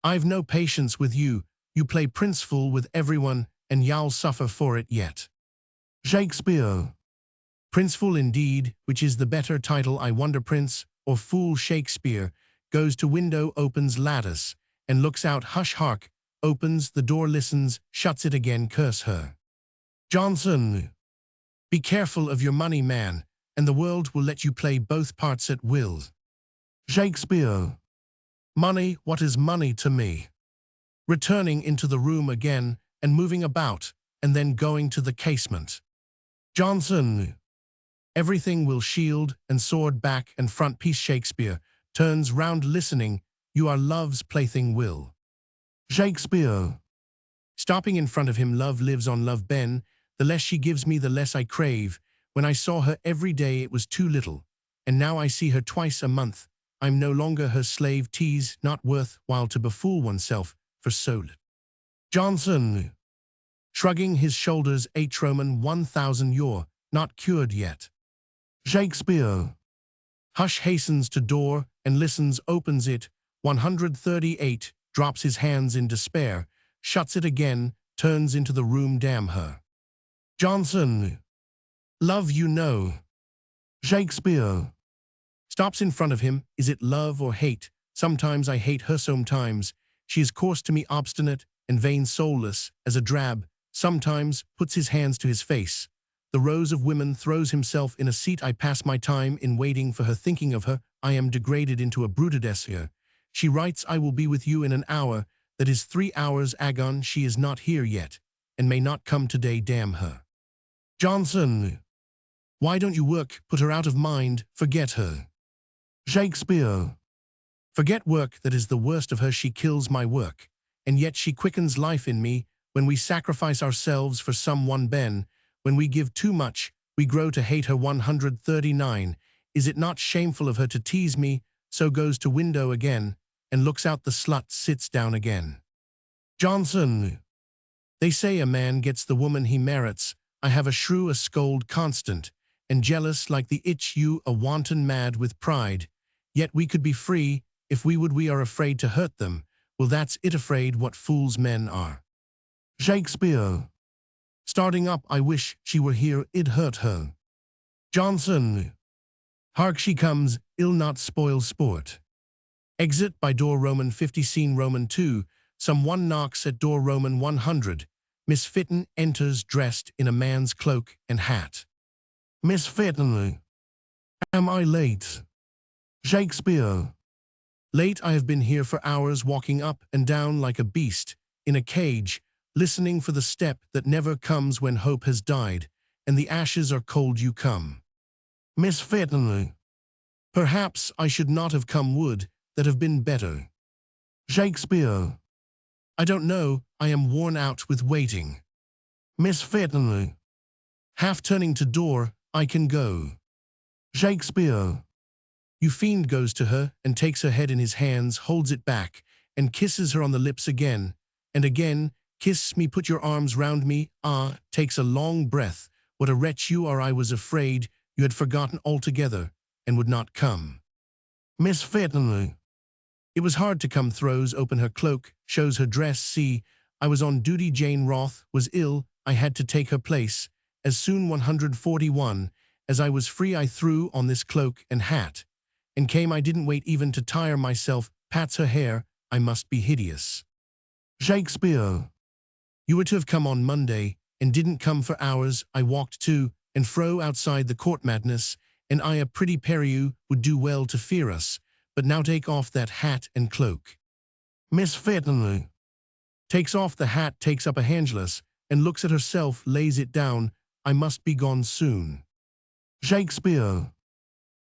I've no patience with you, you play princeful with everyone, and you'll suffer for it yet. Shakespeare. Princeful indeed, which is the better title, I wonder. Prince or fool Shakespeare goes to window, opens lattice, and looks out. Hush, hark, opens the door, listens, shuts it again. Curse her. Johnson. Be careful of your money, man, and the world will let you play both parts at will. Shakespeare. Money, what is money to me? Returning into the room again, and moving about, and then going to the casement. Johnson. Everything will shield and sword back and front piece. Shakespeare turns round, listening. You are love's plaything, will. Shakespeare. Stopping in front of him, love lives on. Love, Ben, the less she gives me, the less I crave. When I saw her every day, it was too little, and now I see her twice a month. I'm no longer her slave. Tease not worth while to befool oneself for so little. Johnson. Shrugging his shoulders, H. Roman 1000. You're not cured yet. Shakespeare. Hush, hastens to door and listens, opens it. 138. Drops his hands in despair, shuts it again, turns into the room. Damn her. Johnson. Love, you know. Shakespeare. Stops in front of him. Is it love or hate? Sometimes I hate her, sometimes she is coarse to me, obstinate and vain, soulless as a drab. Sometimes puts his hands to his face. The rows of women, throws himself in a seat. I pass my time in waiting for her, thinking of her. I am degraded into a brutedess here. She writes, I will be with you in an hour. That is 3 hours. Agon, she is not here yet, and may not come today. Damn her. Johnson. Why don't you work? Put her out of mind. Forget her. Shakespeare. Forget work, that is the worst of her. She kills my work, and yet she quickens life in me. When we sacrifice ourselves for someone, Ben, when we give too much, we grow to hate her. 139. Is it not shameful of her to tease me? So goes to window again, and looks out. The slut sits down again. Johnson. They say a man gets the woman he merits. I have a shrew, a scold, constant and jealous like the itch. You, a wanton, mad with pride. Yet we could be free, if we would. We are afraid to hurt them. Well, that's it, afraid. What fools men are. Shakespeare. Starting up, I wish she were here, it'd hurt her. Johnson. Hark, she comes, ill not spoil sport. Exit by door. Roman 50. Scene Roman 2. Someone knocks at door. Roman 100. Miss Fitton enters, dressed in a man's cloak and hat. Miss Fitton. Am I late? Shakespeare. Late? I have been here for hours, walking up and down like a beast in a cage, listening for the step that never comes when hope has died, and the ashes are cold. You come. Miss Fitton. Perhaps I should not have come. Would that have been better? Shakespeare. I don't know, I am worn out with waiting. Miss Fitton. Half turning to door, I can go. Shakespeare. You fiend, goes to her and takes her head in his hands, holds it back, and kisses her on the lips again, and again. Kiss me, put your arms round me. Ah, takes a long breath. What a wretch you are. I was afraid you had forgotten altogether and would not come. Miss Fitton. It was hard to come. Throws open her cloak, shows her dress. See, I was on duty. Jane Roth was ill. I had to take her place. As soon 141 as I was free, I threw on this cloak and hat and came. I didn't wait even to tire myself. Pats her hair. I must be hideous. Shakespeare. You were to have come on Monday, and didn't come for hours. I walked to and fro outside the court. Madness, and I, a pretty pair. You would do well to fear us, but now take off that hat and cloak. Miss Fitton. Takes off the hat, takes up a handglass, and looks at herself, lays it down. I must be gone soon. Shakespeare.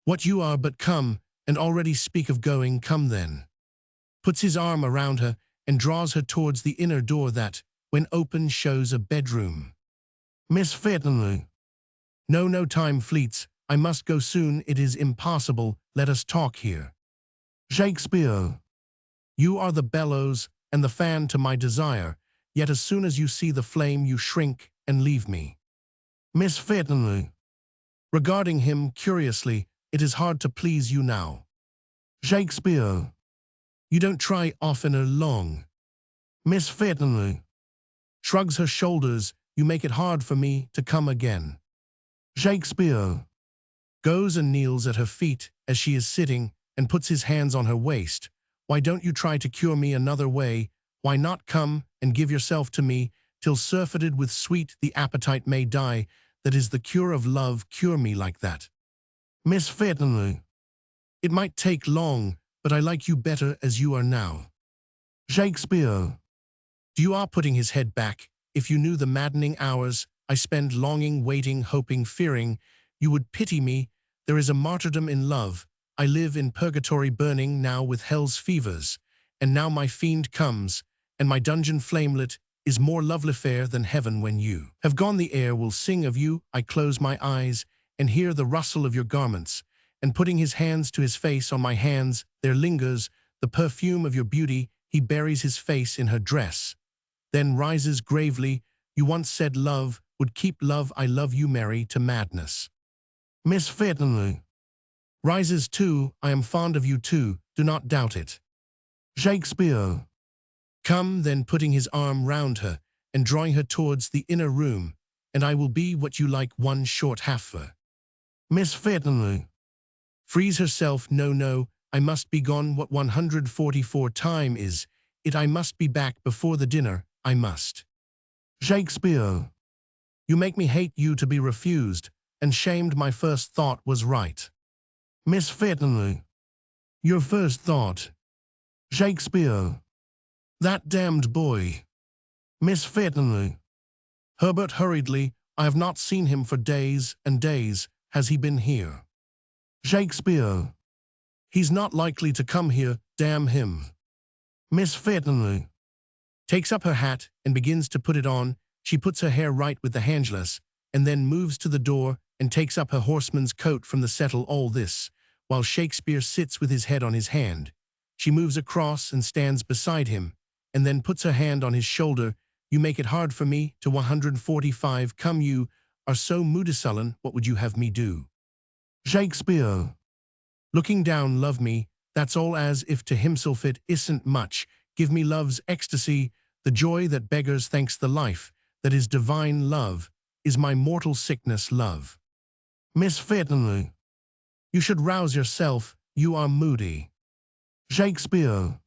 What you are, but come, and already speak of going. Come then. Puts his arm around her, and draws her towards the inner door that, when open, shows a bedroom. Miss Fitton. No, time fleets. I must go soon. It is impossible. Let us talk here. Shakespeare. You are the bellows and the fan to my desire, yet as soon as you see the flame you shrink and leave me. Miss Fitton. Regarding him curiously, it is hard to please you now. Shakespeare. You don't try oftener long. Miss Fitton. Shrugs her shoulders. you make it hard for me to come again. Shakespeare goes and kneels at her feet as she is sitting and puts his hands on her waist. Why don't you try to cure me another way? Why not come and give yourself to me, till surfeited with sweet the appetite may die, that is the cure of love, cure me like that. Miss Fitton, it might take long, but I like you better as you are now. Shakespeare. You are putting his head back. If you knew the maddening hours I spend longing, waiting, hoping, fearing, you would pity me. There is a martyrdom in love. I live in purgatory burning now with hell's fevers. And now my fiend comes, and my dungeon flamelit is more lovely fair than heaven when you have gone. The air will sing of you. I close my eyes and hear the rustle of your garments, and putting his hands to his face on my hands, there lingers the perfume of your beauty. He buries his face in her dress, then rises gravely. You once said love would keep love. I love you, Mary, to madness. Miss Fitton rises too. I am fond of you too, do not doubt it. Shakespeare. Come, then, putting his arm round her and drawing her towards the inner room, and I will be what you like, one short halfer. Miss Fitton frees herself. No, no, I must be gone. What 144 time is it? I must be back before the dinner. I must. Shakespeare. You make me hate you to be refused, and shamed. My first thought was right. Miss Fitton. Your first thought. Shakespeare. That damned boy. Miss Fitton. Herbert hurriedly. I have not seen him for days and days. Has he been here? Shakespeare. He's not likely to come here, damn him. Miss Fitton takes up her hat and begins to put it on. She puts her hair right with the handless, and then moves to the door and takes up her horseman's coat from the settle. All this, while Shakespeare sits with his head on his hand. She moves across and stands beside him, and then puts her hand on his shoulder. You make it hard for me to 145. Come, you are so moody sullen. What would you have me do? Shakespeare. Looking down, love me. That's all, as if to himself it isn't much. Give me love's ecstasy, the joy that beggars thanks. The life that is divine love is my mortal sickness, love. Miss Fitton. You should rouse yourself. You are moody. Shakespeare.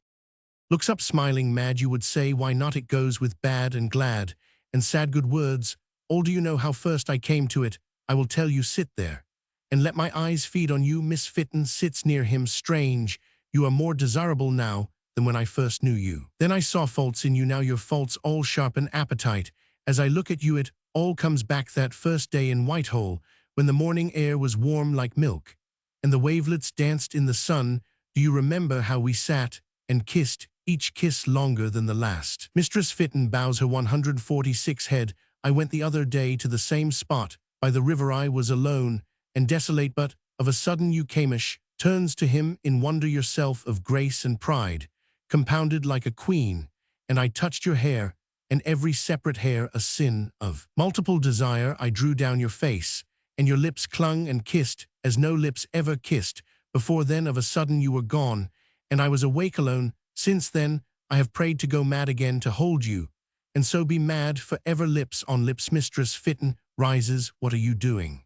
Looks up smiling, mad you would say. Why not? It goes with bad and glad and sad good words. All do you know how first I came to it? I will tell you. Sit there and let my eyes feed on you. Miss Fitton sits near him. Strange, you are more desirable now than when I first knew you. Then I saw faults in you. Now your faults all sharpen appetite. As I look at you, it all comes back. That first day in Whitehall, when the morning air was warm like milk and the wavelets danced in the sun. Do you remember how we sat and kissed, each kiss longer than the last? Mistress Fitton bows her 146 head. I went the other day to the same spot by the river. I was alone and desolate, but of a sudden you cameish, turns to him in wonder, yourself of grace and pride, compounded like a queen, and I touched your hair, and every separate hair a sin of multiple desire. I drew down your face, and your lips clung and kissed as no lips ever kissed before. Then of a sudden you were gone, and I was awake alone. Since then I have prayed to go mad again, to hold you, and so be mad forever. Lips on lips. Mistress Fitton rises. What are you doing?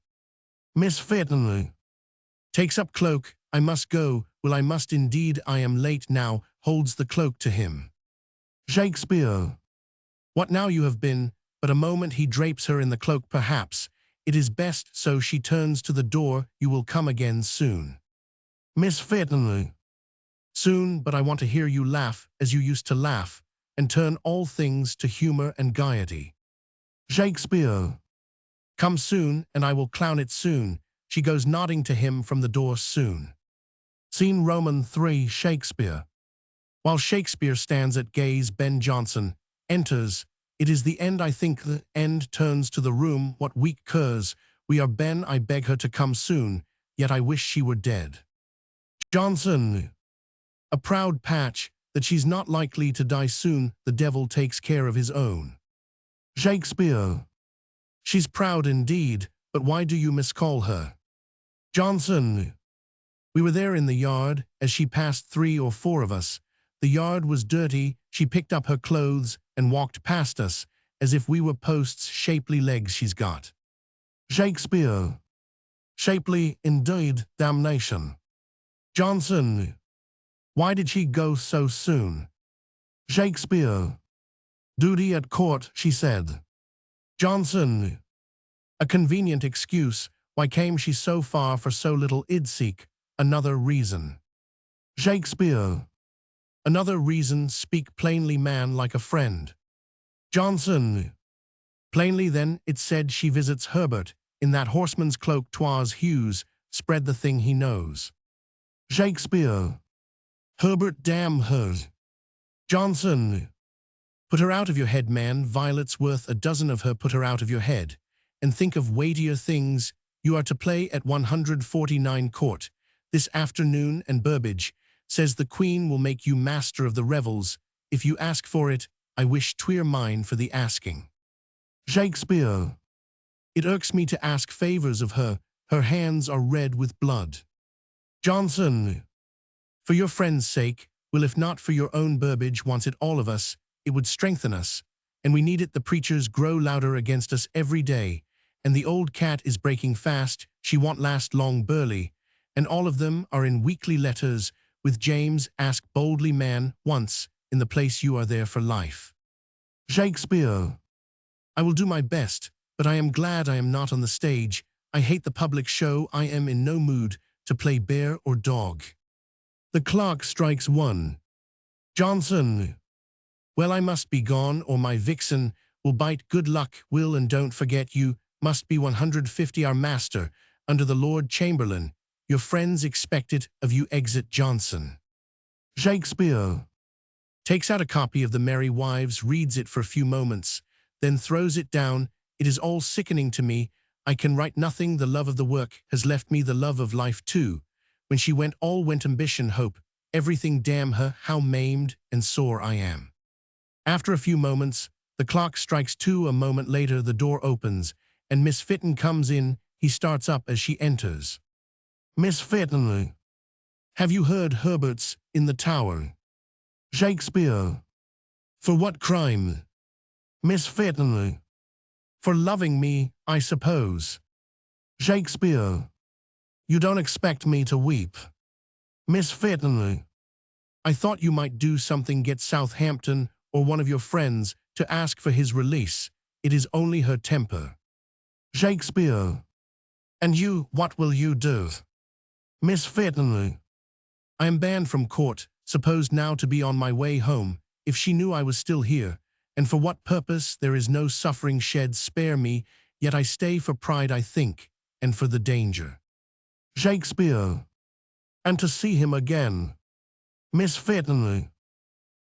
Miss Fitton takes up cloak. I must go. Well, I must indeed. I am late now. Holds the cloak to him. Shakespeare. What now? You have been but a moment. He drapes her in the cloak. Perhaps it is best so. She turns to the door. You will come again soon. Miss Fitton. Soon, but I want to hear you laugh as you used to laugh, and turn all things to humor and gaiety. Shakespeare. Come soon, and I will clown it soon. She goes nodding to him from the door. Soon. Scene Roman 3. Shakespeare. While Shakespeare stands at gaze, Ben Jonson enters. It is the end. I think the end. Turns to the room. What weak curs we are, Ben. I beg her to come soon, yet I wish she were dead. Jonson. A proud patch that she's not likely to die soon. The devil takes care of his own. Shakespeare. She's proud indeed, but why do you miscall her? Jonson. We were there in the yard as she passed, 3 or 4 of us. The yard was dirty. She picked up her clothes and walked past us, as if we were posts, shapely legs she's got. Shakespeare. Shapely, indeed, damnation. Johnson. Why did she go so soon? Shakespeare. Duty at court, she said. Johnson. A convenient excuse. Why came she so far for so little? Id seek another reason. Shakespeare. Another reason. Speak plainly, man, like a friend. Johnson. Plainly then, it said she visits Herbert. In that horseman's cloak 'twas Hughes, spread the thing he knows. Shakespeare. Herbert, damn her. Johnson. Put her out of your head, man. Violet's worth a dozen of her. Put her out of your head. And think of weightier things. You are to play at 149 Court this afternoon, and Burbage says the Queen will make you master of the revels. If you ask for it, I wish 'twere mine for the asking. Shakespeare. It irks me to ask favors of her. Her hands are red with blood. Johnson. For your friend's sake, well, if not for your own. Burbage wants it all of us. It would strengthen us, and we need it. The preachers grow louder against us every day, and the old cat is breaking fast. She won't last long. Burley, and all of them are in weekly letters with James. Ask boldly, man, once in the place you are there for life. Shakespeare. I will do my best, but I am glad I am not on the stage. I hate the public show. I am in no mood to play bear or dog. The clock strikes 1. Johnson. Well, I must be gone, or my vixen will bite. Good luck, Will, and don't forget you must be 150 our master, under the Lord Chamberlain. Your friends expect it of you. Exit Johnson. Shakespeare. Takes out a copy of The Merry Wives, reads it for a few moments, then throws it down. It is all sickening to me. I can write nothing. The love of the work has left me the love of life too. When she went, all went ambition, hope, everything. Damn her, how maimed and sore I am. After a few moments, the clock strikes 2. A moment later, the door opens, and Miss Fitton comes in. He starts up as she enters. Miss Fitton. Have you heard Herbert's in the Tower? Shakespeare. For what crime? Miss Fitton. For loving me, I suppose. Shakespeare. You don't expect me to weep. Miss Fitton. I thought you might do something. Get Southampton or one of your friends to ask for his release. It is only her temper. Shakespeare. And you, what will you do? Miss Fitton. I am banned from court, supposed now to be on my way home. If she knew I was still here, and for what purpose, there is no suffering shed. Spare me, yet I stay for pride, I think, and for the danger. Shakespeare. And to see him again. Miss Fitton.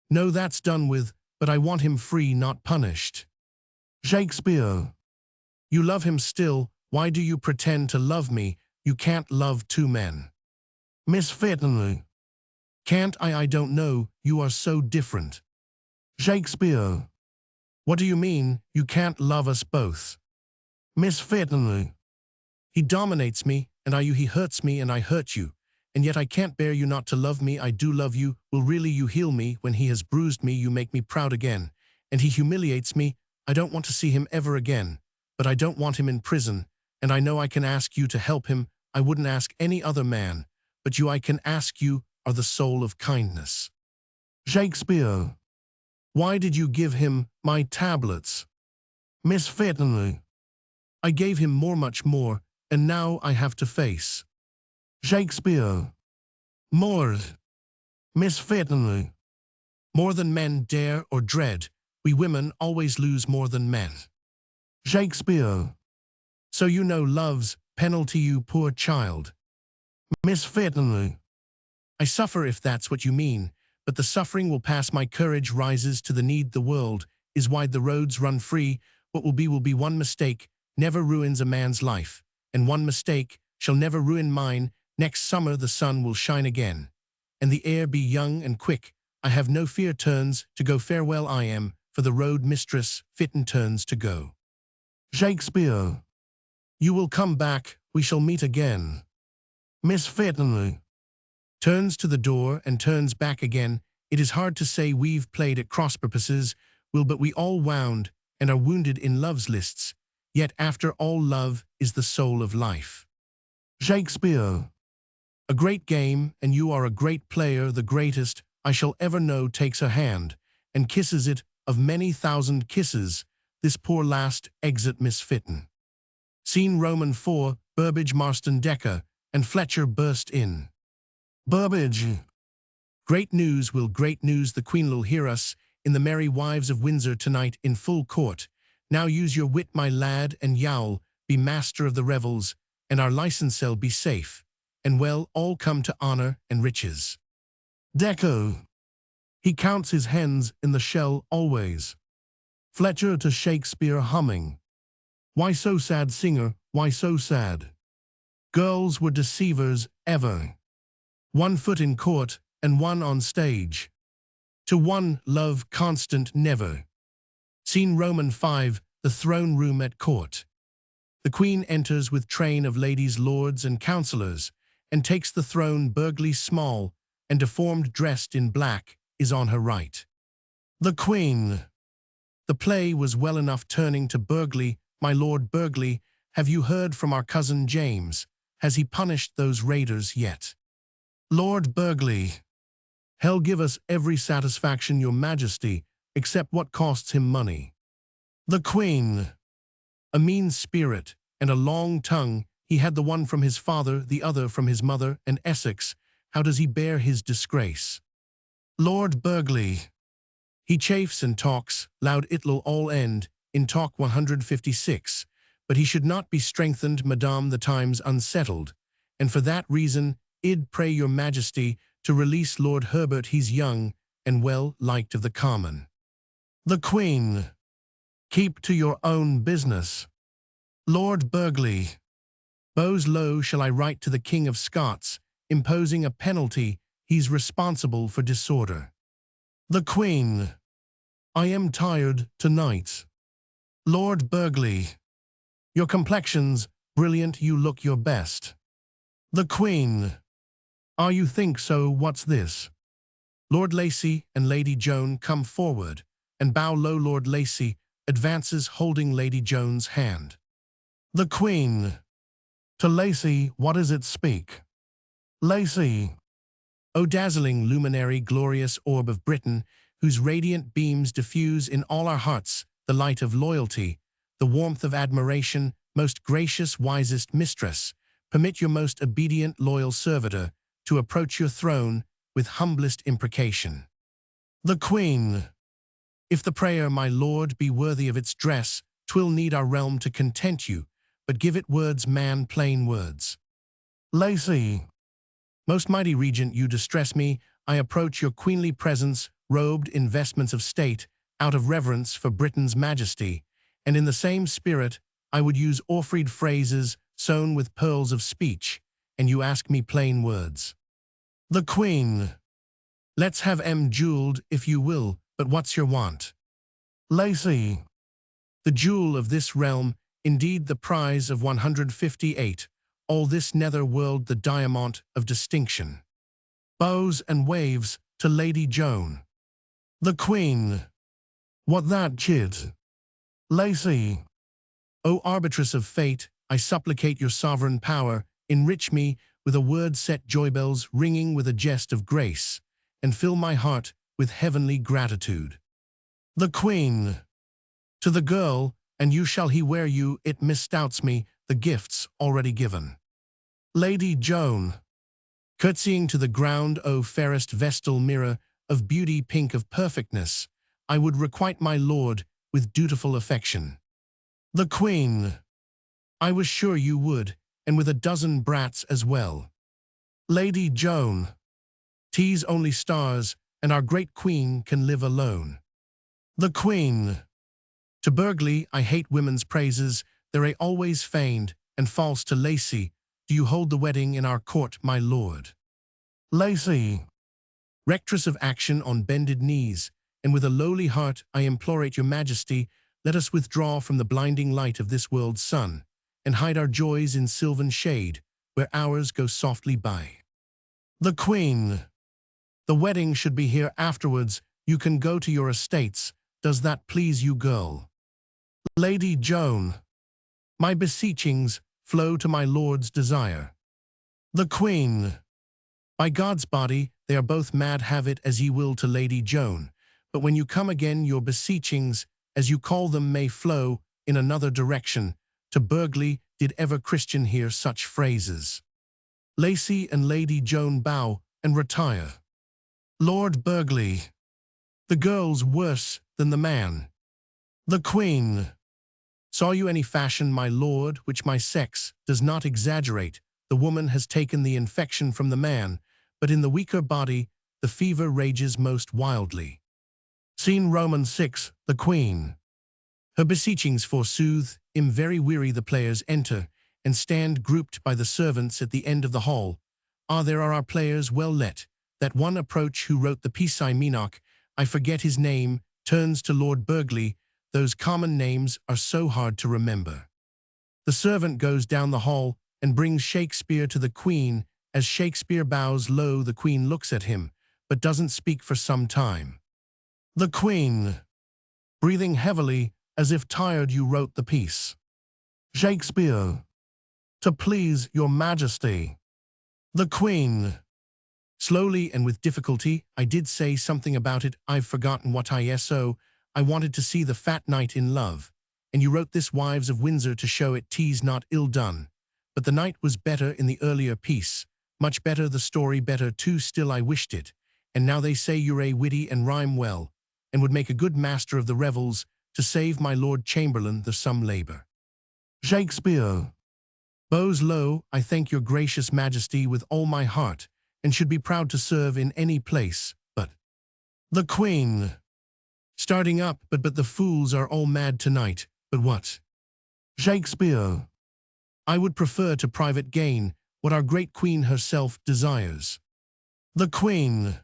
No, that's done with, but I want him free, not punished. Shakespeare. You love him still. Why do you pretend to love me? You can't love 2 men. Miss Fitton. Can't I? I don't know. You are so different. Shakespeare. What do you mean, you can't love us both? Miss Fitton. He dominates me, and he hurts me, and I hurt you. And yet I can't bear you not to love me. I do love you. Will really you heal me? When he has bruised me, you make me proud again. And he humiliates me. I don't want to see him ever again. But I don't want him in prison. And I know I can ask you to help him. I wouldn't ask any other man. But you I can ask. You are the soul of kindness. Shakespeare. Why did you give him my tablets? Miss Fitton. I gave him more, much more, and now I have to face. Shakespeare. More. Miss Fitton. More than men dare or dread. We women always lose more than men. Shakespeare. So you know love's penalty, you poor child. Miss Fitton. I suffer if that's what you mean, but the suffering will pass. My courage rises to the need. The world is wide, the roads run free. What will be will be. One mistake never ruins a man's life, and one mistake shall never ruin mine. Next summer the sun will shine again, and the air be young and quick. I have no fear. Turns to go. Farewell, I am for the road. Mistress Fitton turns to go. Shakespeare. You will come back. We shall meet again. Miss Fitton. Turns to the door and turns back again. It is hard to say. We've played at cross purposes, but we all wound and are wounded in love's lists, yet after all love is the soul of life. Shakespeare. A great game, and you are a great player, the greatest I shall ever know takes her hand, and kisses it of many thousand kisses, this poor last exit misfitten. Scene Roman 4, Burbage, Marston, Decker, and Fletcher burst in. Burbage. Great news, the Queen'll hear us, in the Merry Wives of Windsor tonight in full court. Now use your wit, my lad, and yowl, be master of the revels, and our licensel be safe, and well all come to honor and riches. Deco. He counts his hens in the shell always. Fletcher to Shakespeare humming. Why so sad, singer, why so sad? Girls were deceivers ever. 1 foot in court, and 1 on stage. To 1 love constant never. Scene Roman 5, the throne room at court. The Queen enters with train of ladies, lords, and councillors, and takes the throne. Burghley, small and deformed, dressed in black, is on her right. The Queen. The play was well enough, turning to Burghley. My Lord Burghley, have you heard from our cousin James? Has he punished those raiders yet? Lord Burghley. Hell give us every satisfaction, your majesty, except what costs him money. The Queen. A mean spirit and a long tongue, he had, the one from his father, the other from his mother and Essex. How does he bear his disgrace? Lord Burghley. He chafes and talks, loud it'll all end, in talk 156, but he should not be strengthened, madame, the times unsettled, and for that reason, id pray your majesty to release Lord Herbert, he's young, and well liked of the common. The Queen. Keep to your own business. Lord Burghley. Bowes low shall I write to the King of Scots, imposing a penalty, he's responsible for disorder. The Queen. I am tired tonight. Lord Burghley. Your complexion's brilliant, you look your best. The Queen. Ah, you think so, what's this? Lord Lacy and Lady Joan come forward, and bow low. Lord Lacy advances, holding Lady Joan's hand. The Queen. To Lacy, what is it, speak? Lacy. O dazzling luminary, glorious orb of Britain, whose radiant beams diffuse in all our hearts the light of loyalty, the warmth of admiration, most gracious, wisest mistress, permit your most obedient, loyal servitor to approach your throne with humblest imprecation. The Queen. If the prayer, my lord, be worthy of its dress, 'twill need our realm to content you, but give it words, man, plain words. Lacy. Most mighty regent, you distress me. I approach your queenly presence, robed in vestments of state, out of reverence for Britain's majesty, and in the same spirit I would use Orfried phrases sewn with pearls of speech, and you ask me plain words. The Queen. Let's have 'em jeweled if you will, but what's your want? Lacy. The jewel of this realm, indeed the prize of 158, all this nether world the diamond of distinction. Bows and waves to Lady Joan. The Queen. What that, chid? Lacy. O arbitress of fate, I supplicate your sovereign power, enrich me with a word, set joy bells ringing with a jest of grace, and fill my heart with heavenly gratitude. The Queen. To the girl, and you shall he wear you, it misdoubts me, the gifts already given. Lady Joan. Curtsying to the ground, O fairest vestal mirror, of beauty, pink of perfectness, I would requite my lord with dutiful affection. The Queen. I was sure you would, and with a dozen brats as well. Lady Joan. Tease only stars, and our great Queen can live alone. The Queen. To Burghley, I hate women's praises, they're always feigned and false. To Lacy, do you hold the wedding in our court, my lord? Lacy. Rectress of action, on bended knees, and with a lowly heart I implorate your majesty, let us withdraw from the blinding light of this world's sun, and hide our joys in sylvan shade, where hours go softly by. The Queen. The wedding should be here afterwards, you can go to your estates, does that please you, girl? Lady Joan, my beseechings flow to my lord's desire. The Queen, by God's body, they are both mad, have it as ye will to Lady Joan. But when you come again, your beseechings, as you call them, may flow in another direction. To Burghley did ever Christian hear such phrases. Lacy and Lady Joan bow and retire. Lord Burghley, the girl's worse than the man. The Queen, saw you any fashion, my lord, which my sex does not exaggerate? The woman has taken the infection from the man, but in the weaker body the fever rages most wildly. Scene Romans 6, the Queen. Her beseechings forsooth, im very weary the players enter, and stand grouped by the servants at the end of the hall. Ah, there are our players well let. That one approach who wrote the piece I Menoch, I forget his name, turns to Lord Burghley. Those common names are so hard to remember. The servant goes down the hall and brings Shakespeare to the Queen. As Shakespeare bows low, the Queen looks at him, but doesn't speak for some time. The Queen, breathing heavily, as if tired. You wrote the piece. Shakespeare, to please your Majesty. The Queen, slowly and with difficulty, I did say something about it. I've forgotten what I wanted to see the fat knight in love, and you wrote this Wives of Windsor to show it 'tis not ill done. But the knight was better in the earlier piece, much better, the story better too, still I wished it. And now they say you're a witty and rhyme well, and would make a good master of the revels, to save my Lord Chamberlain the some labour. Shakespeare, bows low, I thank your gracious Majesty with all my heart, and should be proud to serve in any place, but the Queen, starting up, but the fools are all mad tonight. But what? Shakespeare, I would prefer to private gain what our great Queen herself desires. The Queen,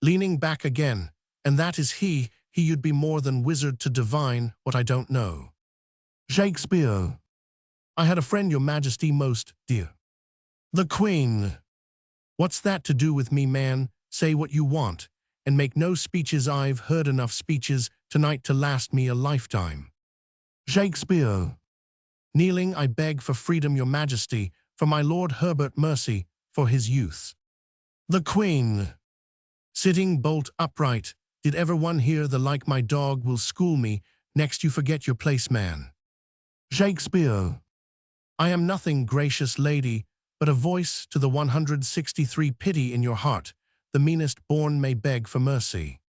leaning back again, and that is he you'd be more than wizard to divine what I don't know. Shakespeare, I had a friend, your Majesty most dear. The Queen, what's that to do with me, man? Say what you want, and make no speeches. I've heard enough speeches tonight to last me a lifetime. Shakespeare, kneeling, I beg for freedom, your Majesty, for my Lord Herbert mercy, for his youth. The Queen, sitting bolt upright, did ever one hear the like? My dog will school me, next you forget your place, man. Shakespeare, I am nothing, gracious lady, but a voice to the 163. Pity in your heart, the meanest born may beg for mercy.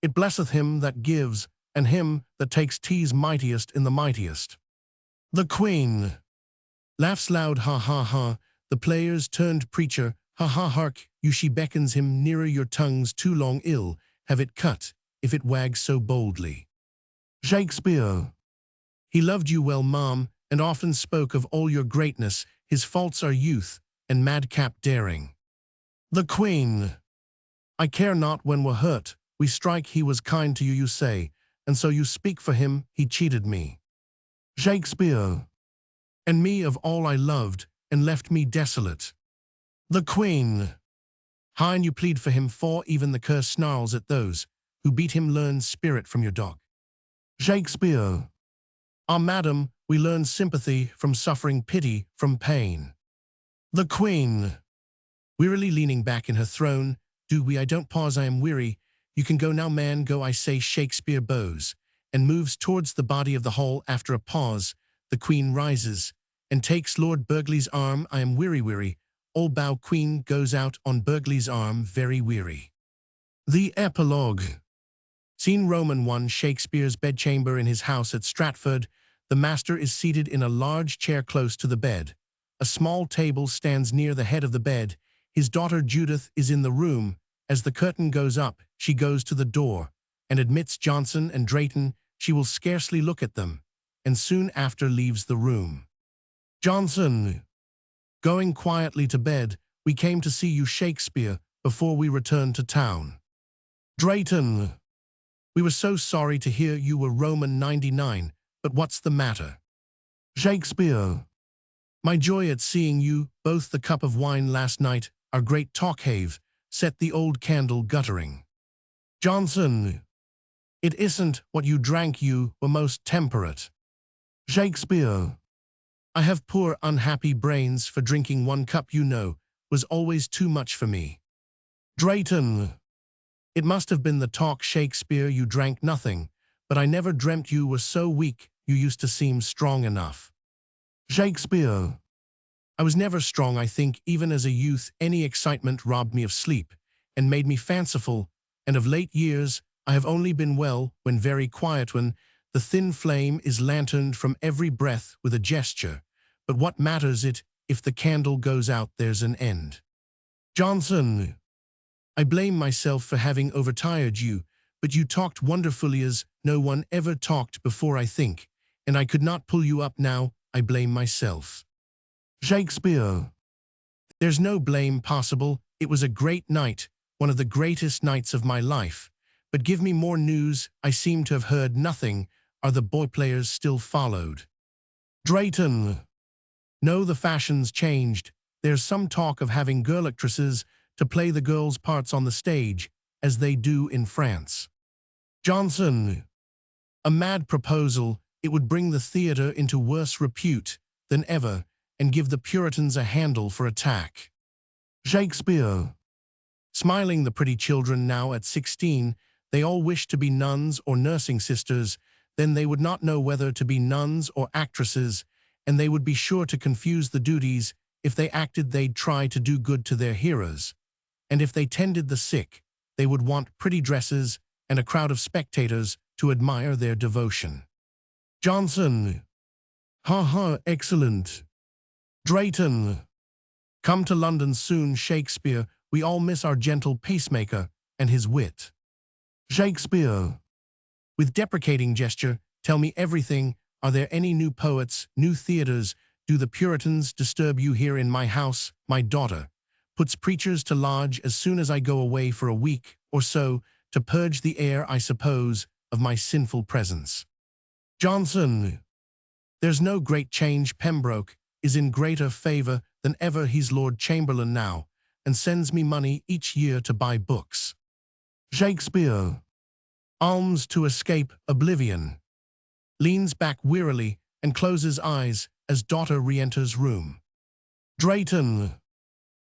It blesseth him that gives, and him that takes. 'Tis mightiest in the mightiest. The Queen, laughs loud, ha ha ha, the players turned preacher, ha ha, hark you, she beckons him nearer. Your tongue's too long, ill have it cut, if it wags so boldly. Shakespeare, he loved you well, ma'am, and often spoke of all your greatness. His faults are youth and madcap daring. The Queen, I care not when we're hurt, we strike. He was kind to you, you say, and so you speak for him. He cheated me. Shakespeare, and me of all I loved, and left me desolate. The Queen, how and you plead for him, for even the curse snarls at those who beat him. Learn spirit from your dog. Shakespeare, ah, madam, we learn sympathy from suffering, pity from pain. The Queen, wearily leaning back in her throne, do we? I don't pause, I am weary. You can go now, man, go, I say. Shakespeare bows and moves towards the body of the hall. After a pause, the Queen rises and takes Lord Burghley's arm. I am weary. All bow. Queen goes out on Burghley's arm, very weary. The Epilogue. Scene Roman 1, Shakespeare's bedchamber in his house at Stratford. The master is seated in a large chair close to the bed. A small table stands near the head of the bed. His daughter Judith is in the room. As the curtain goes up, she goes to the door and admits Johnson and Drayton. She will scarcely look at them, and soon after leaves the room. Johnson, going quietly to bed, we came to see you, Shakespeare, before we returned to town. Drayton, we were so sorry to hear you were Roman 99, but what's the matter? Shakespeare, my joy at seeing you, both the cup of wine last night, our great talk have set the old candle guttering. Johnson, It isn't what you drank, you were most temperate. Shakespeare. I have poor unhappy brains, for drinking 1 cup, was always too much for me. Drayton. It must have been the talk, Shakespeare, you drank nothing, but I never dreamt you were so weak, you used to seem strong enough. Shakespeare. I was never strong, I think, even as a youth. Any excitement robbed me of sleep, and made me fanciful, and of late years I have only been well when very quiet, when the thin flame is lanterned from every breath with a gesture. But what matters it, if the candle goes out, there's an end. Johnson. I blame myself for having overtired you, but you talked wonderfully as no one ever talked before, I think, and I could not pull you up now. I blame myself. Shakespeare. There's no blame possible. It was a great night, one of the greatest nights of my life. But give me more news. I seem to have heard nothing. Are the boy players still followed? Drayton. No, the fashion's changed. There's some talk of having girl actresses to play the girls' parts on the stage, as they do in France. Johnson. A mad proposal. It would bring the theatre into worse repute than ever, and give the Puritans a handle for attack. Shakespeare. Smiling, the pretty children now at 16, they all wish to be nuns or nursing sisters. Then they would not know whether to be nuns or actresses, and they would be sure to confuse the duties. If they acted, they'd try to do good to their hearers, and if they tended the sick, they would want pretty dresses and a crowd of spectators to admire their devotion. Johnson. Ha ha, excellent. Drayton. Come to London soon, Shakespeare. We all miss our gentle pacemaker and his wit. Shakespeare. With deprecating gesture, tell me everything. Are there any new poets, new theatres? Do the Puritans disturb you here in my house? My daughter puts preachers to lodge as soon as I go away for a week or so, to purge the air, I suppose, of my sinful presence. Johnson. There's no great change. Pembroke is in greater favour than ever. He's Lord Chamberlain now, and sends me money each year to buy books. Shakespeare. Alms to escape oblivion. Leans back wearily and closes eyes as daughter re-enters room. Drayton.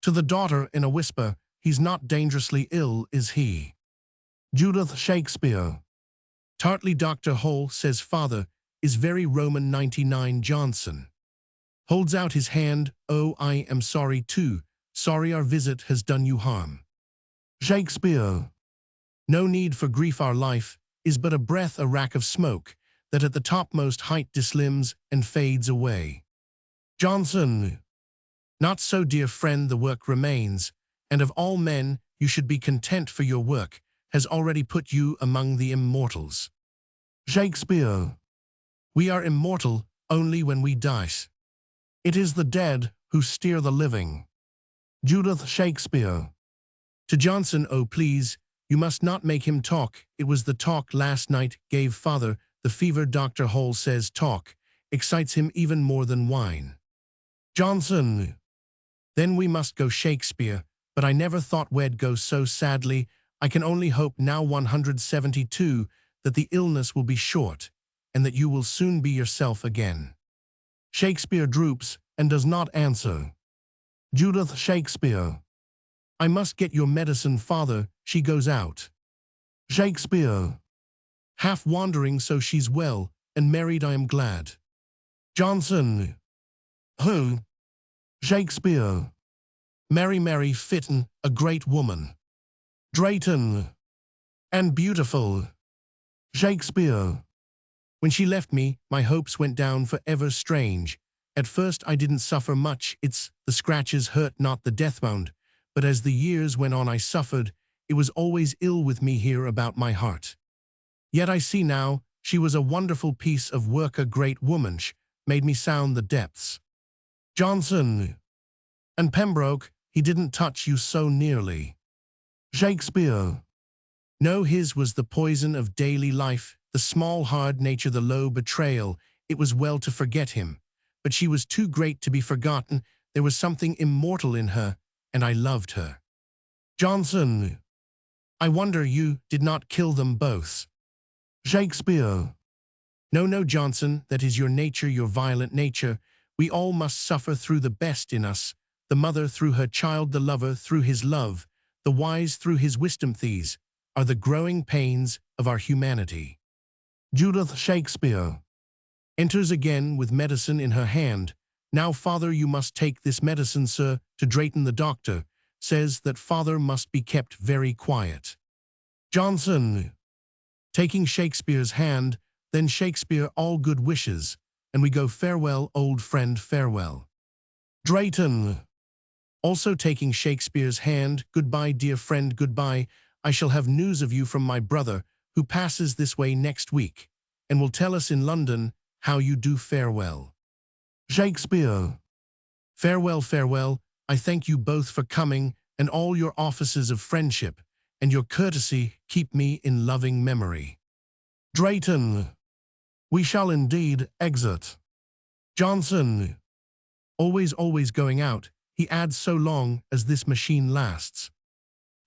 To the daughter in a whisper, he's not dangerously ill, is he? Judith. Shakespeare. Tartly, Dr. Hall says father is very Roman. 99. Johnson. Holds out his hand. Oh, I am sorry too. Sorry our visit has done you harm. Shakespeare. No need for grief. Our life is but a breath, a rack of smoke, that at the topmost height dislimbs and fades away. Johnson. Not so, dear friend, the work remains, and of all men you should be content, for your work has already put you among the immortals. Shakespeare. We are immortal only when we die. It is the dead who steer the living. Judith. Shakespeare. To Johnson. Oh, please, you must not make him talk. It was the talk last night gave father the fever. Dr. Hall says talk excites him even more than wine. Johnson. Then we must go, Shakespeare, but I never thought we'd go so sadly. I can only hope now, 172, that the illness will be short, and that you will soon be yourself again. Shakespeare droops and does not answer. Judith. Shakespeare. I must get your medicine, father. She goes out. Shakespeare. Half wandering, so she's well and married, I am glad. Johnson. Who? Shakespeare. Mary Fitton, a great woman. Drayton. And beautiful. Shakespeare. When she left me, my hopes went down for ever. Strange. At first I didn't suffer much. It's the scratches hurt, not the death wound. But as the years went on I suffered. It was always ill with me here about my heart. Yet I see now, she was a wonderful piece of work, a great woman. Made me sound the depths. Johnson. And Pembroke, he didn't touch you so nearly. Shakespeare. No, his was the poison of daily life, the small hard nature, the low betrayal. It was well to forget him, but she was too great to be forgotten. There was something immortal in her, and I loved her. Johnson. I wonder you did not kill them both. Shakespeare. No, no, Johnson, that is your nature, your violent nature. We all must suffer through the best in us, the mother through her child, the lover through his love, the wise through his wisdom. These are the growing pains of our humanity. Judith Shakespeare enters again with medicine in her hand. Now, father, you must take this medicine, sir. To Drayton, the doctor says that father must be kept very quiet. Johnson, taking Shakespeare's hand, then Shakespeare, all good wishes, and we go, farewell, old friend, farewell. Drayton, also taking Shakespeare's hand, goodbye, dear friend, goodbye. I shall have news of you from my brother, who passes this way next week, and will tell us in London how you do. Farewell. Shakespeare. Farewell, farewell. I thank you both for coming, and all your offices of friendship, and your courtesy keep me in loving memory. Drayton. We shall indeed exit. Johnson. Always, always going out, he adds, so long as this machine lasts.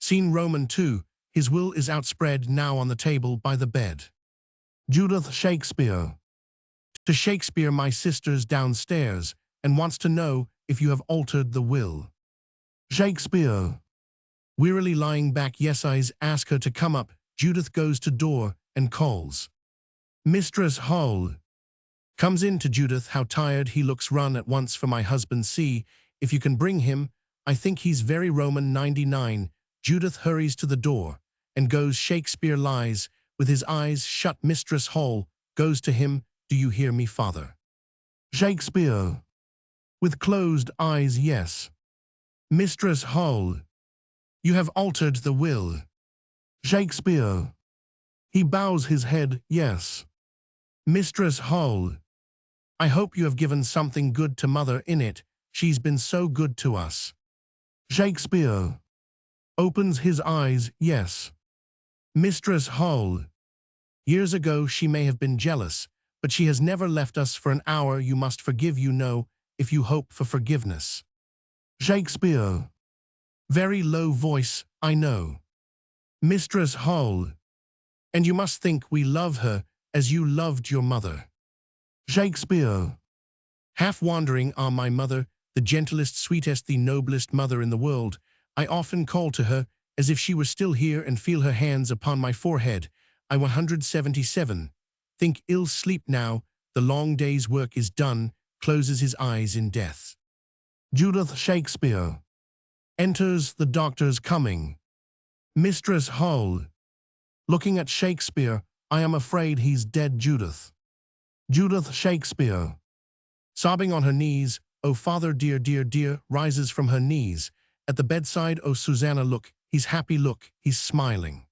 Scene Roman 2. His will is outspread now on the table by the bed. Judith Shakespeare. To Shakespeare, my sister's downstairs, and wants to know if you have altered the will. Shakespeare. Wearily lying back, yes, I ask her to come up. Judith goes to door and calls. Mistress Hull. Comes in to Judith, how tired he looks, run at once for my husband, see if you can bring him. I think he's very Roman 99. Judith hurries to the door and goes. Shakespeare lies with his eyes shut. Mistress Hull goes to him. Do you hear me, father? Shakespeare. With closed eyes, yes. Mistress Hull. You have altered the will. Shakespeare. He bows his head, yes. Mistress Hull. I hope you have given something good to mother in it. She's been so good to us. Shakespeare. Opens his eyes, yes. Mistress Hull. Years ago she may have been jealous, but she has never left us for an hour. You must forgive, you know, if you hope for forgiveness. Shakespeare. Very low voice, I know. Mistress Hull. And you must think we love her as you loved your mother. Shakespeare. Half wandering, ah, my mother, the gentlest, sweetest, the noblest mother in the world. I often call to her as if she were still here and feel her hands upon my forehead. I 177. Think ill sleep now, the long day's work is done, closes his eyes in death. Judith Shakespeare. Enters the doctor's coming. Mistress Hull. Looking at Shakespeare, I am afraid he's dead. Judith. Judith Shakespeare. Sobbing on her knees, oh father dear, dear, dear, rises from her knees. At the bedside, oh Susanna, look, he's happy, look, he's smiling.